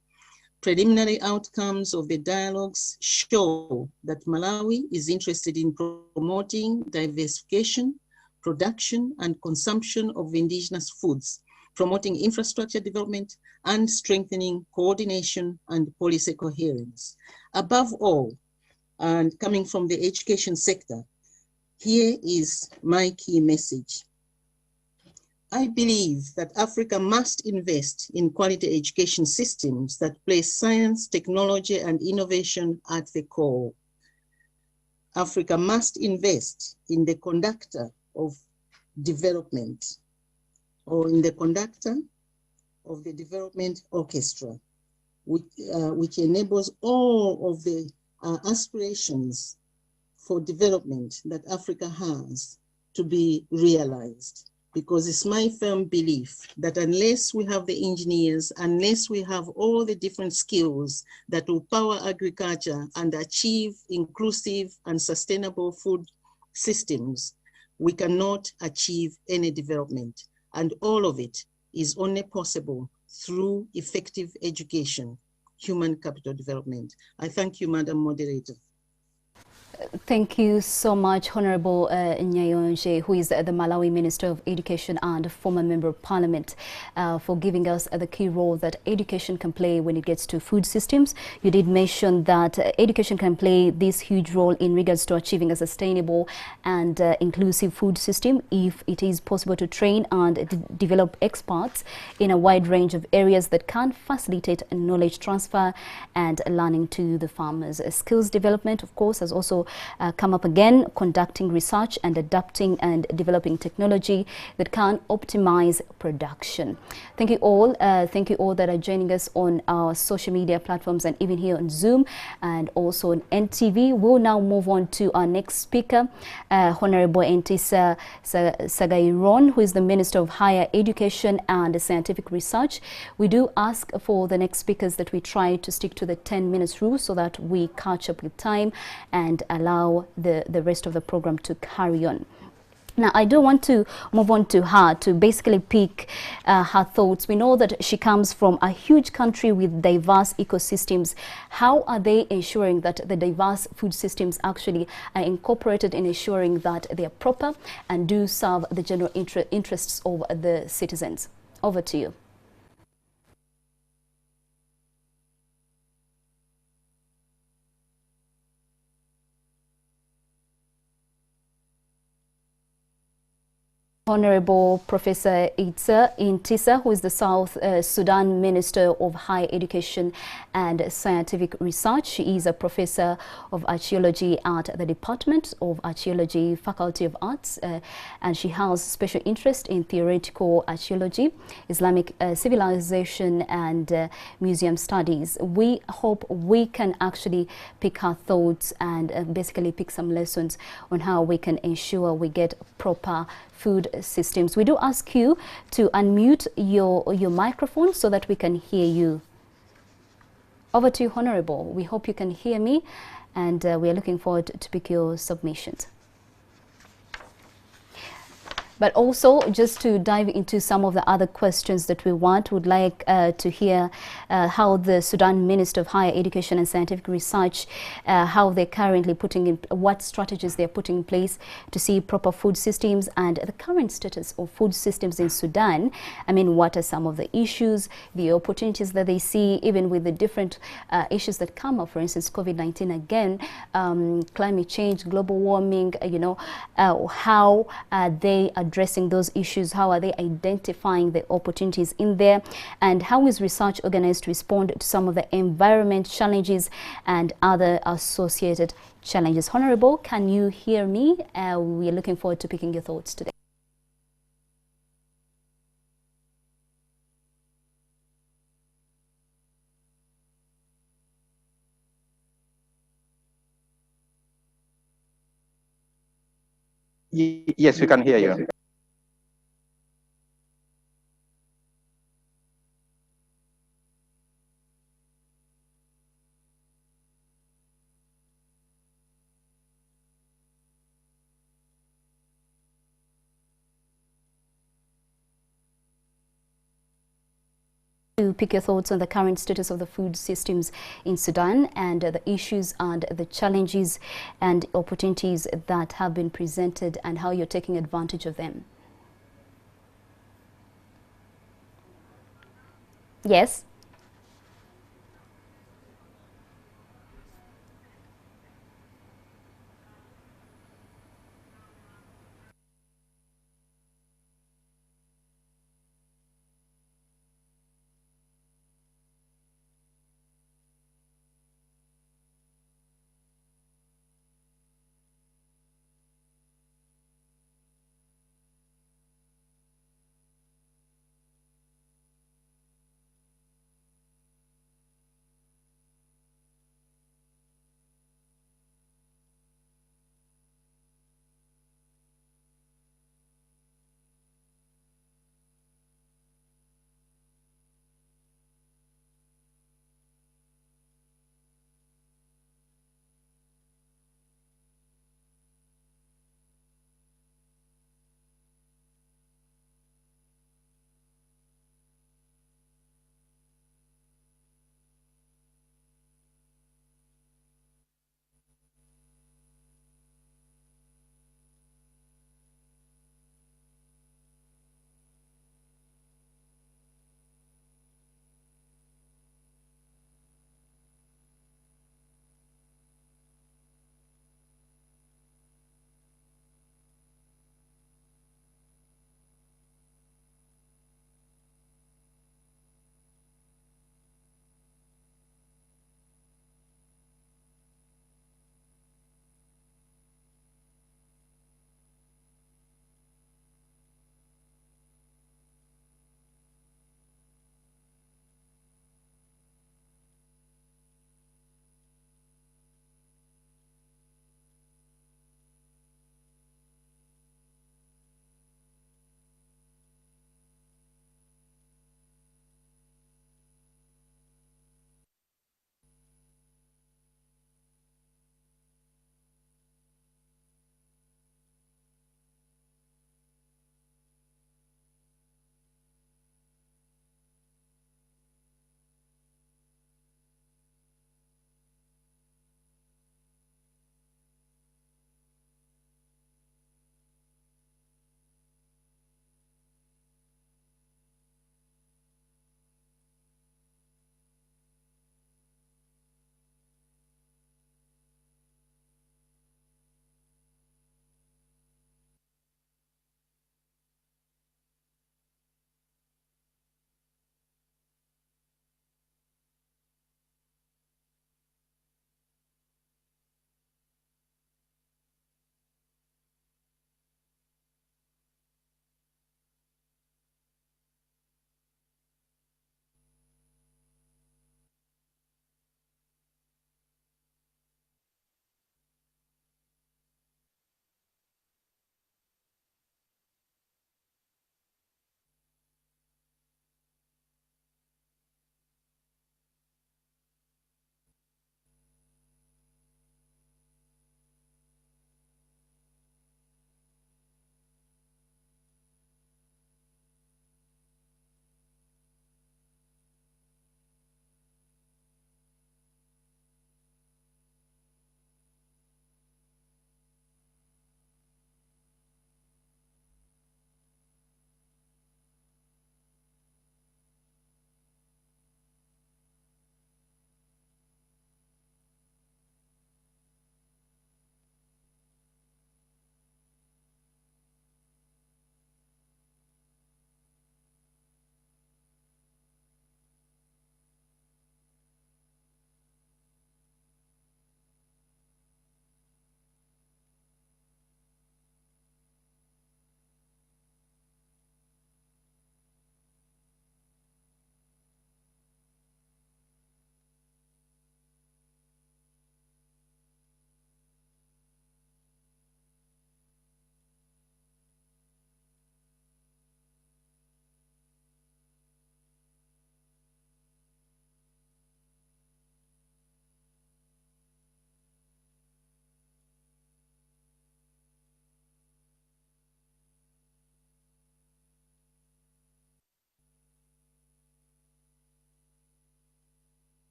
Preliminary outcomes of the dialogues show that Malawi is interested in promoting diversification, production, and consumption of indigenous foods, promoting infrastructure development, and strengthening coordination and policy coherence. Above all, and coming from the education sector, here is my key message. I believe that Africa must invest in quality education systems that place science, technology, and innovation at the core. Africa must invest in the conductor of development, or in the conductor of the development orchestra, which enables all of the aspirations for development that Africa has to be realized, because it's my firm belief that unless we have the engineers, unless we have all the different skills that will power agriculture and achieve inclusive and sustainable food systems, we cannot achieve any development. And all of it is only possible through effective education, human capital development. I thank you, Madam Moderator. Thank you so much, Honorable Nyayonje, who is the Malawi Minister of Education and former Member of Parliament, for giving us the key role that education can play when it gets to food systems. You did mention that education can play this huge role in regards to achieving a sustainable and inclusive food system if it is possible to train and develop experts in a wide range of areas that can facilitate knowledge transfer and learning to the farmers. Skills development, of course, has also come up again, conducting research and adapting and developing technology that can optimize production. Thank you all. Thank you all that are joining us on our social media platforms and even here on Zoom and also on NTV. We'll now move on to our next speaker, Honorable Ntisa Sagairon, who is the Minister of Higher Education and Scientific Research. We do ask for the next speakers that we try to stick to the 10 minutes rule so that we catch up with time and allow the rest of the program to carry on. Now, I do want to move on to her to basically pick her thoughts. We know that she comes from a huge country with diverse ecosystems. How are they ensuring that the diverse food systems actually are incorporated in ensuring that they are proper and do serve the general interests of the citizens? Over to you. Honorable Professor Ntisa, who is the South Sudan Minister of Higher Education and Scientific Research. She is a professor of archaeology at the Department of Archaeology, Faculty of Arts, and she has special interest in theoretical archaeology, Islamic civilization, and museum studies. We hope we can actually pick her thoughts and basically pick some lessons on how we can ensure we get proper food systems. We do ask you to unmute your microphone so that we can hear you. Over to you, Honorable. We hope you can hear me, and we are looking forward to pick your submissions. But also, just to dive into some of the other questions that we would like to hear how the Sudan Minister of Higher Education and Scientific Research, how they're currently putting in, what strategies they're putting in place to see proper food systems and the current status of food systems in Sudan. I mean, what are some of the issues, the opportunities that they see, even with the different issues that come up, for instance, COVID-19 again, climate change, global warming, you know, how they addressing those issues, how are they identifying the opportunities in there, and how is research organized to respond to some of the environment challenges and other associated challenges. Honorable, can you hear me? We are looking forward to picking your thoughts today. Yes, we can hear you. To pick your thoughts on the current status of the food systems in Sudan and the issues and the challenges and opportunities that have been presented and how you're taking advantage of them. Yes.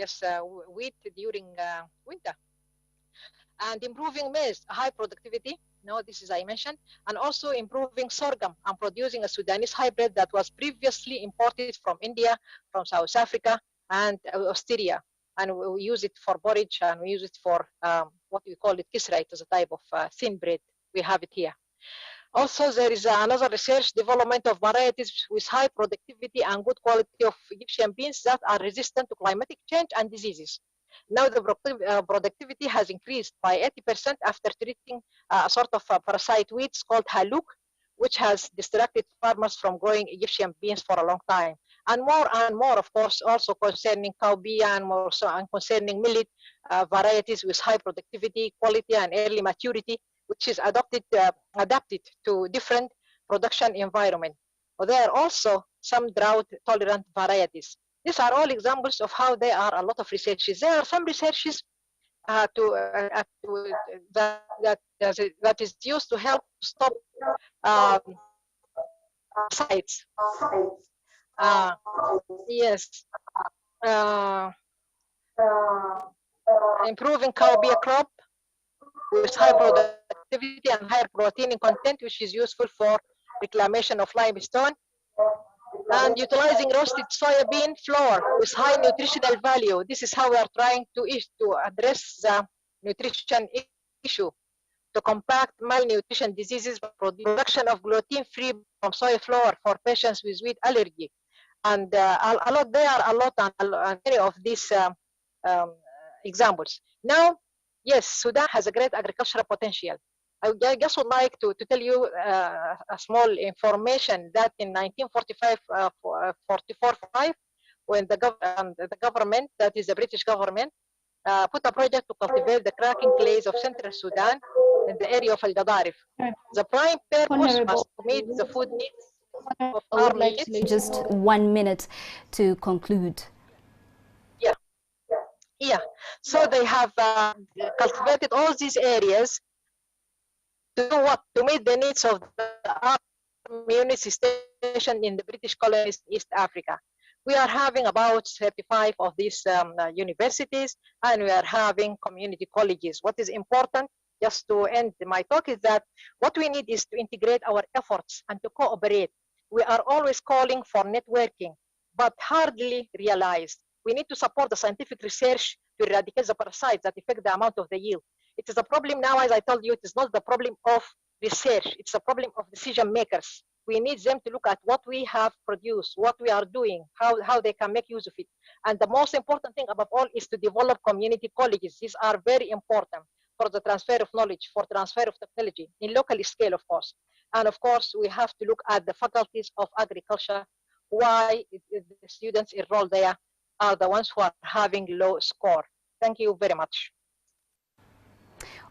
yes, wheat during winter. And improving maize, high productivity, this is I mentioned, and also improving sorghum and producing a Sudanese hybrid that was previously imported from India, from South Africa, and Australia. And we use it for porridge, and we use it for what we call it kisra. It is a type of thin bread. We have it here. Also, there is another research development of varieties with high productivity and good quality of Egyptian beans that are resistant to climatic change and diseases. Now the productivity has increased by 80% after treating a sort of parasite weeds called haluk, which has distracted farmers from growing Egyptian beans for a long time. And more, of course, also concerning cowpea and more so, and concerning millet varieties with high productivity, quality, and early maturity, which is adapted to different production environment. There are also some drought-tolerant varieties. These are all examples of how there are a lot of researches. There are some researches that is used to help stop sites. Yes. Improving cowpea crop with high productivity and higher protein content, which is useful for reclamation of limestone. And utilizing roasted soybean flour with high nutritional value. This is how we are trying to address the nutrition issue, to combat malnutrition diseases by production of gluten-free from soy flour for patients with wheat allergy. And there are a lot of these examples. Now, yes, Sudan has a great agricultural potential. I just would like to tell you a small information that in 1945, when the government, that is the British government, put a project to cultivate the cracking clays of central Sudan in the area of Al-Gadarif. The prime purpose was to meet the food needs of I would like to just 1 minute to conclude. Yeah. So they have cultivated all these areas to do what? To meet the needs of the army station in the British colonies in East Africa. We are having about 35 of these universities, and we are having community colleges. What is important, just to end my talk, is that what we need is to integrate our efforts and to cooperate. We are always calling for networking, but hardly realized. We need to support the scientific research to eradicate the parasites that affect the amount of the yield. It is a problem now, as I told you, it is not the problem of research, it's a problem of decision makers. We need them to look at what we have produced, what we are doing, how they can make use of it. And the most important thing above all is to develop community colleges. These are very important for the transfer of knowledge, for transfer of technology, in local scale, of course. And of course, we have to look at the faculties of agriculture, why the students enrolled there are the ones who are having low score. Thank you very much.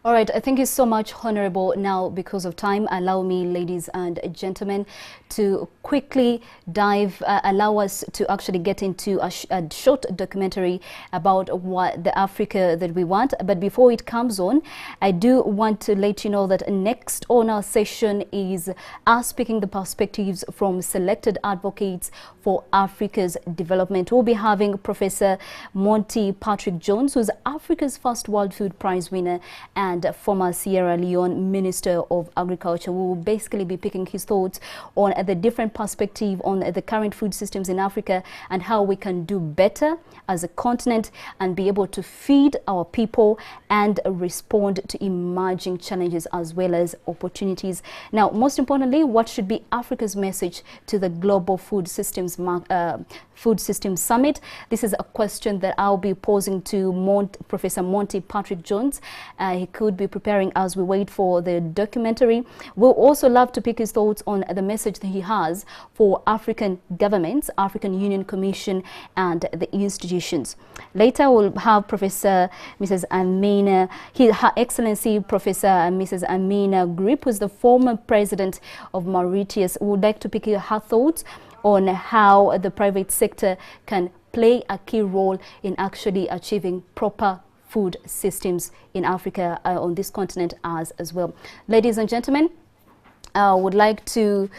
All right, thank you so much, Honorable. Now, because of time, allow me, ladies and gentlemen, to quickly allow us to actually get into a short documentary about what the Africa that we want. But before it comes on, I do want to let you know that next on our session is us picking the perspectives from selected advocates for Africa's development. We'll be having Professor Monty Patrick Jones, who's Africa's first World Food Prize winner and former Sierra Leone Minister of Agriculture. We will basically be picking his thoughts on the different perspective on the current food systems in Africa and how we can do better as a continent and be able to feed our people and respond to emerging challenges as well as opportunities. Now, most importantly, what should be Africa's message to the Global Food Systems Summit? This is a question that I'll be posing to Professor Monty Patrick Jones. He could be preparing as we wait for the documentary. We'll also love to pick his thoughts on the message that he has for African governments, African Union Commission and the institutions. Later we'll have Professor Mrs. Amina, Her Excellency Professor Mrs. Amina Grip, who's the former president of Mauritius. We would like to pick her thoughts on how the private sector can play a key role in actually achieving proper food systems in Africa, on this continent as well. Ladies and gentlemen, would like to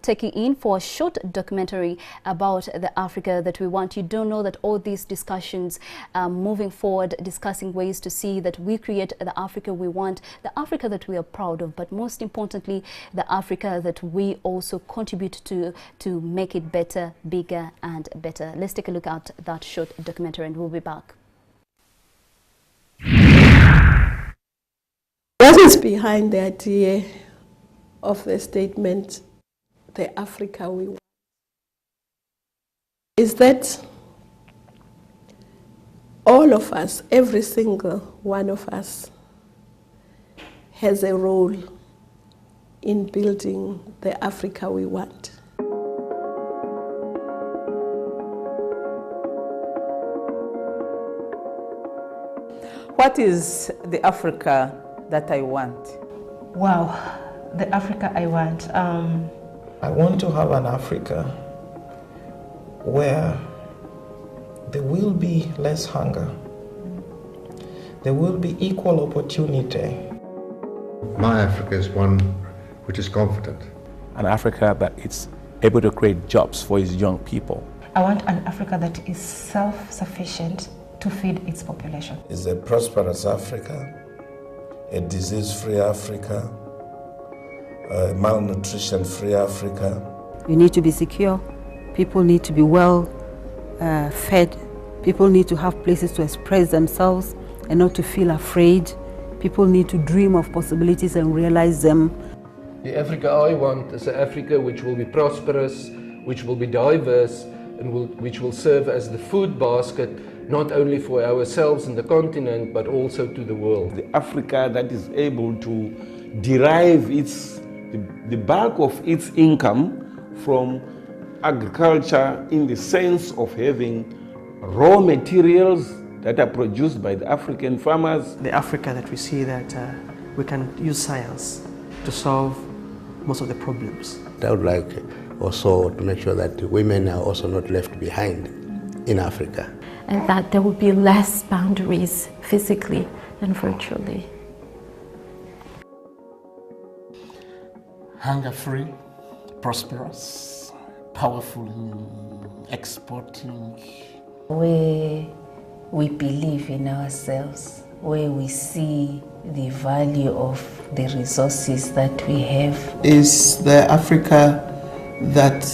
take you in for a short documentary about the Africa that we want. You don't know that all these discussions moving forward, discussing ways to see that we create the Africa we want, the Africa that we are proud of, but most importantly, the Africa that we also contribute to make it better, bigger and better. Let's take a look at that short documentary and we'll be back. What is behind the idea of the statement, the Africa we want, is that all of us, every single one of us, has a role in building the Africa we want. What is the Africa that I want? Wow. The Africa I want. I want to have an Africa where there will be less hunger. There will be equal opportunity. My Africa is one which is confident. An Africa that is able to create jobs for its young people. I want an Africa that is self-sufficient to feed its population. It's a prosperous Africa, a disease-free Africa, a malnutrition-free Africa. You need to be secure. People need to be well fed. People need to have places to express themselves and not to feel afraid. People need to dream of possibilities and realize them. The Africa I want is an Africa which will be prosperous, which will be diverse, and which will serve as the food basket, not only for ourselves and the continent, but also to the world. The Africa that is able to derive the bulk of its income from agriculture, in the sense of having raw materials that are produced by the African farmers. The Africa that we see that we can use science to solve most of the problems. I would like also to make sure that women are also not left behind in Africa. And that there will be less boundaries physically and virtually. Hunger-free, prosperous, powerful in exporting. Where we believe in ourselves, where we see the value of the resources that we have. Is the Africa that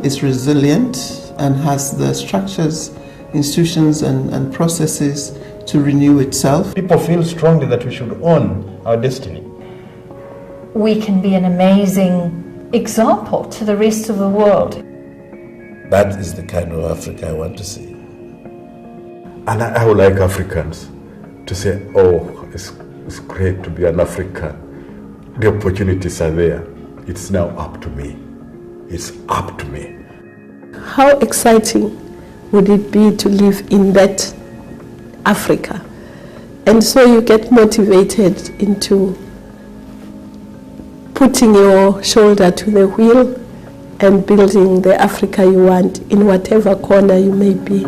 is resilient and has the structures, institutions and processes to renew itself. People feel strongly that we should own our destiny. We can be an amazing example to the rest of the world. That is the kind of Africa I want to see. And I would like Africans to say, oh, it's great to be an African. The opportunities are there. It's now up to me. It's up to me. How exciting would it be to live in that Africa? And so you get motivated into putting your shoulder to the wheel and building the Africa you want in whatever corner you may be.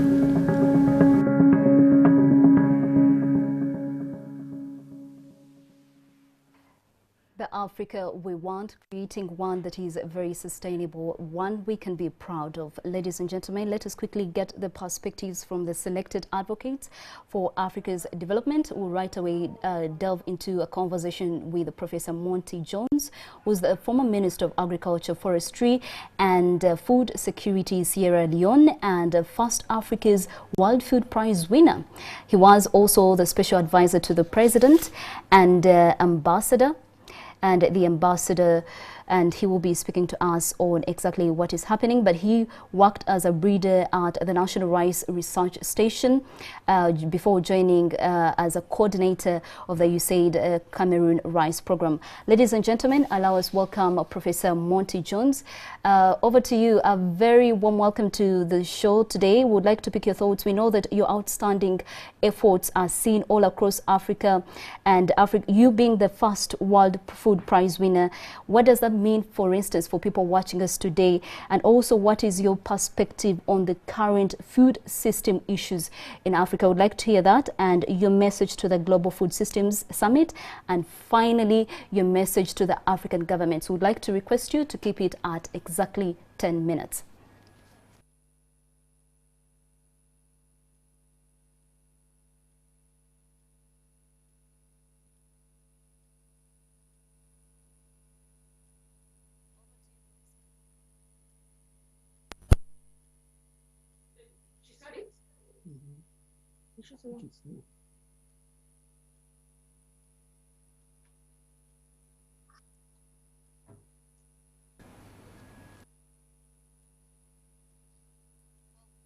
The Africa we want, creating one that is very sustainable, one we can be proud of. Ladies and gentlemen, let us quickly get the perspectives from the selected advocates for Africa's development. We'll right away delve into a conversation with Professor Monty Jones, who's the former Minister of Agriculture, Forestry and Food Security, Sierra Leone, and first Africa's World Food Prize winner. He was also the Special Advisor to the President and Ambassador. And the ambassador, and he will be speaking to us on exactly what is happening. But he worked as a breeder at the National Rice Research Station before joining as a coordinator of the USAID Cameroon Rice Program. Ladies and gentlemen, allow us welcome Professor Monty Jones. Over to you. A very warm welcome to the show today. We would like to pick your thoughts. We know that your outstanding efforts are seen all across Africa, and you being the first World Food Prize winner. What does that mean, for instance, for people watching us today? And also, what is your perspective on the current food system issues in Africa? I would like to hear that, and your message to the Global Food Systems Summit, and finally, your message to the African governments. We would like to request you to keep it at exactly 10 minutes.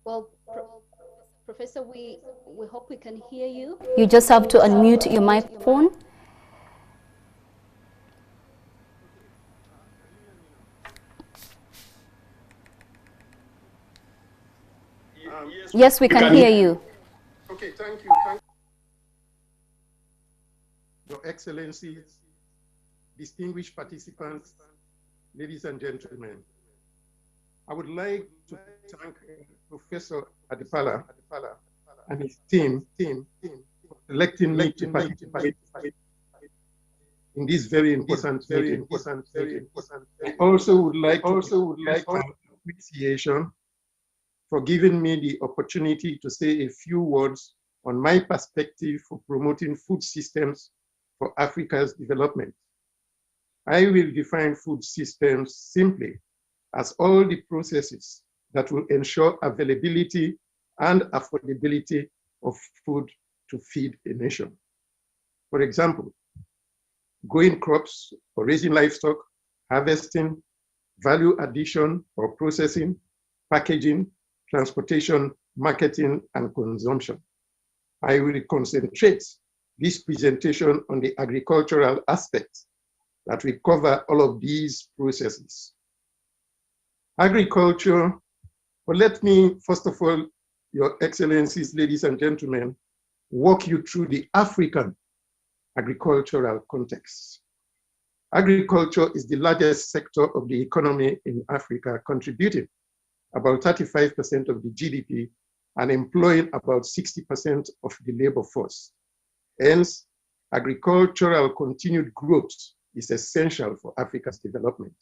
Well, Professor, we hope we can hear you. You just have to unmute your microphone. Yes, we can hear you. Okay, thank you. Your Excellencies, distinguished participants, ladies and gentlemen, I would like to thank Professor Adepala and his team for electing me to participate in this very important meeting. I also would like appreciation for giving me the opportunity to say a few words on my perspective for promoting food systems for Africa's development. I will define food systems simply as all the processes that will ensure availability and affordability of food to feed a nation. For example, growing crops or raising livestock, harvesting, value addition or processing, packaging, transportation, marketing, and consumption. I will concentrate this presentation on the agricultural aspects that will cover all of these processes. Agriculture, well, let me, first of all, Your Excellencies, ladies and gentlemen, walk you through the African agricultural context. Agriculture is the largest sector of the economy in Africa, contributing about 35% of the GDP and employing about 60% of the labor force. Hence, agricultural continued growth is essential for Africa's development.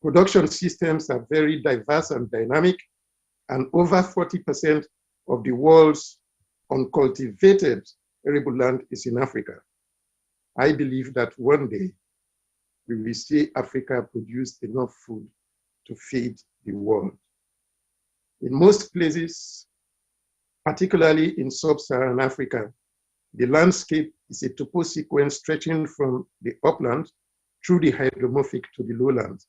Production systems are very diverse and dynamic, and over 40% of the world's uncultivated arable land is in Africa. I believe that one day we will see Africa produce enough food to feed the world. In most places, particularly in sub-Saharan Africa, the landscape is a topo sequence stretching from the upland through the hydromorphic to the lowlands.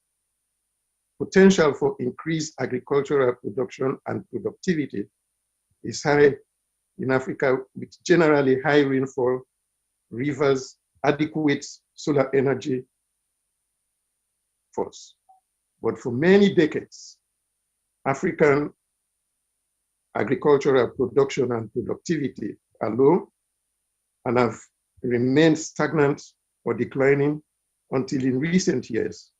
Potential for increased agricultural production and productivity is high in Africa, with generally high rainfall, rivers, adequate solar energy force. But for many decades, African agricultural production and productivity are low and have remained stagnant or declining until in recent years.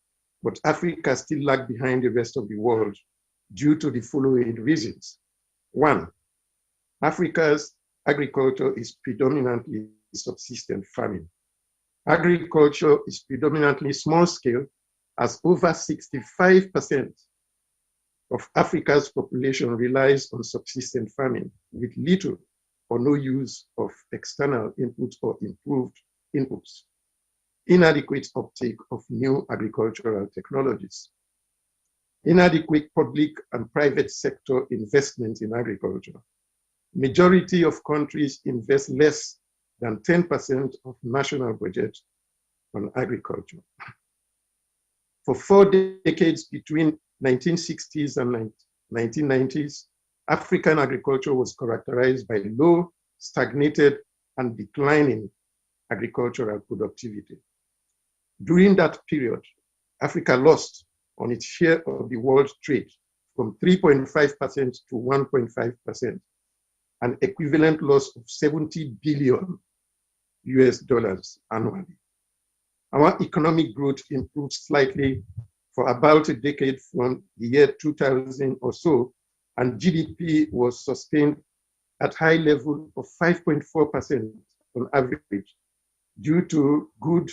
But Africa still lags behind the rest of the world due to the following reasons. One, Africa's agriculture is predominantly subsistence farming. Agriculture is predominantly small scale, as over 65% of Africa's population relies on subsistence farming with little or no use of external inputs or improved inputs. Inadequate uptake of new agricultural technologies. Inadequate public and private sector investment in agriculture. Majority of countries invest less than 10% of national budget on agriculture. For 4 decades between 1960s and 1990s, African agriculture was characterized by low, stagnated, and declining agricultural productivity. During that period, Africa lost on its share of the world trade from 3.5% to 1.5%, an equivalent loss of $70 billion annually. Our economic growth improved slightly for about a decade from the year 2000 or so, and GDP was sustained at high level of 5.4% on average due to good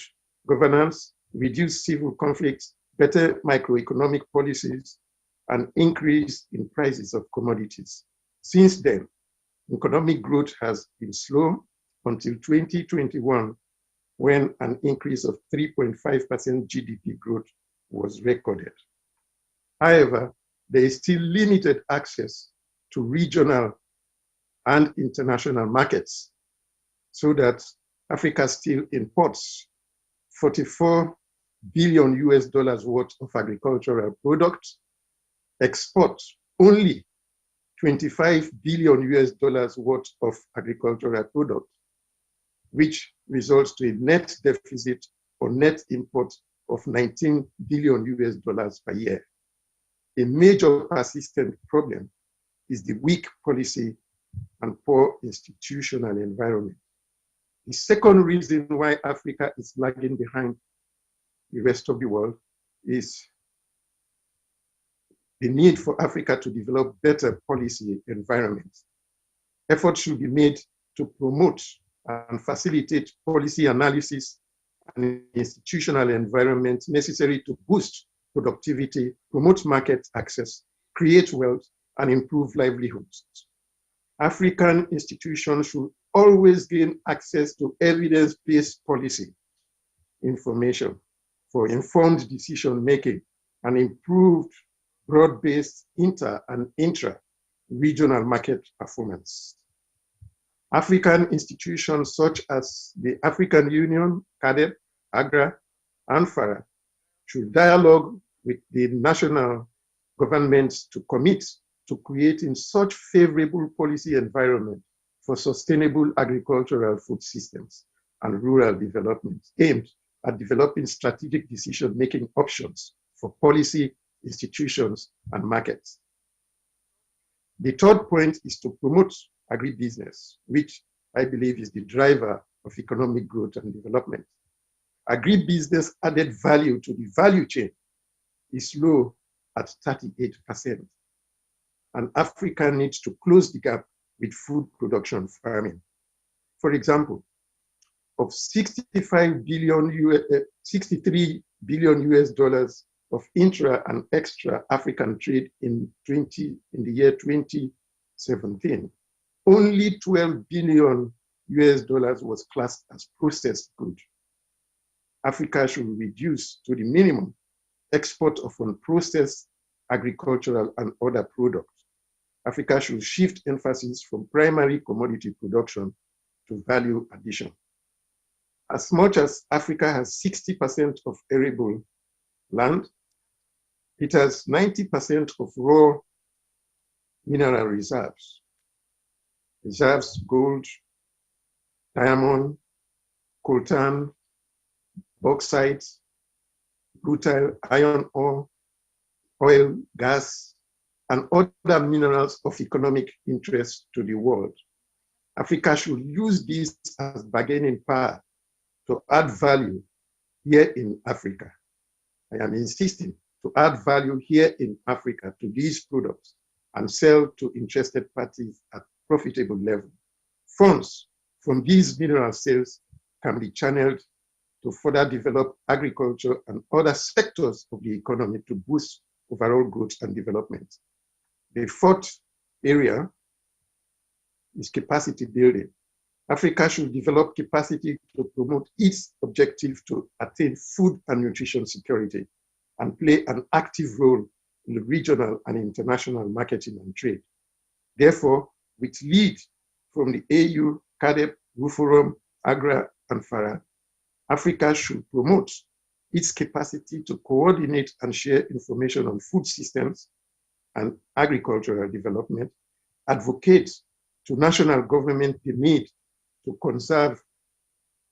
governance, reduced civil conflicts, better microeconomic policies, and increase in prices of commodities. Since then, economic growth has been slow until 2021, when an increase of 3.5% GDP growth was recorded. However, there is still limited access to regional and international markets, so that Africa still imports 44 billion US dollars worth of agricultural products, exports only 25 billion US dollars worth of agricultural products, which results to a net deficit or net import of 19 billion US dollars per year. A major persistent problem is the weak policy and poor institutional environment. The second reason why Africa is lagging behind the rest of the world is the need for Africa to develop better policy environments. Efforts should be made to promote and facilitate policy analysis and institutional environments necessary to boost productivity, promote market access, create wealth, and improve livelihoods. African institutions should always gain access to evidence-based policy information for informed decision-making and improved broad-based inter- and intra-regional market performance. African institutions such as the African Union, CADEP, AGRA, and FARA should dialogue with the national governments to commit to creating such favorable policy environment for sustainable agricultural food systems and rural development aimed at developing strategic decision-making options for policy, institutions, and markets. The third point is to promote agribusiness, which I believe is the driver of economic growth and development. Agribusiness added value to the value chain is low at 38%. And Africa needs to close the gap with food production farming. For example, of 63 billion US dollars of intra and extra African trade in the year 2017, only 12 billion US dollars was classed as processed good. Africa should reduce to the minimum export of unprocessed agricultural and other products. Africa should shift emphasis from primary commodity production to value addition. As much as Africa has 60% of arable land, it has 90% of raw mineral reserves. Reserves gold, diamond, coltan, bauxite, rutile, iron ore, oil, gas, and other minerals of economic interest to the world. Africa should use this as bargaining power to add value here in Africa. I am insisting to add value here in Africa to these products and sell to interested parties at profitable level. Funds from these mineral sales can be channeled to further develop agriculture and other sectors of the economy to boost overall growth and development. The fourth area is capacity building. Africa should develop capacity to promote its objective to attain food and nutrition security and play an active role in the regional and international marketing and trade. Therefore, with lead from the AU, CADEP, RUFORUM, AGRA, and FARA, Africa should promote its capacity to coordinate and share information on food systems and agricultural development, advocate to national government the need to conserve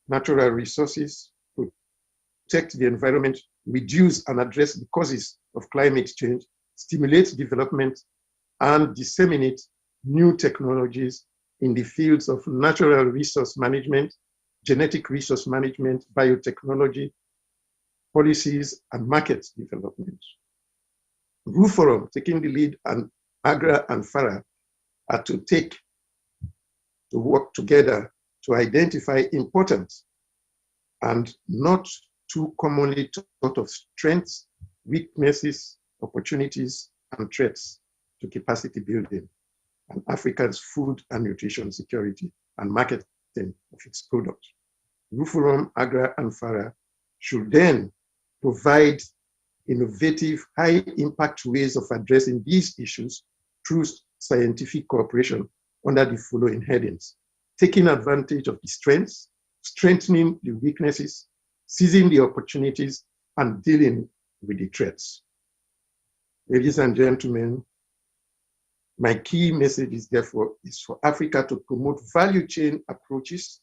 natural resources, protect the environment, reduce and address the causes of climate change, stimulate development, and disseminate new technologies in the fields of natural resource management, genetic resource management, biotechnology, policies, and market development. Forum, taking the lead, and AGRA and FARA are to work together to identify important and not too commonly thought of strengths, weaknesses, opportunities, and threats to capacity building and Africa's food and nutrition security and marketing of its products. Forum, AGRA, and FARA should then provide innovative, high-impact ways of addressing these issues through scientific cooperation under the following headings: taking advantage of the strengths, strengthening the weaknesses, seizing the opportunities, and dealing with the threats. Ladies and gentlemen, my key message is therefore for Africa to promote value chain approaches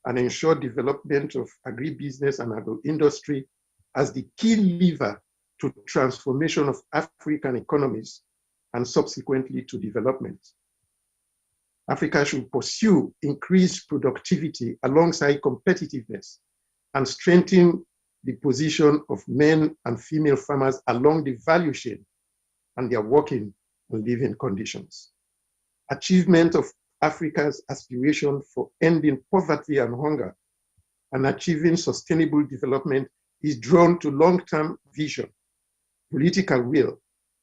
and ensure development of agribusiness and agro-industry as the key lever to transformation of African economies and subsequently to development. Africa should pursue increased productivity alongside competitiveness and strengthen the position of men and female farmers along the value chain and their working and living conditions. Achievement of Africa's aspiration for ending poverty and hunger and achieving sustainable development is drawn to long-term vision, political will,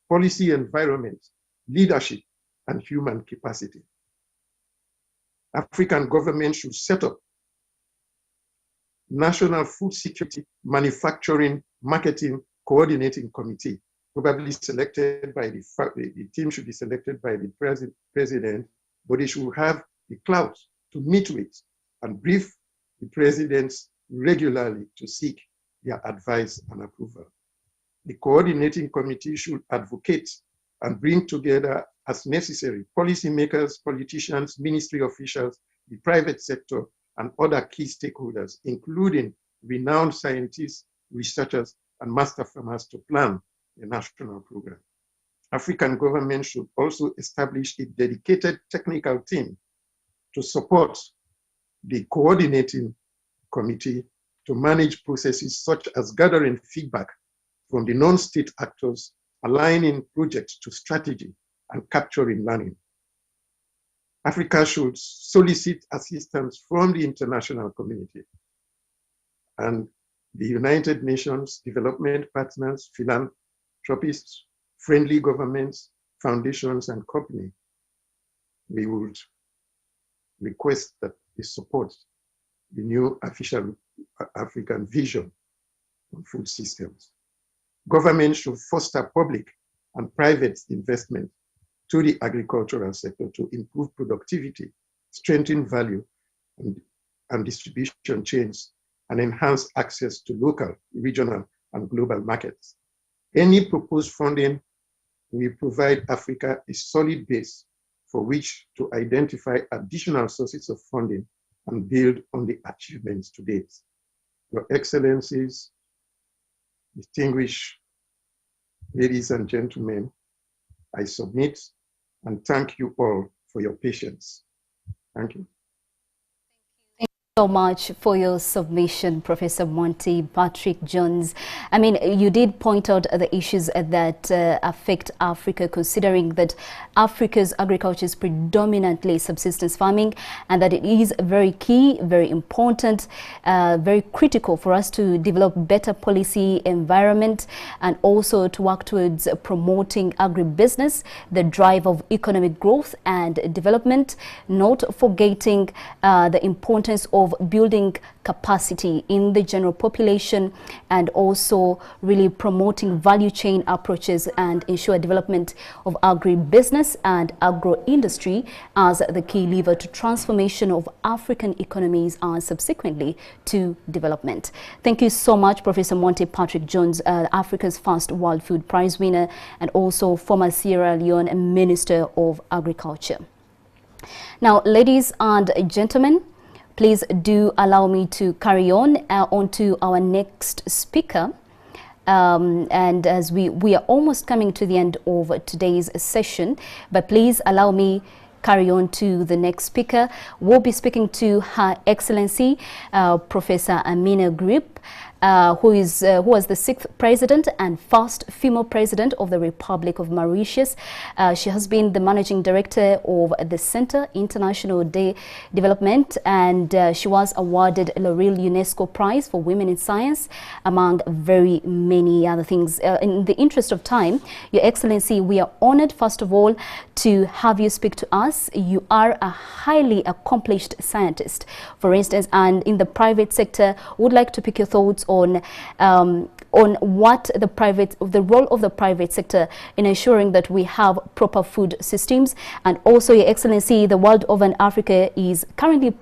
policy environment, leadership, and human capacity. African governments should set up National Food Security Manufacturing Marketing Coordinating Committee, probably selected by the team should be selected by the president, but they should have the clout to meet with and brief the presidents regularly to seek their advice and approval. The coordinating committee should advocate and bring together as necessary policymakers, politicians, ministry officials, the private sector, and other key stakeholders, including renowned scientists, researchers, and master farmers to plan a national program. African governments should also establish a dedicated technical team to support the coordinating committee to manage processes such as gathering feedback from the non-state actors, aligning projects to strategy, and capturing learning. Africa should solicit assistance from the international community and the United Nations, development partners, philanthropists, friendly governments, foundations, and companies. We would request that they support the new official African vision on food systems. Government should foster public and private investment to the agricultural sector to improve productivity, strengthen value and distribution chains, and enhance access to local, regional, and global markets. Any proposed funding will provide Africa a solid base for which to identify additional sources of funding and build on the achievements to date. Your Excellencies, distinguished ladies and gentlemen, I submit and thank you all for your patience. Thank you. So much for your submission, Professor Monty Patrick Jones. I mean, you did point out the issues that affect Africa, considering that Africa's agriculture is predominantly subsistence farming, and that it is very key, very important, very critical for us to develop better policy environment and also to work towards promoting agribusiness, the drive of economic growth and development, not forgetting the importance of building capacity in the general population, and also really promoting value chain approaches and ensure development of agribusiness and agro-industry as the key lever to transformation of African economies and subsequently to development. Thank you so much, Professor Monty Patrick Jones, Africa's first World Food Prize winner and also former Sierra Leone Minister of Agriculture. Now, ladies and gentlemen, please do allow me to carry on to our next speaker. And as we are almost coming to the end of today's session, but please allow me carry on to the next speaker. We'll be speaking to Her Excellency, Professor Amina Grip, who was the 6th president and first female president of the Republic of Mauritius. She has been the managing director of the Center International Day Development, and she was awarded a L'Oreal UNESCO Prize for Women in Science, among very many other things. In the interest of time, Your Excellency, we are honored, first of all, to have you speak to us. You are a highly accomplished scientist, for instance, and in the private sector. Would like to pick your thoughts on what the role of the private sector in ensuring that we have proper food systems. And also, Your Excellency, the world of Africa is currently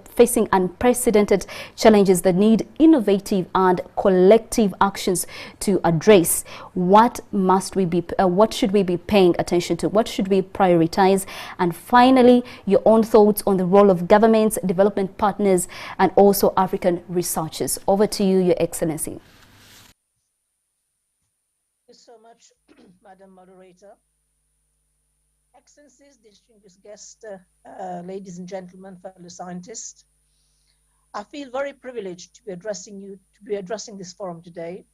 facing unprecedented challenges that need innovative and collective actions to address. What should we be paying attention to? What should we prioritize? And finally, your own thoughts on the role of governments, development partners, and also African researchers. Over to you, Your Excellency. Thank you so much, Madam Moderator. Excellencies, distinguished guests, ladies and gentlemen, fellow scientists. I feel very privileged to be addressing this forum today.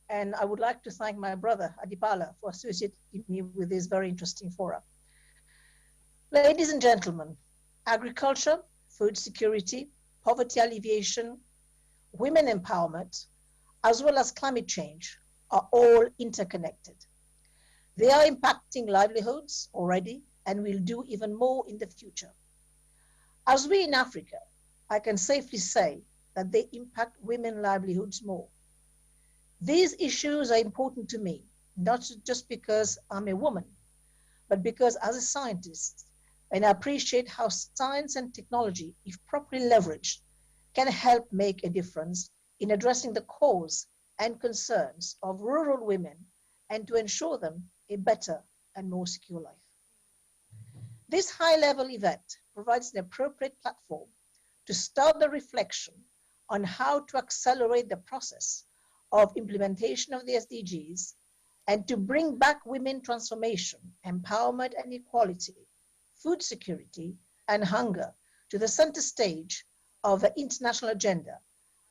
And I would like to thank my brother, Adipala, for associating me with this very interesting forum. Ladies and gentlemen, agriculture, food security, poverty alleviation, women empowerment, as well as climate change are all interconnected. They are impacting livelihoods already and will do even more in the future. As we in Africa, I can safely say that they impact women's livelihoods more. These issues are important to me, not just because I'm a woman, but because as a scientist, and I appreciate how science and technology, if properly leveraged, can help make a difference in addressing the cause and concerns of rural women and to ensure them a better and more secure life. This high-level event provides an appropriate platform to start the reflection on how to accelerate the process of implementation of the SDGs and to bring back women transformation, empowerment and equality, food security and hunger to the center stage of the international agenda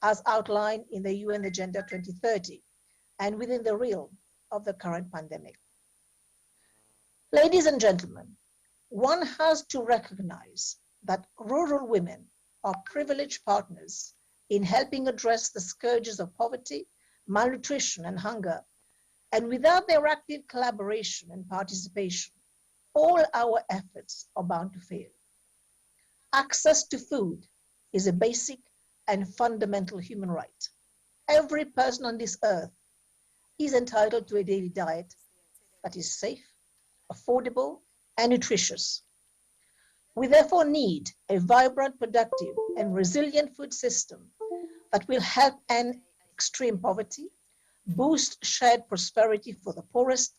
as outlined in the UN Agenda 2030 and within the realm of the current pandemic. Ladies and gentlemen, one has to recognize that rural women are privileged partners in helping address the scourges of poverty, malnutrition and hunger, and without their active collaboration and participation, all our efforts are bound to fail. Access to food is a basic and fundamental human right. Every person on this earth is entitled to a daily diet that is safe, affordable, and nutritious. We therefore need a vibrant, productive, and resilient food system that will help end extreme poverty, boost shared prosperity for the poorest,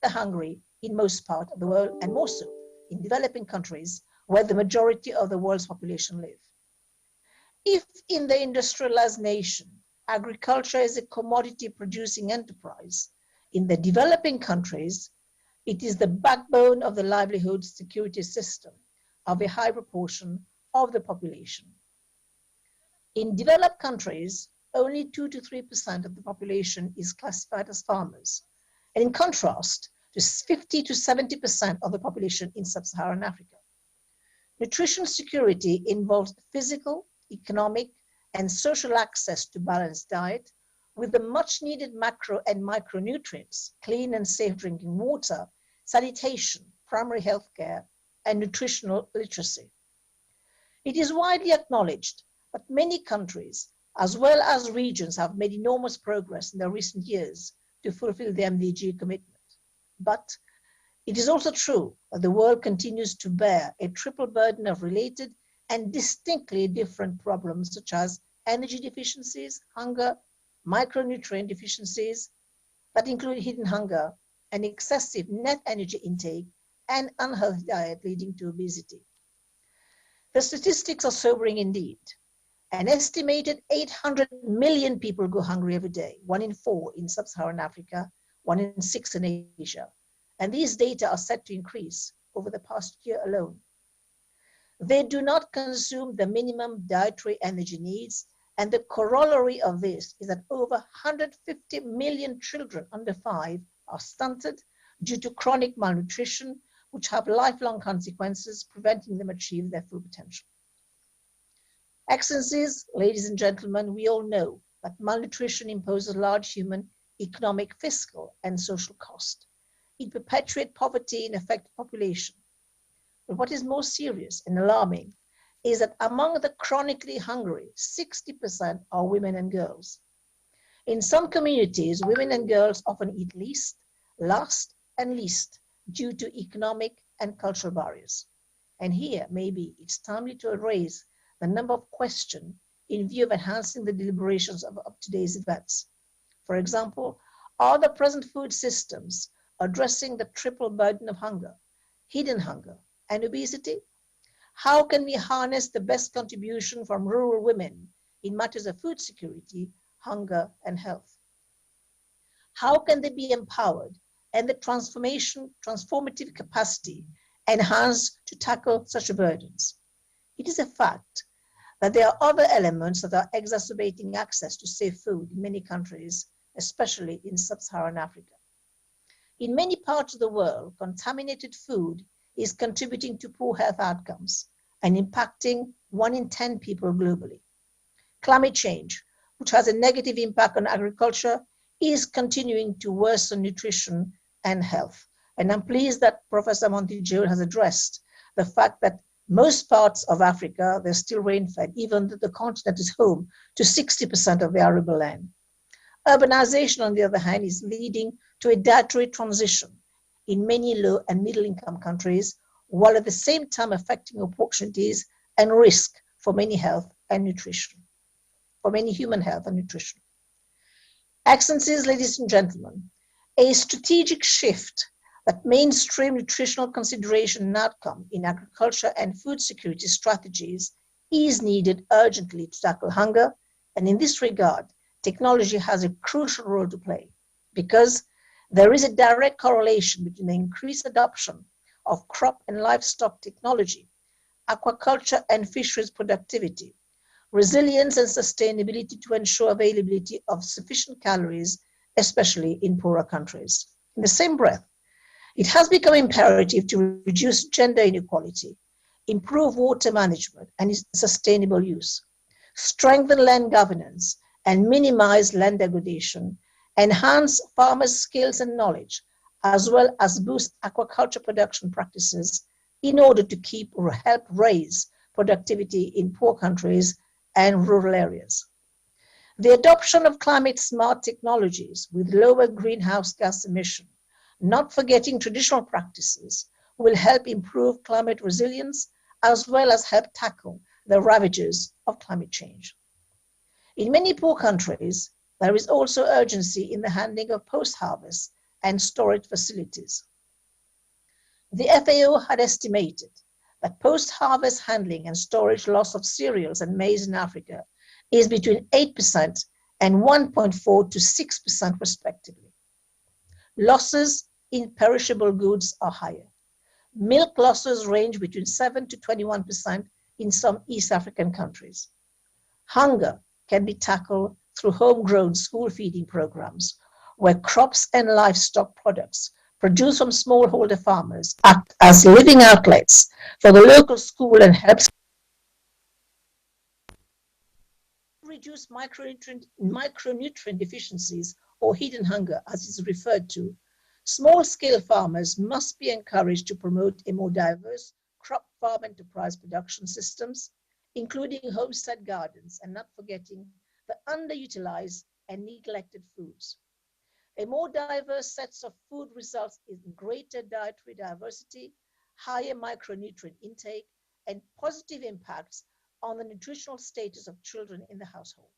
the hungry in most parts of the world, and more so in developing countries where the majority of the world's population live. If in the industrialized nation, agriculture is a commodity producing enterprise, in the developing countries, it is the backbone of the livelihood security system of a high proportion of the population. In developed countries, only 2 to 3% of the population is classified as farmers. And in contrast to 50 to 70% of the population in sub-Saharan Africa. Nutrition security involves physical, economic, and social access to balanced diet with the much needed macro and micronutrients, clean and safe drinking water, sanitation, primary health care, and nutritional literacy. It is widely acknowledged that many countries, as well as regions, have made enormous progress in the recent years to fulfill the MDG commitment. But it is also true that the world continues to bear a triple burden of related and distinctly different problems such as energy deficiencies, hunger, micronutrient deficiencies that include hidden hunger and excessive net energy intake and unhealthy diet leading to obesity. The statistics are sobering indeed. An estimated 800 million people go hungry every day, 1 in 4 in sub-Saharan Africa, 1 in 6 in Asia. And these data are set to increase over the past year alone. They do not consume the minimum dietary energy needs And the corollary of this is that over 150 million children under 5 are stunted due to chronic malnutrition, which have lifelong consequences, preventing them achieve their full potential. Excellencies, ladies and gentlemen, we all know that malnutrition imposes large human, economic, fiscal, and social cost. It perpetuates poverty in affected population. But what is more serious and alarming is that among the chronically hungry, 60% are women and girls. In some communities, women and girls often eat least, last, and least due to economic and cultural barriers. And here, maybe it's timely to raise the number of questions in view of enhancing the deliberations of today's events. For example, are the present food systems addressing the triple burden of hunger, hidden hunger, and obesity? How can we harness the best contribution from rural women in matters of food security, hunger, and health? How can they be empowered and the transformative capacity enhanced to tackle such burdens? It is a fact that there are other elements that are exacerbating access to safe food in many countries, especially in sub-Saharan Africa. In many parts of the world, contaminated food is contributing to poor health outcomes and impacting 1 in 10 people globally. Climate change, which has a negative impact on agriculture, is continuing to worsen nutrition and health. And I'm pleased that Professor Montijo has addressed the fact that most parts of Africa, they're still rain-fed, even though the continent is home to 60% of the arable land. Urbanization, on the other hand, is leading to a dietary transition in many low and middle-income countries, while at the same time affecting opportunities and risk for many health and nutrition, for many human health and nutrition. Excellencies, ladies and gentlemen, a strategic shift that mainstream nutritional consideration and outcome in agriculture and food security strategies is needed urgently to tackle hunger. And in this regard, technology has a crucial role to play because there is a direct correlation between the increased adoption of crop and livestock technology, aquaculture and fisheries productivity, resilience and sustainability to ensure availability of sufficient calories, especially in poorer countries. In the same breath, it has become imperative to reduce gender inequality, improve water management and its sustainable use, strengthen land governance and minimize land degradation, enhance farmers' skills and knowledge, as well as boost aquaculture production practices in order to help raise productivity in poor countries and rural areas. The adoption of climate-smart technologies with lower greenhouse gas emission, not forgetting traditional practices, will help improve climate resilience as well as help tackle the ravages of climate change. In many poor countries, there is also urgency in the handling of post-harvest and storage facilities. The FAO had estimated that post-harvest handling and storage loss of cereals and maize in Africa is between 8% and 1.4 to 6% respectively. Losses in perishable goods are higher. Milk losses range between 7 to 21% in some East African countries. Hunger can be tackled through homegrown school feeding programs, where crops and livestock products produced from smallholder farmers act as living outlets for the local school and helps reduce micronutrient deficiencies or hidden hunger, as is referred to. Small-scale farmers must be encouraged to promote a more diverse crop farm enterprise production systems, including homestead gardens, and not forgetting the underutilized and neglected foods. A more diverse set of food results in greater dietary diversity, higher micronutrient intake, and positive impacts on the nutritional status of children in the household.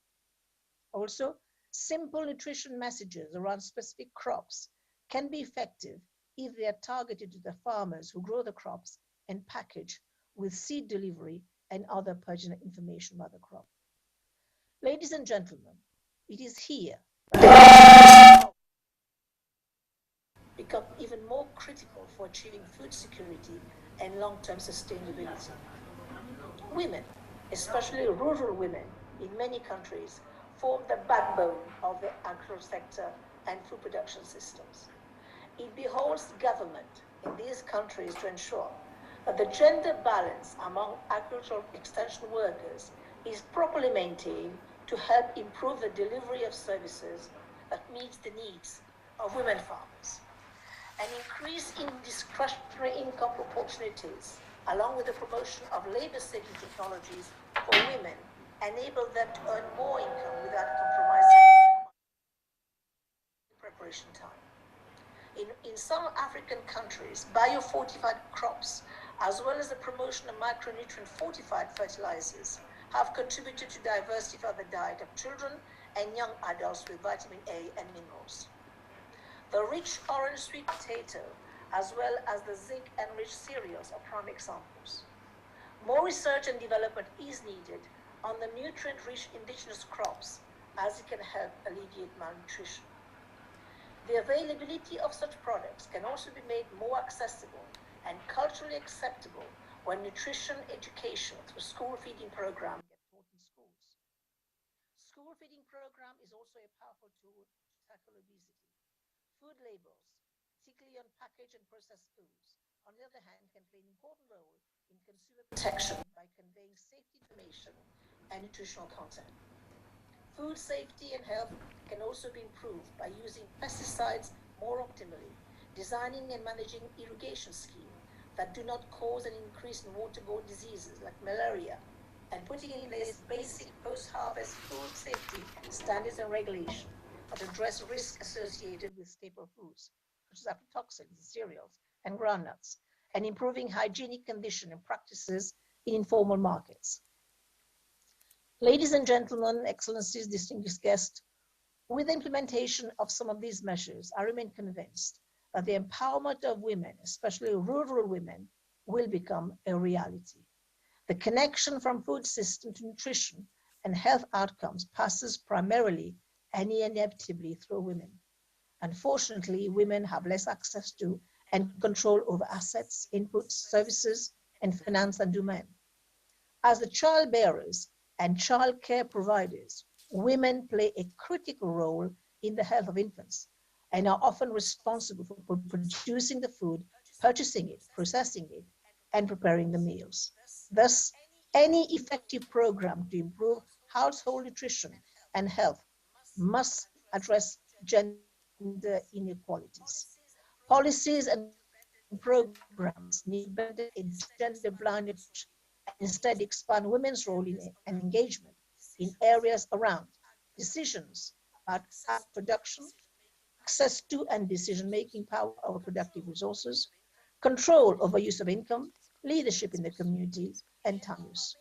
Also, simple nutrition messages around specific crops can be effective if they are targeted to the farmers who grow the crops and packaged with seed delivery and other pertinent information about the crop. Ladies and gentlemen, it is here that become even more critical for achieving food security and long-term sustainability. Women, especially rural women, in many countries form the backbone of the agricultural sector and food production systems. It beholds government in these countries to ensure that the gender balance among agricultural extension workers is properly maintained to help improve the delivery of services that meets the needs of women farmers. An increase in discretionary income opportunities, along with the promotion of labor-saving technologies for women, enable them to earn more income without compromising preparation time. In some African countries, biofortified crops, as well as the promotion of micronutrient-fortified fertilizers, have contributed to diversify the diet of children and young adults with vitamin A and minerals. The rich orange sweet potato, as well as the zinc-enriched cereals, are prime examples. More research and development is needed on the nutrient-rich indigenous crops, as it can help alleviate malnutrition. The availability of such products can also be made more accessible and culturally acceptable when nutrition education through school feeding programs get taught in schools. School feeding program is also a powerful tool to tackle obesity. Food labels, particularly on packaged and processed foods, on the other hand, can play an important role in consumer protection by conveying safety information and nutritional content. Food safety and health can also be improved by using pesticides more optimally, designing and managing irrigation schemes that do not cause an increase in waterborne diseases like malaria, and putting in place basic post-harvest food safety standards and regulations that address risks associated with staple foods, such as aflatoxins, cereals, and groundnuts, and improving hygienic conditions and practices in informal markets. Ladies and gentlemen, excellencies, distinguished guests, with the implementation of some of these measures, I remain convinced that the empowerment of women, especially rural women, will become a reality. The connection from food system to nutrition and health outcomes passes primarily and inevitably through women. Unfortunately, women have less access to and control over assets, inputs, services, and finance than do men. As the child bearers and child care providers, women play a critical role in the health of infants and are often responsible for producing the food, purchasing it, processing it, and preparing the meals. Thus, any effective program to improve household nutrition and health must address gender inequalities. Policies and programs need better gender-blind approach and instead expand women's role in and engagement in areas around decisions about production, access to and decision-making power over productive resources, control over use of income, leadership in the community, and time use.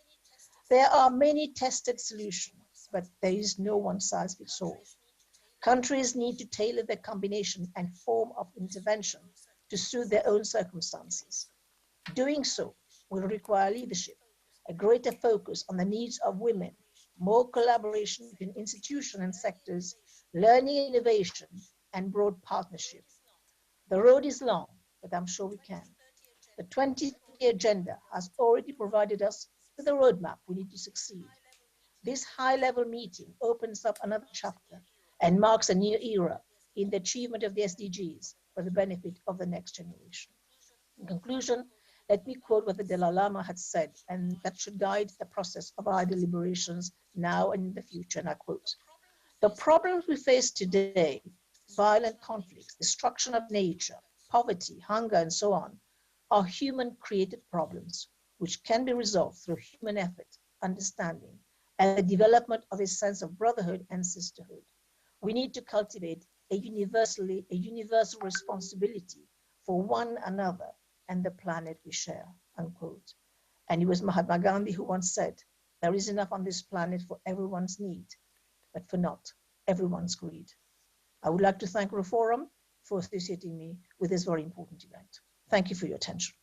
There are many tested solutions, but there is no one-size-fits-all. Countries need to tailor their combination and form of intervention to suit their own circumstances. Doing so will require leadership, a greater focus on the needs of women, more collaboration between institutions and sectors, learning and innovation, and broad partnership. The road is long, but I'm sure we can. The 2030 Agenda has already provided us with a roadmap we need to succeed. This high-level meeting opens up another chapter and marks a new era in the achievement of the SDGs for the benefit of the next generation. In conclusion, let me quote what the Dalai Lama had said, and that should guide the process of our deliberations now and in the future, and I quote, "The problems we face today, violent conflicts, destruction of nature, poverty, hunger, and so on, are human-created problems which can be resolved through human effort, understanding, and the development of a sense of brotherhood and sisterhood. We need to cultivate a universal responsibility for one another and the planet we share," unquote. And it was Mahatma Gandhi who once said, "There is enough on this planet for everyone's need, but for not everyone's greed." I would like to thank Reforum for associating me with this very important event. Thank you for your attention.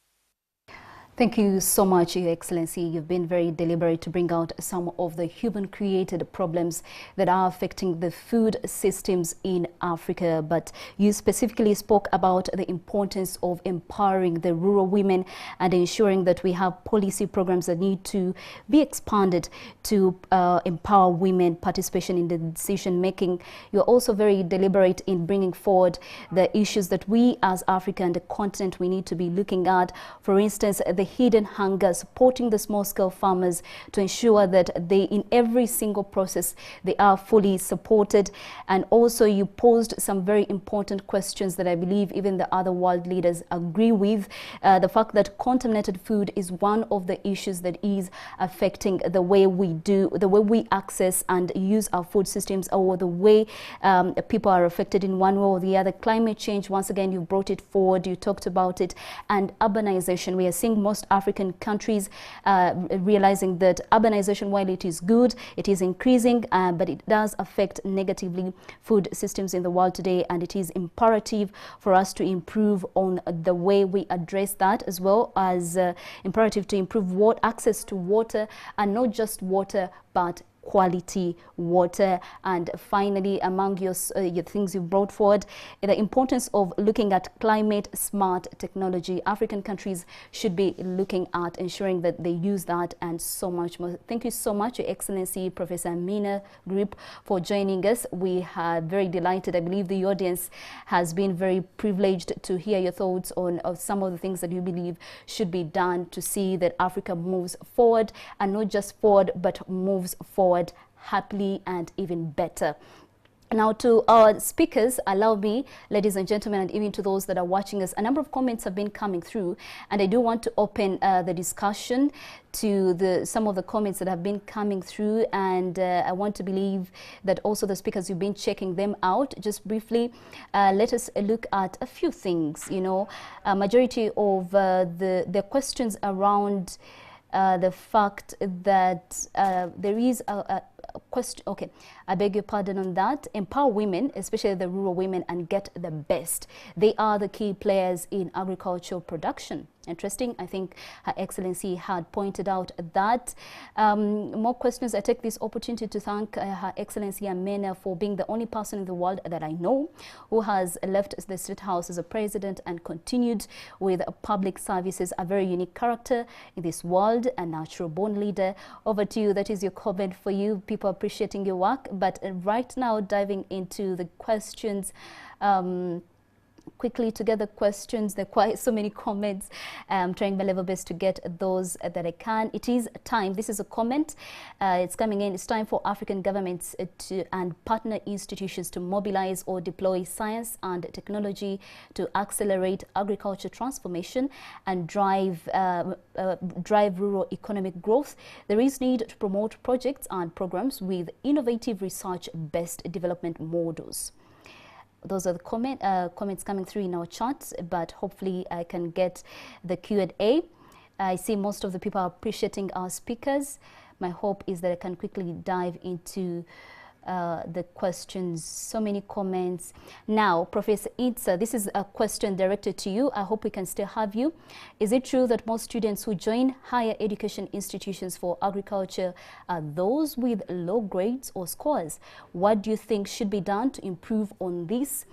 Thank you so much, Your Excellency. You've been very deliberate to bring out some of the human-created problems that are affecting the food systems in Africa. But you specifically spoke about the importance of empowering the rural women and ensuring that we have policy programs that need to be expanded to empower women participation in the decision-making. You're also very deliberate in bringing forward the issues that we as Africa and the continent we need to be looking at. For instance, the hidden hunger, supporting the small-scale farmers to ensure that they, in every single process, they are fully supported. And also you posed some very important questions that I believe even the other world leaders agree with. The fact that contaminated food is one of the issues that is affecting the way we access and use our food systems, or the way people are affected in one way or the other. Climate change, once again, you brought it forward, you talked about it, and urbanization. We are seeing most African countries realizing that urbanization, while it is good, it is increasing, but it does affect negatively food systems in the world today, and it is imperative for us to improve on the way we address that, as well as imperative to improve access to water, and not just water, but quality water. And finally, among your things you brought forward, the importance of looking at climate smart technology. African countries should be looking at ensuring that they use that, and so much more. Thank you so much, Your Excellency Professor Amina Grip, for joining us. We are very delighted. I believe the audience has been very privileged to hear your thoughts on some of the things that you believe should be done to see that Africa moves forward, and not just forward, but moves forward happily and even better. Now, to our speakers, allow me, ladies and gentlemen, and even to those that are watching us, a number of comments have been coming through, and I do want to open the discussion to some of the comments that have been coming through, and I want to believe that also the speakers, you've been checking them out. Just briefly, let us look at a few things. You know, a majority of the questions around the fact that there is a question. Okay, I beg your pardon on that. Empower women, especially the rural women, and get the best. They are the key players in agricultural production. Interesting. I think Her Excellency had pointed out that. More questions. I take this opportunity to thank Her Excellency Amina for being the only person in the world that I know who has left the State House as a president and continued with public services. A very unique character in this world, a natural-born leader. Over to you. That is your comment for you. People appreciating your work. But right now, diving into the questions. Quickly together questions. There are quite so many comments. I'm trying my level best to get those that I can. It is time. This is a comment. It's coming in. It's time for African governments and partner institutions to mobilize or deploy science and technology to accelerate agriculture transformation and drive rural economic growth. There is need to promote projects and programs with innovative research-based development models. Those are the comments coming through in our chat, but hopefully I can get the Q&A. I see most of the people are appreciating our speakers. My hope is that I can quickly dive into the questions. So many comments. Now, Professor Itza, this is a question directed to you. I hope we can still have you. Is it true that most students who join higher education institutions for agriculture are those with low grades or scores? What do you think should be done to improve on this?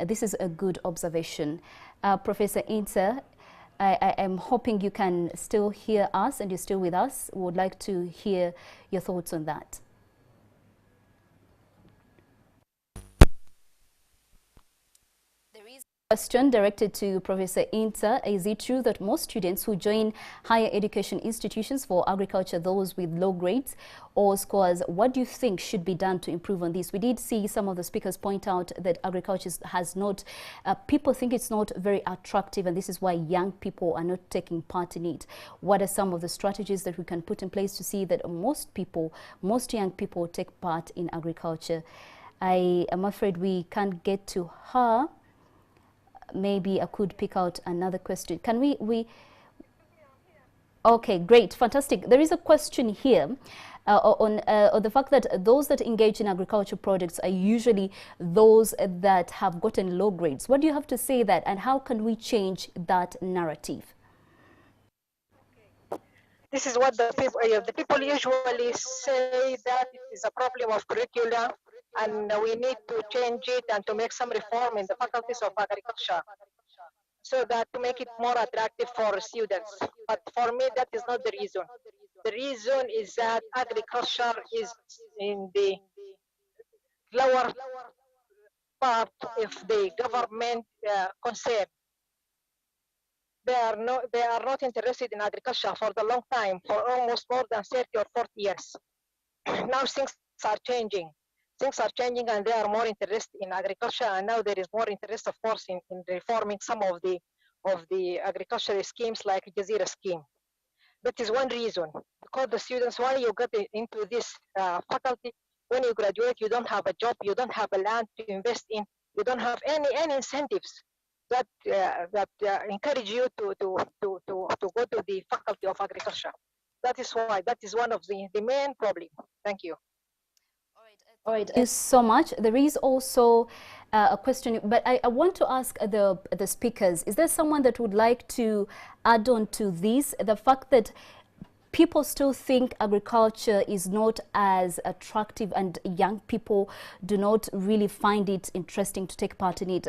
This is a good observation. Professor Itza, I am hoping you can still hear us and you're still with us. We would like to hear your thoughts on that. Question directed to Professor Inta. Is it true that most students who join higher education institutions for agriculture, those with low grades or scores, what do you think should be done to improve on this? We did see some of the speakers point out that agriculture has not, people think it's not very attractive, and this is why young people are not taking part in it. What are some of the strategies that we can put in place to see that most young people take part in agriculture? I am afraid we can't get to her. Maybe I could pick out another question. Can we? Okay, great, fantastic. There is a question here on the fact that those that engage in agricultural products are usually those that have gotten low grades. What do you have to say that, and how can we change that narrative? This is what the people usually say, that it is a problem of curriculum, and we need to change it and to make some reform in the faculties of agriculture, so that to make it more attractive for students. But for me, that is not the reason. The reason is that agriculture is in the lower part of the government concept. They are not interested in agriculture for the long time, for almost more than 30 or 40 years. Now things are changing. Things are changing, and they are more interested in agriculture. And now there is more interest, of course, in reforming some of the agricultural schemes, like Jazeera scheme. That is one reason. Because the students, when you get into this faculty, when you graduate, you don't have a job, you don't have a land to invest in, you don't have any incentives that encourage you to go to the faculty of agriculture. That is why. That is one of the main problem. Thank you. All right, thank you so much. There is also a question, but I want to ask the speakers, is there someone that would like to add on to this? The fact that people still think agriculture is not as attractive, and young people do not really find it interesting to take part in it.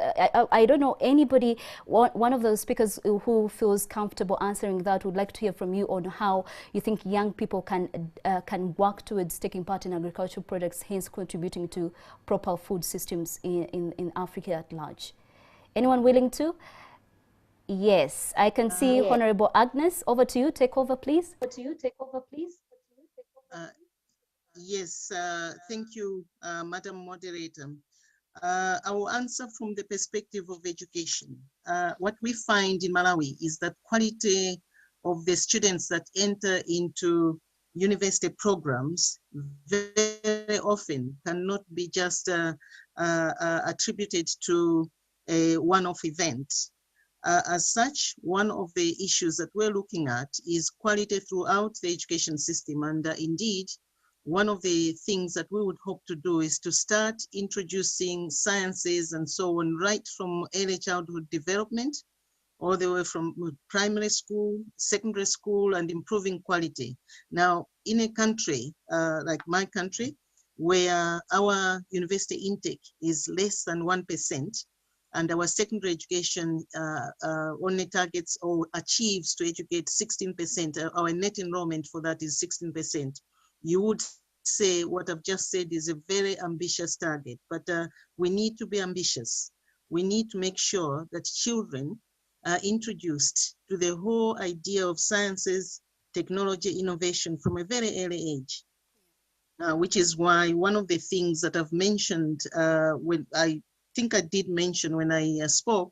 I don't know anybody, one of those speakers who feels comfortable answering that. Would like to hear from you on how you think young people can work towards taking part in agricultural products, hence contributing to proper food systems in Africa at large. Anyone willing to? Yes, I can see Honorable Agnes. Over to you. Take over, please. Yes, thank you, Madam Moderator. I will answer from the perspective of education. What we find in Malawi is that quality of the students that enter into university programs very often cannot be just attributed to a one-off event. As such, one of the issues that we're looking at is quality throughout the education system. And indeed, one of the things that we would hope to do is to start introducing sciences and so on right from early childhood development, all the way from primary school, secondary school, and improving quality. Now, in a country like my country, where our university intake is less than 1%, and our secondary education only targets or achieves to educate 16%. Our net enrollment for that is 16%. You would say what I've just said is a very ambitious target, but we need to be ambitious. We need to make sure that children are introduced to the whole idea of sciences, technology, innovation from a very early age. Which is why one of the things that I've mentioned when I think I did mention when I spoke,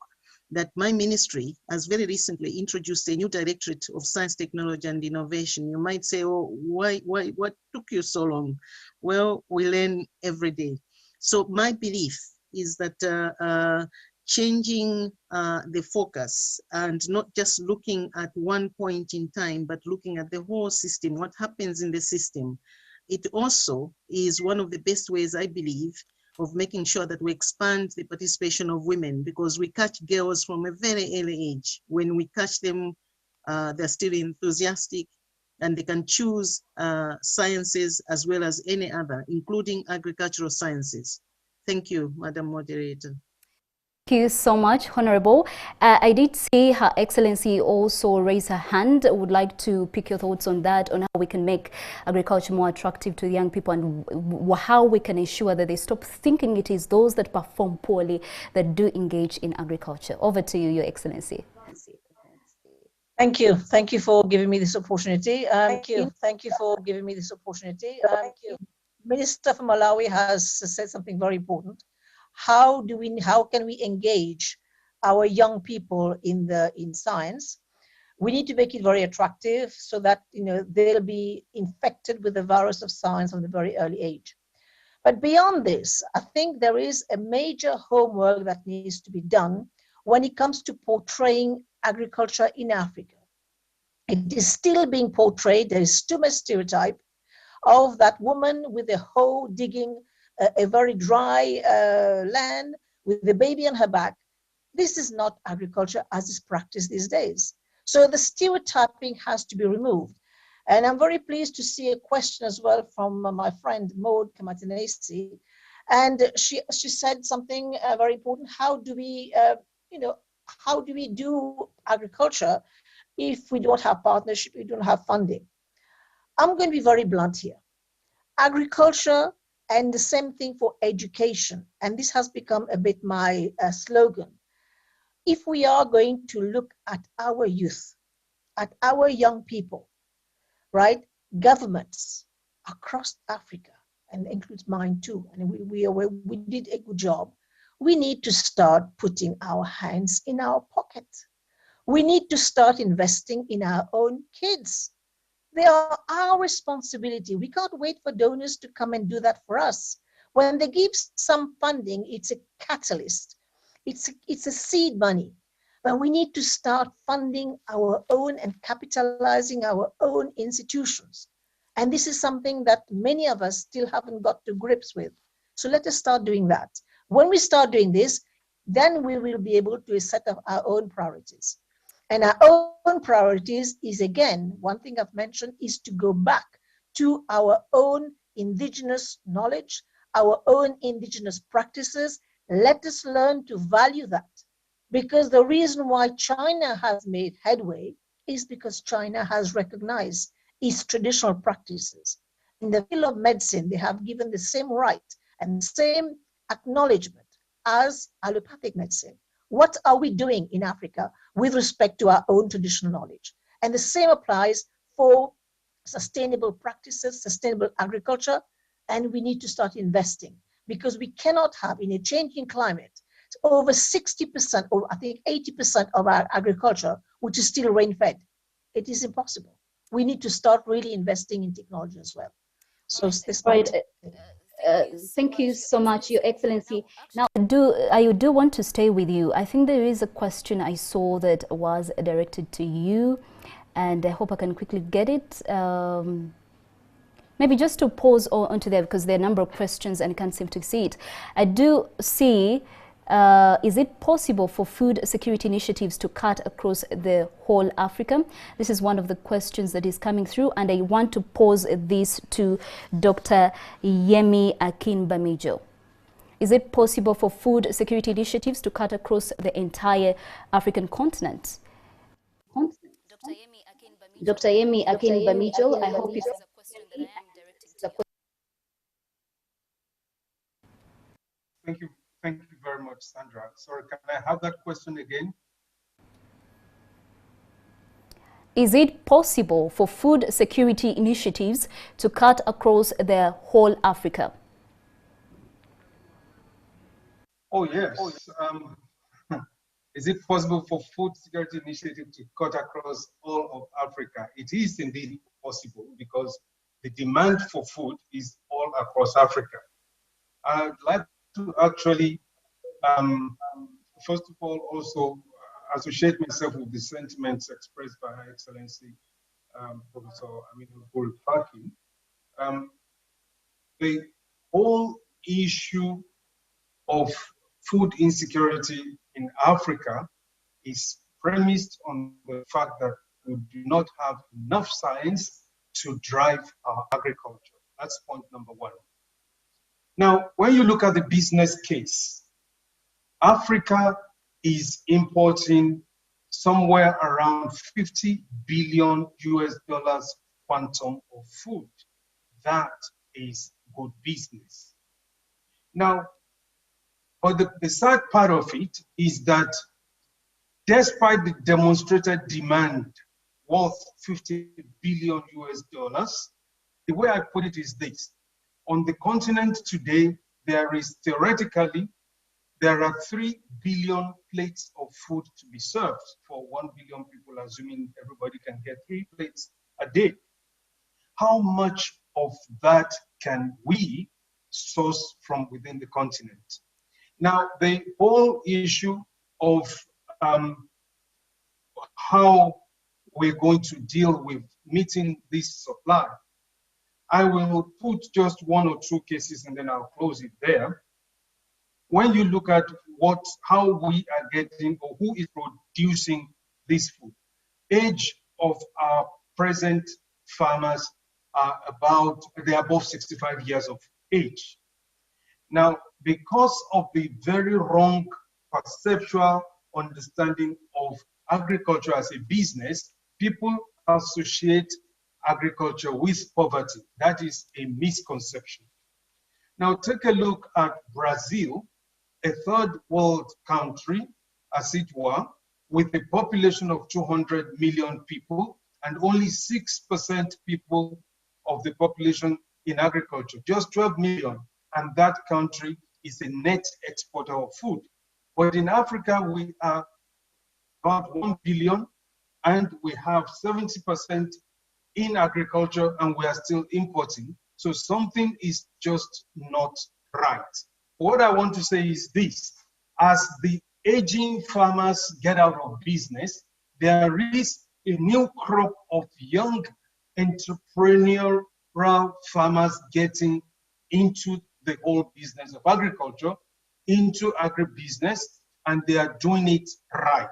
that my ministry has very recently introduced a new directorate of science, technology, and innovation. You might say, oh, what took you so long? Well, we learn every day. So my belief is that changing the focus and not just looking at one point in time, but looking at the whole system, what happens in the system, it also is one of the best ways, I believe, of making sure that we expand the participation of women, because we catch girls from a very early age. When we catch them, they're still enthusiastic, and they can choose sciences as well as any other, including agricultural sciences. Thank you, Madam Moderator. Thank you so much, Honorable. I did see Her Excellency also raise her hand. I would like to pick your thoughts on that, on how we can make agriculture more attractive to young people, and how we can ensure that they stop thinking it is those that perform poorly that do engage in agriculture. Over to you, Your Excellency. Thank you. Thank you for giving me this opportunity. Thank you for giving me this opportunity. Minister for Malawi has said something very important. How can we engage our young people in science? We need to make it very attractive so that they'll be infected with the virus of science from a very early age. But beyond this, I think there is a major homework that needs to be done when it comes to portraying agriculture in Africa. It is still being portrayed. There is too much stereotype of that woman with a hoe digging a very dry land with the baby on her back. This is not agriculture as is practiced these days. So the stereotyping has to be removed. And I'm very pleased to see a question as well from my friend Maud Kamatanesi. And she said something very important. How do we, how do we do agriculture if we don't have partnership, we don't have funding? I'm going to be very blunt here. Agriculture, and the same thing for education, and this has become a bit my slogan. If we are going to look at our youth, at our young people, right, governments across Africa, and includes mine too, and we did a good job, we need to start putting our hands in our pocket. We need to start investing in our own kids. They are our responsibility. We can't wait for donors to come and do that for us. When they give some funding, it's a catalyst. It's a seed money. But we need to start funding our own and capitalizing our own institutions. And this is something that many of us still haven't got to grips with. So let us start doing that. When we start doing this, then we will be able to set up our own priorities. And our own priorities is, again, one thing I've mentioned is to go back to our own indigenous knowledge, our own indigenous practices. Let us learn to value that. Because the reason why China has made headway is because China has recognized its traditional practices. In the field of medicine, they have given the same right and the same acknowledgement as allopathic medicine. What are we doing in Africa with respect to our own traditional knowledge? And the same applies for sustainable practices, sustainable agriculture, and we need to start investing because we cannot have, in a changing climate, over 60% or I think 80% of our agriculture, which is still rain-fed. It is impossible. We need to start really investing in technology as well. So this right. Thank you so much, Your Excellency. Now, I do want to stay with you. I think there is a question I saw that was directed to you, and I hope I can quickly get it. Maybe just to pause onto there, because there are a number of questions and I can't seem to see it. I do see, is it possible for food security initiatives to cut across the whole Africa? This is one of the questions that is coming through, and I want to pose this to Dr. Yemi Akinbamijo. Is it possible for food security initiatives to cut across the entire African continent? Dr. Yemi Akinbamijo, I hope it's a question that I am directing to you. Thank you. Thank you very much, Sandra. Sorry, can I have that question again? Is it possible for food security initiatives to cut across the whole Africa? Oh, yes. Is it possible for food security initiative to cut across all of Africa? It is indeed possible because the demand for food is all across Africa. I'd like to actually, first of all, also associate myself with the sentiments expressed by Her Excellency Professor Aminu Faki. The whole issue of food insecurity in Africa is premised on the fact that we do not have enough science to drive our agriculture. That's point number one. Now, when you look at the business case, Africa is importing somewhere around 50 billion US dollars quantum of food. That is good business. Now, but the sad part of it is that despite the demonstrated demand worth 50 billion US dollars, the way I put it is this. On the continent today, there are 3 billion plates of food to be served for 1 billion people, assuming everybody can get 3 plates a day. How much of that can we source from within the continent? Now, the whole issue of how we're going to deal with meeting this supply, I will put just 1 or 2 cases and then I'll close it there. When you look at how we are getting or who is producing this food, age of our present farmers are they're above 65 years of age. Now, because of the very wrong perceptual understanding of agriculture as a business, people associate agriculture with poverty. That is a misconception. Now, take a look at Brazil, a third world country, as it were, with a population of 200 million people and only 6% people of the population in agriculture, just 12 million. And that country is a net exporter of food. But in Africa, we are about 1 billion and we have 70% in agriculture and we are still importing. So something is just not right. What I want to say is this: as the aging farmers get out of business, there is a new crop of young entrepreneurial farmers getting into the whole business of agriculture, into agribusiness, and they are doing it right.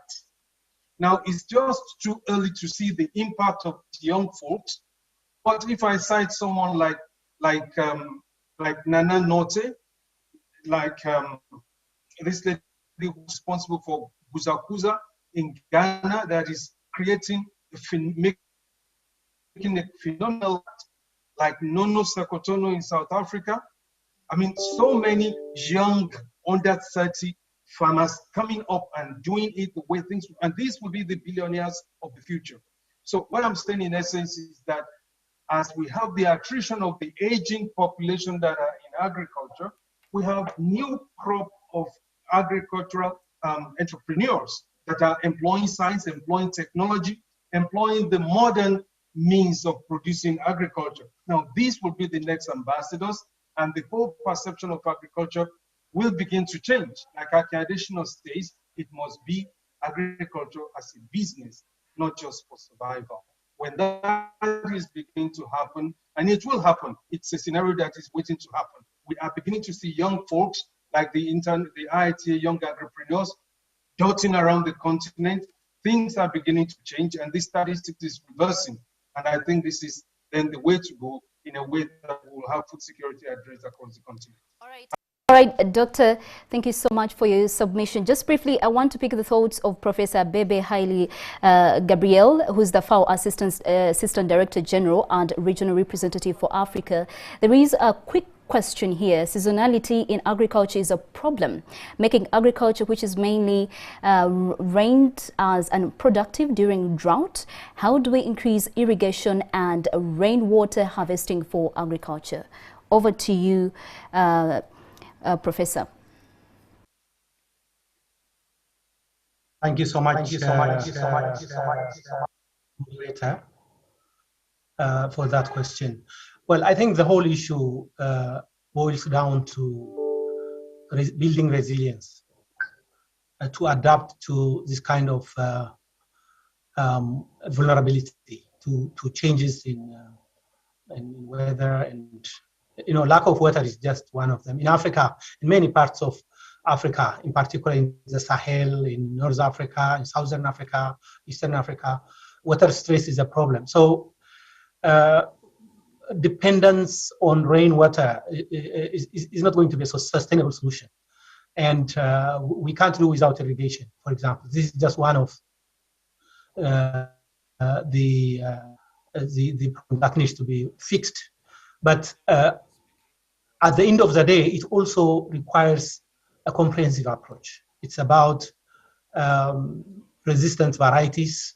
Now, it's just too early to see the impact of young folks, but if I cite someone like Nana Note, like this lady who's responsible for Buzakuza in Ghana, that is creating, making a phenomenal, like Nono Sakotono in South Africa. I mean, so many young under 30 farmers coming up and doing it the way things, and these will be the billionaires of the future. So what I'm saying in essence is that as we have the attrition of the aging population that are in agriculture, we have new crop of agricultural entrepreneurs that are employing science, employing technology, employing the modern means of producing agriculture. Now, these will be the next ambassadors, and the whole perception of agriculture will begin to change. Like Akadeshino says, it must be agriculture as a business, not just for survival. When that is beginning to happen, and it will happen, it's a scenario that is waiting to happen. We are beginning to see young folks like the IITA young agripreneurs dotting around the continent. Things are beginning to change, and this statistic is reversing. And I think this is then the way to go, in a way that will have food security addressed across the continent. All right, Doctor, thank you so much for your submission. Just briefly, I want to pick the thoughts of Professor Bebe Haile Gabriel, who's the FAO Assistant Director General and Regional Representative for Africa. There is a quick question here. Seasonality in agriculture is a problem, making agriculture, which is mainly rained as unproductive during drought. How do we increase irrigation and rainwater harvesting for agriculture? Over to you, Professor. Thank you so much, moderator, for that question. Well, I think the whole issue boils down to building resilience to adapt to this kind of vulnerability to changes in weather, and lack of water is just one of them. In Africa, in many parts of Africa, in particular in the Sahel, in North Africa, in Southern Africa, Eastern Africa, water stress is a problem. So dependence on rainwater is not going to be a sustainable solution. And we can't do without irrigation, for example. This is just one of the problem that needs to be fixed. But at the end of the day, it also requires a comprehensive approach. It's about resistant varieties,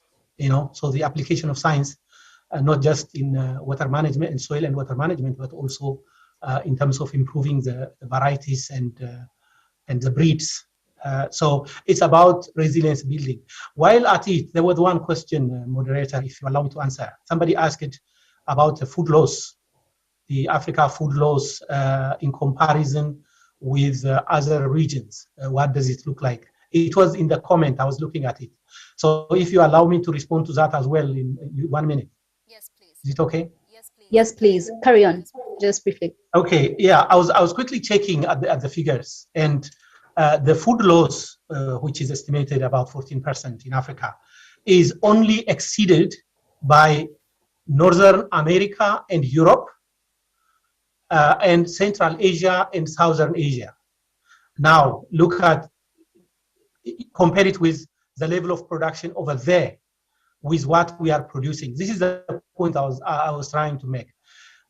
so the application of science, not just in water management and soil and water management, but also in terms of improving the varieties and the breeds. So it's about resilience building. While at it, there was one question, moderator, if you allow me to answer. Somebody asked it about the food loss, the Africa food loss in comparison with other regions. What does it look like? It was in the comment, I was looking at it. So if you allow me to respond to that as well in 1 minute. Yes, please. Is it okay? Yes, please. Carry on, just briefly. Okay, yeah, I was quickly checking at the figures, and the food loss, which is estimated about 14% in Africa, is only exceeded by Northern America and Europe, and Central Asia and Southern Asia. Now, look at, compare it with the level of production over there with what we are producing. This is the point I was trying to make.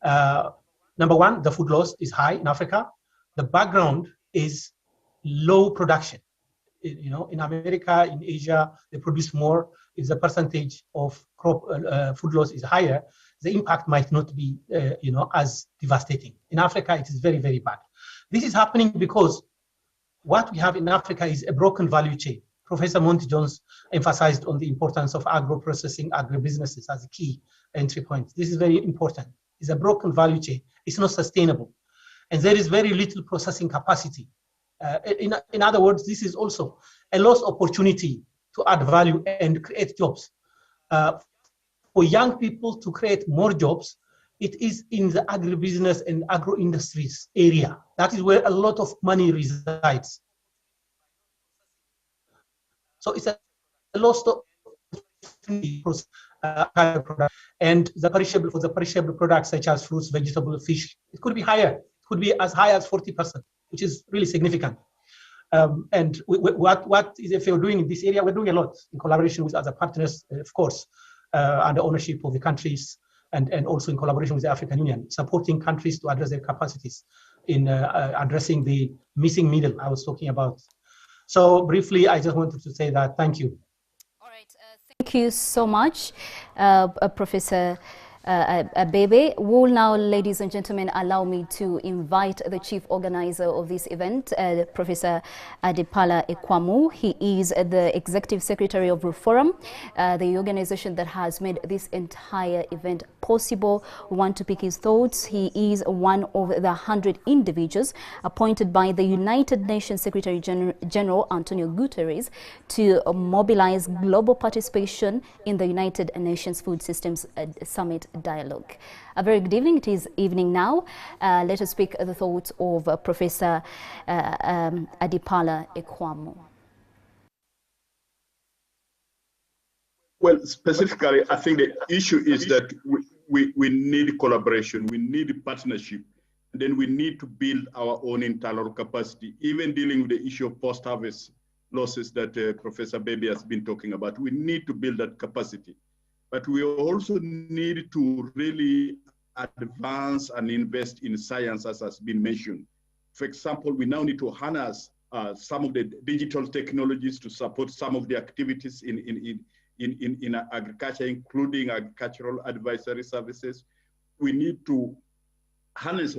Number one, the food loss is high in Africa. The background is low production. You know, in America, in Asia, they produce more. If the percentage of crop food loss is higher, the impact might not be, you know, as devastating. In Africa, it is very, very bad. This is happening because what we have in Africa is a broken value chain. Professor Monty Jones emphasized on the importance of agro-processing, agribusinesses as a key entry point. This is very important. It's a broken value chain. It's not sustainable. And there is very little processing capacity. In other words, this is also a lost opportunity to add value and create jobs. For young people to create more jobs, it is in the agribusiness and agro-industries area. That is where a lot of money resides. So it's a lost opportunity and the perishable products such as fruits, vegetables, fish, it could be higher. It could be as high as 40%, which is really significant. And what is FAO doing in this area? We're doing a lot in collaboration with other partners, of course, under ownership of the countries, and also in collaboration with the African Union, supporting countries to address their capacities in addressing the missing middle I was talking about. So briefly, I just wanted to say that. Thank you. All right. Thank you so much, Professor Abebe. Will now, ladies and gentlemen, allow me to invite the chief organizer of this event, Professor Adipala Ekwamu. He is the executive secretary of Reform, the organization that has made this entire event possible. We want to pick his thoughts. He is one of the 100 individuals appointed by the United Nations Secretary General Antonio Guterres to mobilize global participation in the United Nations Food Systems Summit dialogue. A very good evening. It is evening now. Let us speak the thoughts of Professor Adipala Ekwamu. Well, specifically, I think the issue is that we need collaboration, we need partnership, and then we need to build our own internal capacity, even dealing with the issue of post-harvest losses that Professor Baby has been talking about. We need to build that capacity. But we also need to really advance and invest in science, as has been mentioned. For example, we now need to harness some of the digital technologies to support some of the activities in agriculture, including agricultural advisory services. We need to harness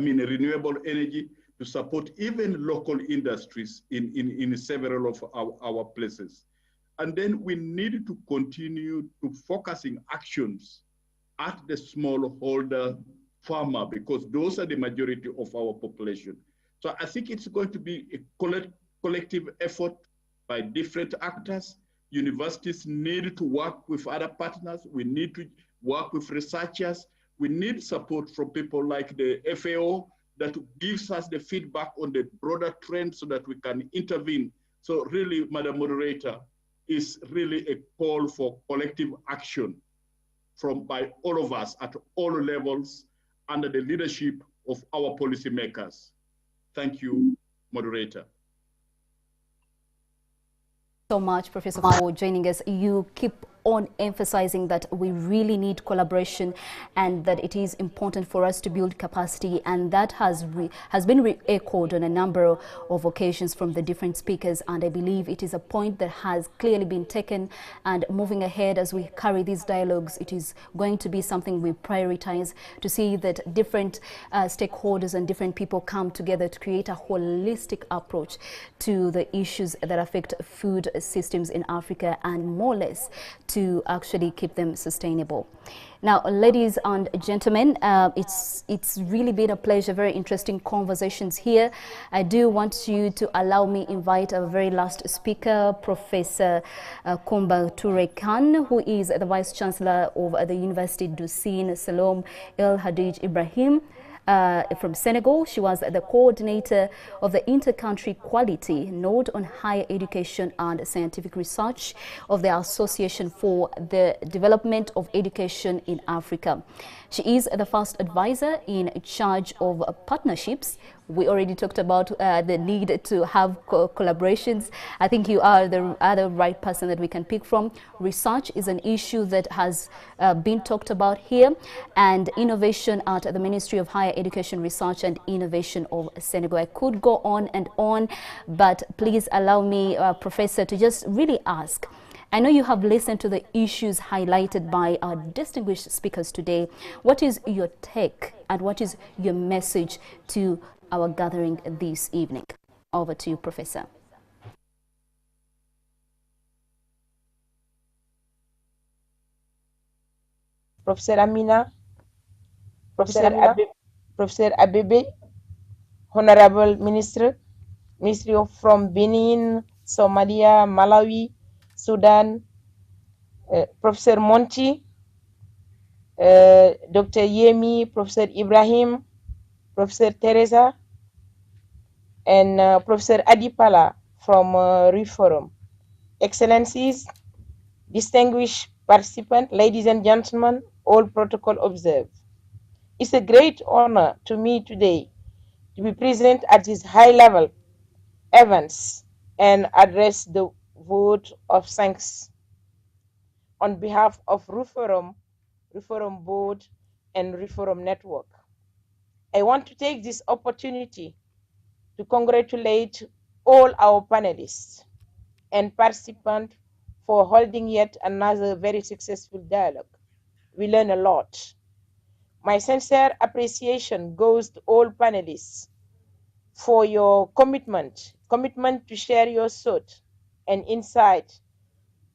renewable energy to support even local industries in several of our places. And then we need to continue to focusing actions at the smallholder farmer, because those are the majority of our population. So I think it's going to be a collective effort by different actors. Universities need to work with other partners. We need to work with researchers. We need support from people like the FAO that gives us the feedback on the broader trend so that we can intervene. So really, Madam Moderator, is really a call for collective action by all of us at all levels under the leadership of our policymakers. Thank you, Moderator. So much, Professor, for joining us. You keep on emphasizing that we really need collaboration and that it is important for us to build capacity, and that has been echoed on a number of occasions from the different speakers, and I believe it is a point that has clearly been taken. And moving ahead as we carry these dialogues, it is going to be something we prioritize, to see that different stakeholders and different people come together to create a holistic approach to the issues that affect food systems in Africa, and more or less to actually keep them sustainable. Now, ladies and gentlemen, it's really been a pleasure, very interesting conversations here. I do want you to allow me invite our very last speaker, Professor Kumba Toure Khan, who is the Vice Chancellor of the University Dusin Salom El Hadij Ibrahim. from Senegal. She was the coordinator of the Inter-Country Quality Node on Higher Education and Scientific Research of the Association for the Development of Education in Africa. She is the first advisor in charge of partnerships. We already talked about the need to have collaborations. I think you are the other right person that we can pick from. Research is an issue that has been talked about here, and innovation at the Ministry of Higher Education, Research and Innovation of Senegal. I could go on, but please allow me, Professor, to just really ask. I know you have listened to the issues highlighted by our distinguished speakers today. What is your take and what is your message to our gathering this evening? Over to you, Professor. Professor Amina, Professor Abebe, Honorable Ministry from Benin, Somalia, Malawi, Sudan, Professor Monti, Dr. Yemi, Professor Ibrahim, Professor Teresa, and Professor Adipala from Reforum. Excellencies, distinguished participants, ladies and gentlemen, all protocol observed. It's a great honor to me today to be present at this high-level events and address the vote of thanks on behalf of Reforum Board, and Reforum Network. I want to take this opportunity to congratulate all our panelists and participants for holding yet another very successful dialogue. We learn a lot. My sincere appreciation goes to all panelists for your commitment to share your thought and insight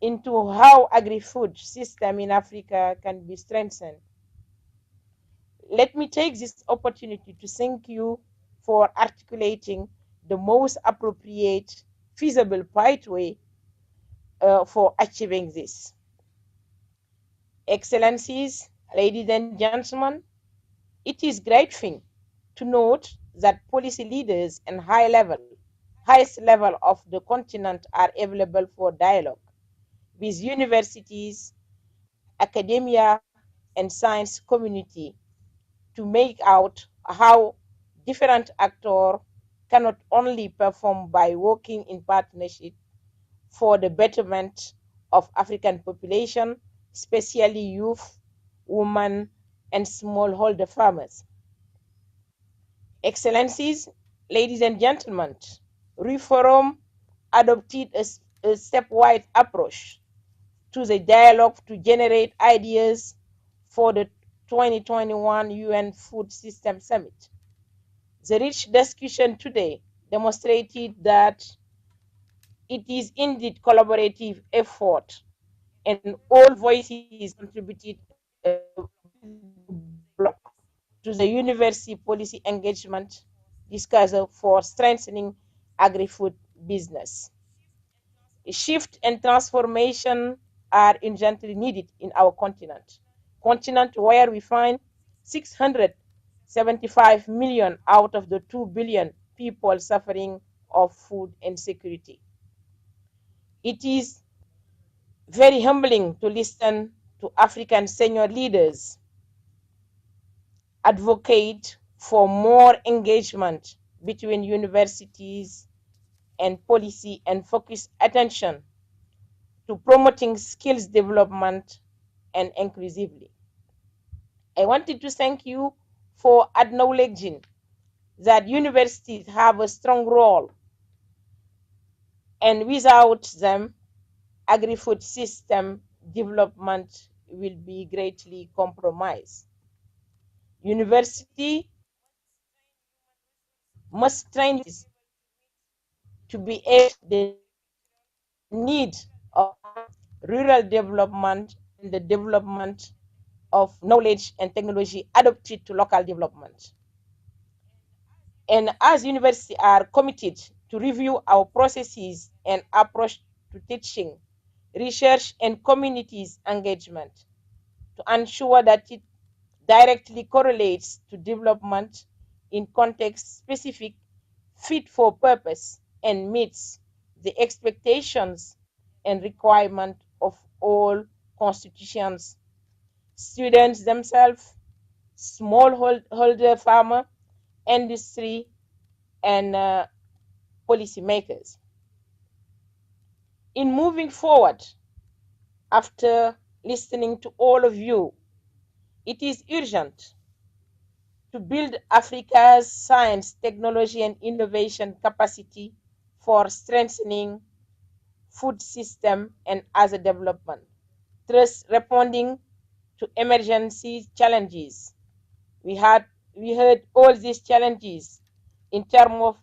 into how agri-food system in Africa can be strengthened. Let me take this opportunity to thank you for articulating the most appropriate, feasible pathway for achieving this. Excellencies, ladies and gentlemen, it is gratifying to note that policy leaders and highest level of the continent are available for dialogue with universities, academia, and science community to make out how different actors cannot only perform by working in partnership for the betterment of African population, especially youth, women, and smallholder farmers. Excellencies, ladies and gentlemen, Reforum adopted a stepwise approach to the dialogue to generate ideas for the 2021 UN Food System Summit. The rich discussion today demonstrated that it is indeed collaborative effort and all voices contributed to the university policy engagement discussion for strengthening agri-food business. A shift and transformation are urgently needed in our continent where we find 675 million out of the 2 billion people suffering of food insecurity. It is very humbling to listen to African senior leaders advocate for more engagement between universities and policy and focus attention to promoting skills development and inclusively. I wanted to thank you for acknowledging that universities have a strong role, and without them, agri-food system development will be greatly compromised. University must train to be able the need of rural development and the development of knowledge and technology adapted to local development. And as universities are committed to review our processes and approach to teaching, research, and communities engagement to ensure that directly correlates to development in context specific, fit for purpose, and meets the expectations and requirement of all constitutions, students themselves, smallholder farmer, industry, and policymakers. In moving forward, after listening to all of you, it is urgent to build Africa's science, technology, and innovation capacity for strengthening food system and other development. Thus, responding to emergency challenges. We heard all these challenges in terms of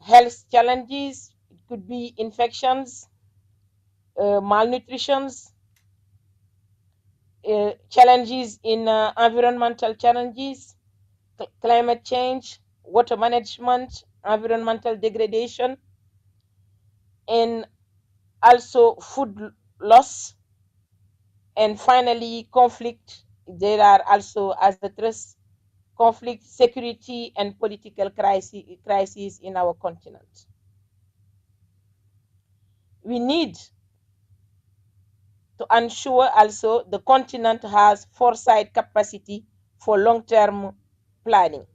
health challenges. It could be infections, malnutrition, challenges in environmental challenges, climate change, water management, environmental degradation, and also food loss, and finally conflict. There are also as a threat conflict, security, and political crises in our continent. We need to ensure also the continent has foresight capacity for long-term planning.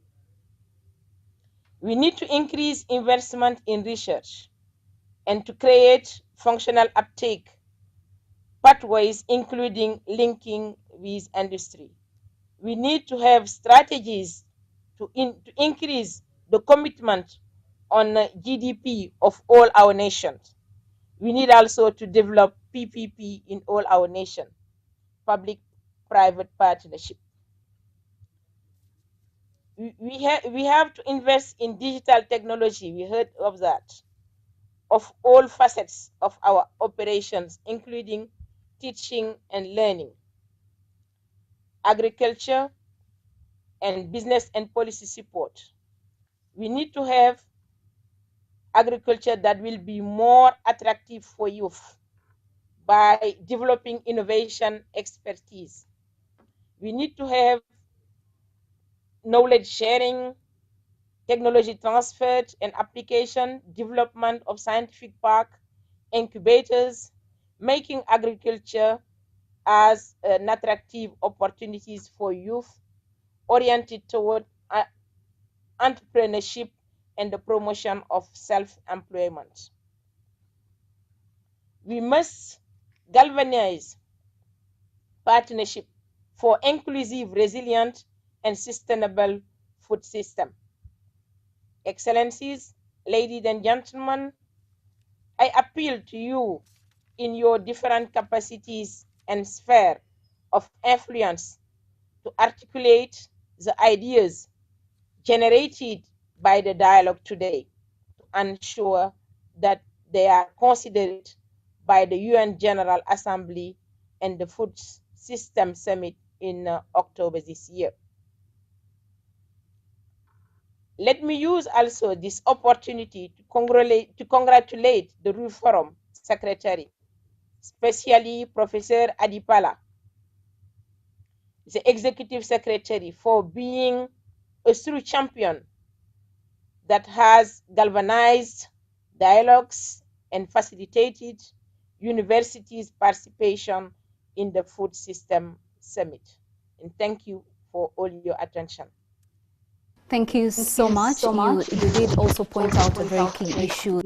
We need to increase investment in research and to create functional uptake pathways, including linking with industry. We need to have strategies to increase the commitment on GDP of all our nations. We need also to develop PPP in all our nations, public-private partnership. We have to invest in digital technology. We heard of that, of all facets of our operations, including teaching and learning, agriculture, and business and policy support. We need to have agriculture that will be more attractive for youth by developing innovation expertise. We need to have knowledge sharing, technology transfer and application, development of scientific park, incubators, making agriculture as an attractive opportunities for youth oriented toward entrepreneurship and the promotion of self-employment. We must galvanize partnership for inclusive, resilient, and sustainable food system. Excellencies, ladies and gentlemen, I appeal to you in your different capacities and sphere of influence to articulate the ideas generated by the dialogue today to ensure that they are considered by the UN General Assembly and the Food System Summit in October this year. Let me use also this opportunity to congratulate the Rue Forum Secretary, especially Professor Adipala, the Executive Secretary, for being a true champion that has galvanized dialogues and facilitated universities' participation in the Food System Summit. And thank you for all your attention. Thank you so much. You did also point out a very key issue.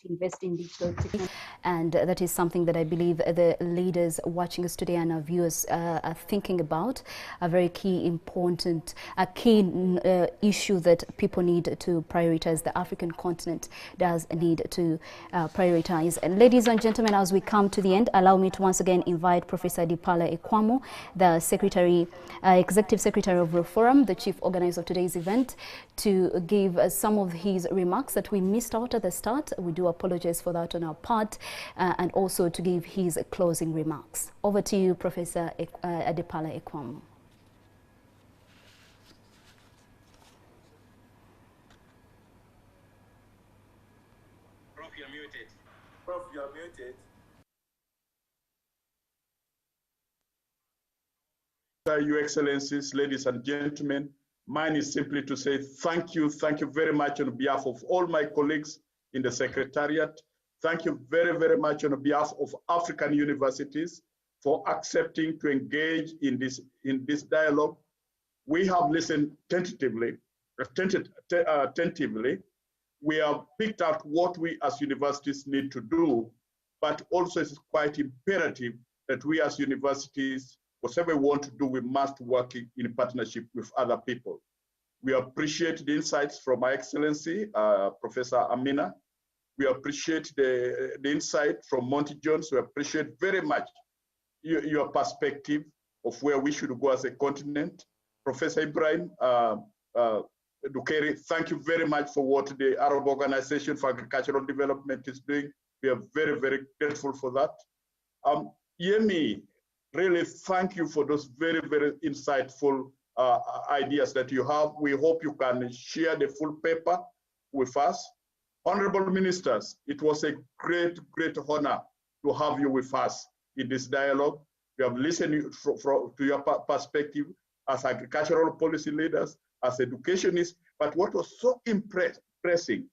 Invest in digital technology, and that is something that I believe the leaders watching us today and our viewers are thinking about. A very key, important, issue that people need to prioritize. The African continent does need to prioritize. And ladies and gentlemen, as we come to the end, allow me to once again invite Professor Adipala Ekwamo, the Executive Secretary of Reform, the chief organizer of today's event, to give some of his remarks that we missed out at the start. We do apologize for that on our part, and also to give his closing remarks. Over to you, Professor Adipala Ekwamo. Prof, you're muted. Prof, you're muted. Your Excellencies, ladies and gentlemen, mine is simply to say thank you very much on behalf of all my colleagues in the Secretariat. Thank you very, very much on behalf of African universities for accepting to engage in this dialogue. We have listened attentively. We have picked out what we as universities need to do, but also it's quite imperative that we as universities, whatever we want to do, we must work in partnership with other people. We appreciate the insights from Her Excellency, Professor Amina. We appreciate the insight from Monty Jones. We appreciate very much your perspective of where we should go as a continent. Professor Ibrahim Dukeri, thank you very much for what the Arab Organization for Agricultural Development is doing. We are very, very grateful for that. Yemi, really thank you for those very, very insightful ideas that you have. We hope you can share the full paper with us. Honorable Ministers, it was a great, great honor to have you with us in this dialogue. We have listened to your perspective as agricultural policy leaders, as educationists, but what was so impressive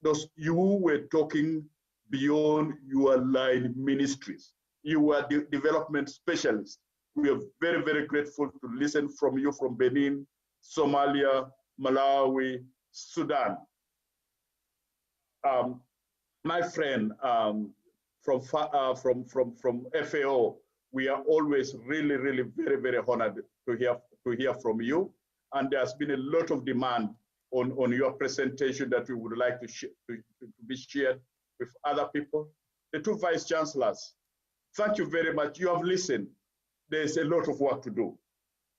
was you were talking beyond your line ministries. You were the development specialists. We are very, very grateful to listen from you from Benin, Somalia, Malawi, Sudan. My friend from FAO, we are always really, really very, very honored to hear from you. And there's been a lot of demand on your presentation that we would like to be shared with other people. The two Vice Chancellors, thank you very much. You have listened. There's a lot of work to do,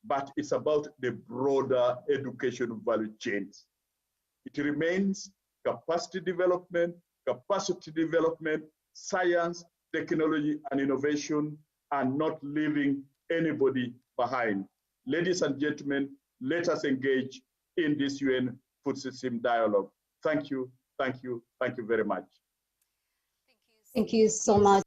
but it's about the broader education value chains. It remains capacity development, science, technology, and innovation, and not leaving anybody behind. Ladies and gentlemen, let us engage in this UN food system dialogue. Thank you, thank you, thank you very much. Thank you so much,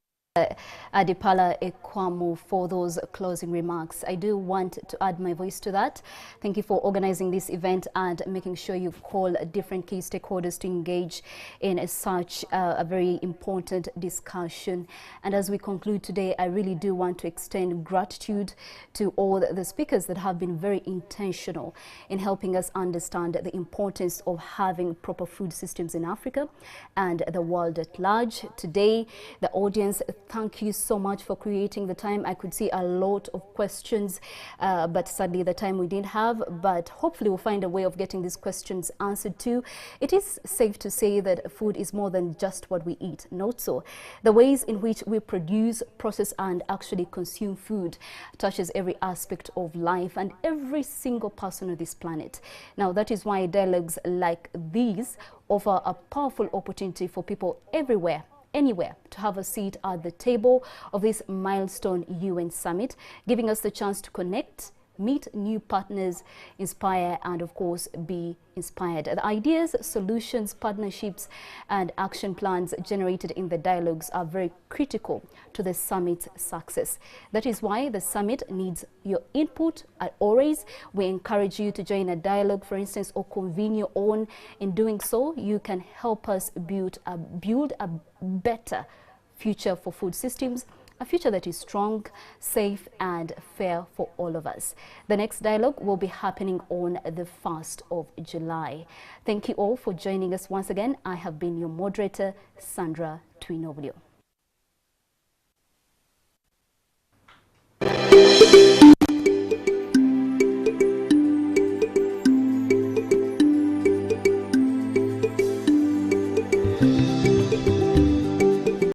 Adipala Ekwamu, for those closing remarks. I do want to add my voice to that. Thank you for organizing this event and making sure you call different key stakeholders to engage in such a very important discussion. And as we conclude today, I really do want to extend gratitude to all the speakers that have been very intentional in helping us understand the importance of having proper food systems in Africa and the world at large. Today, the audience, thank you so much for creating the time. I could see a lot of questions, but sadly the time we didn't have, but hopefully we'll find a way of getting these questions answered too. It is safe to say that food is more than just what we eat. Not so. The ways in which we produce, process, and actually consume food touches every aspect of life and every single person on this planet. Now, that is why dialogues like these offer a powerful opportunity for people everywhere, anywhere, to have a seat at the table of this milestone UN summit, giving us the chance to connect, meet new partners, inspire, and of course be inspired. The ideas, solutions, partnerships, and action plans generated in the dialogues are very critical to the summit's success. That is why the summit needs your input. As always, we encourage you to join a dialogue, for instance, or convene your own. In doing so, you can help us build a better future for food systems, a future that is strong, safe, and fair for all of us. The next dialogue will be happening on the 1st of July. Thank you all for joining us once again. I have been your moderator, Sandra Twinoblio.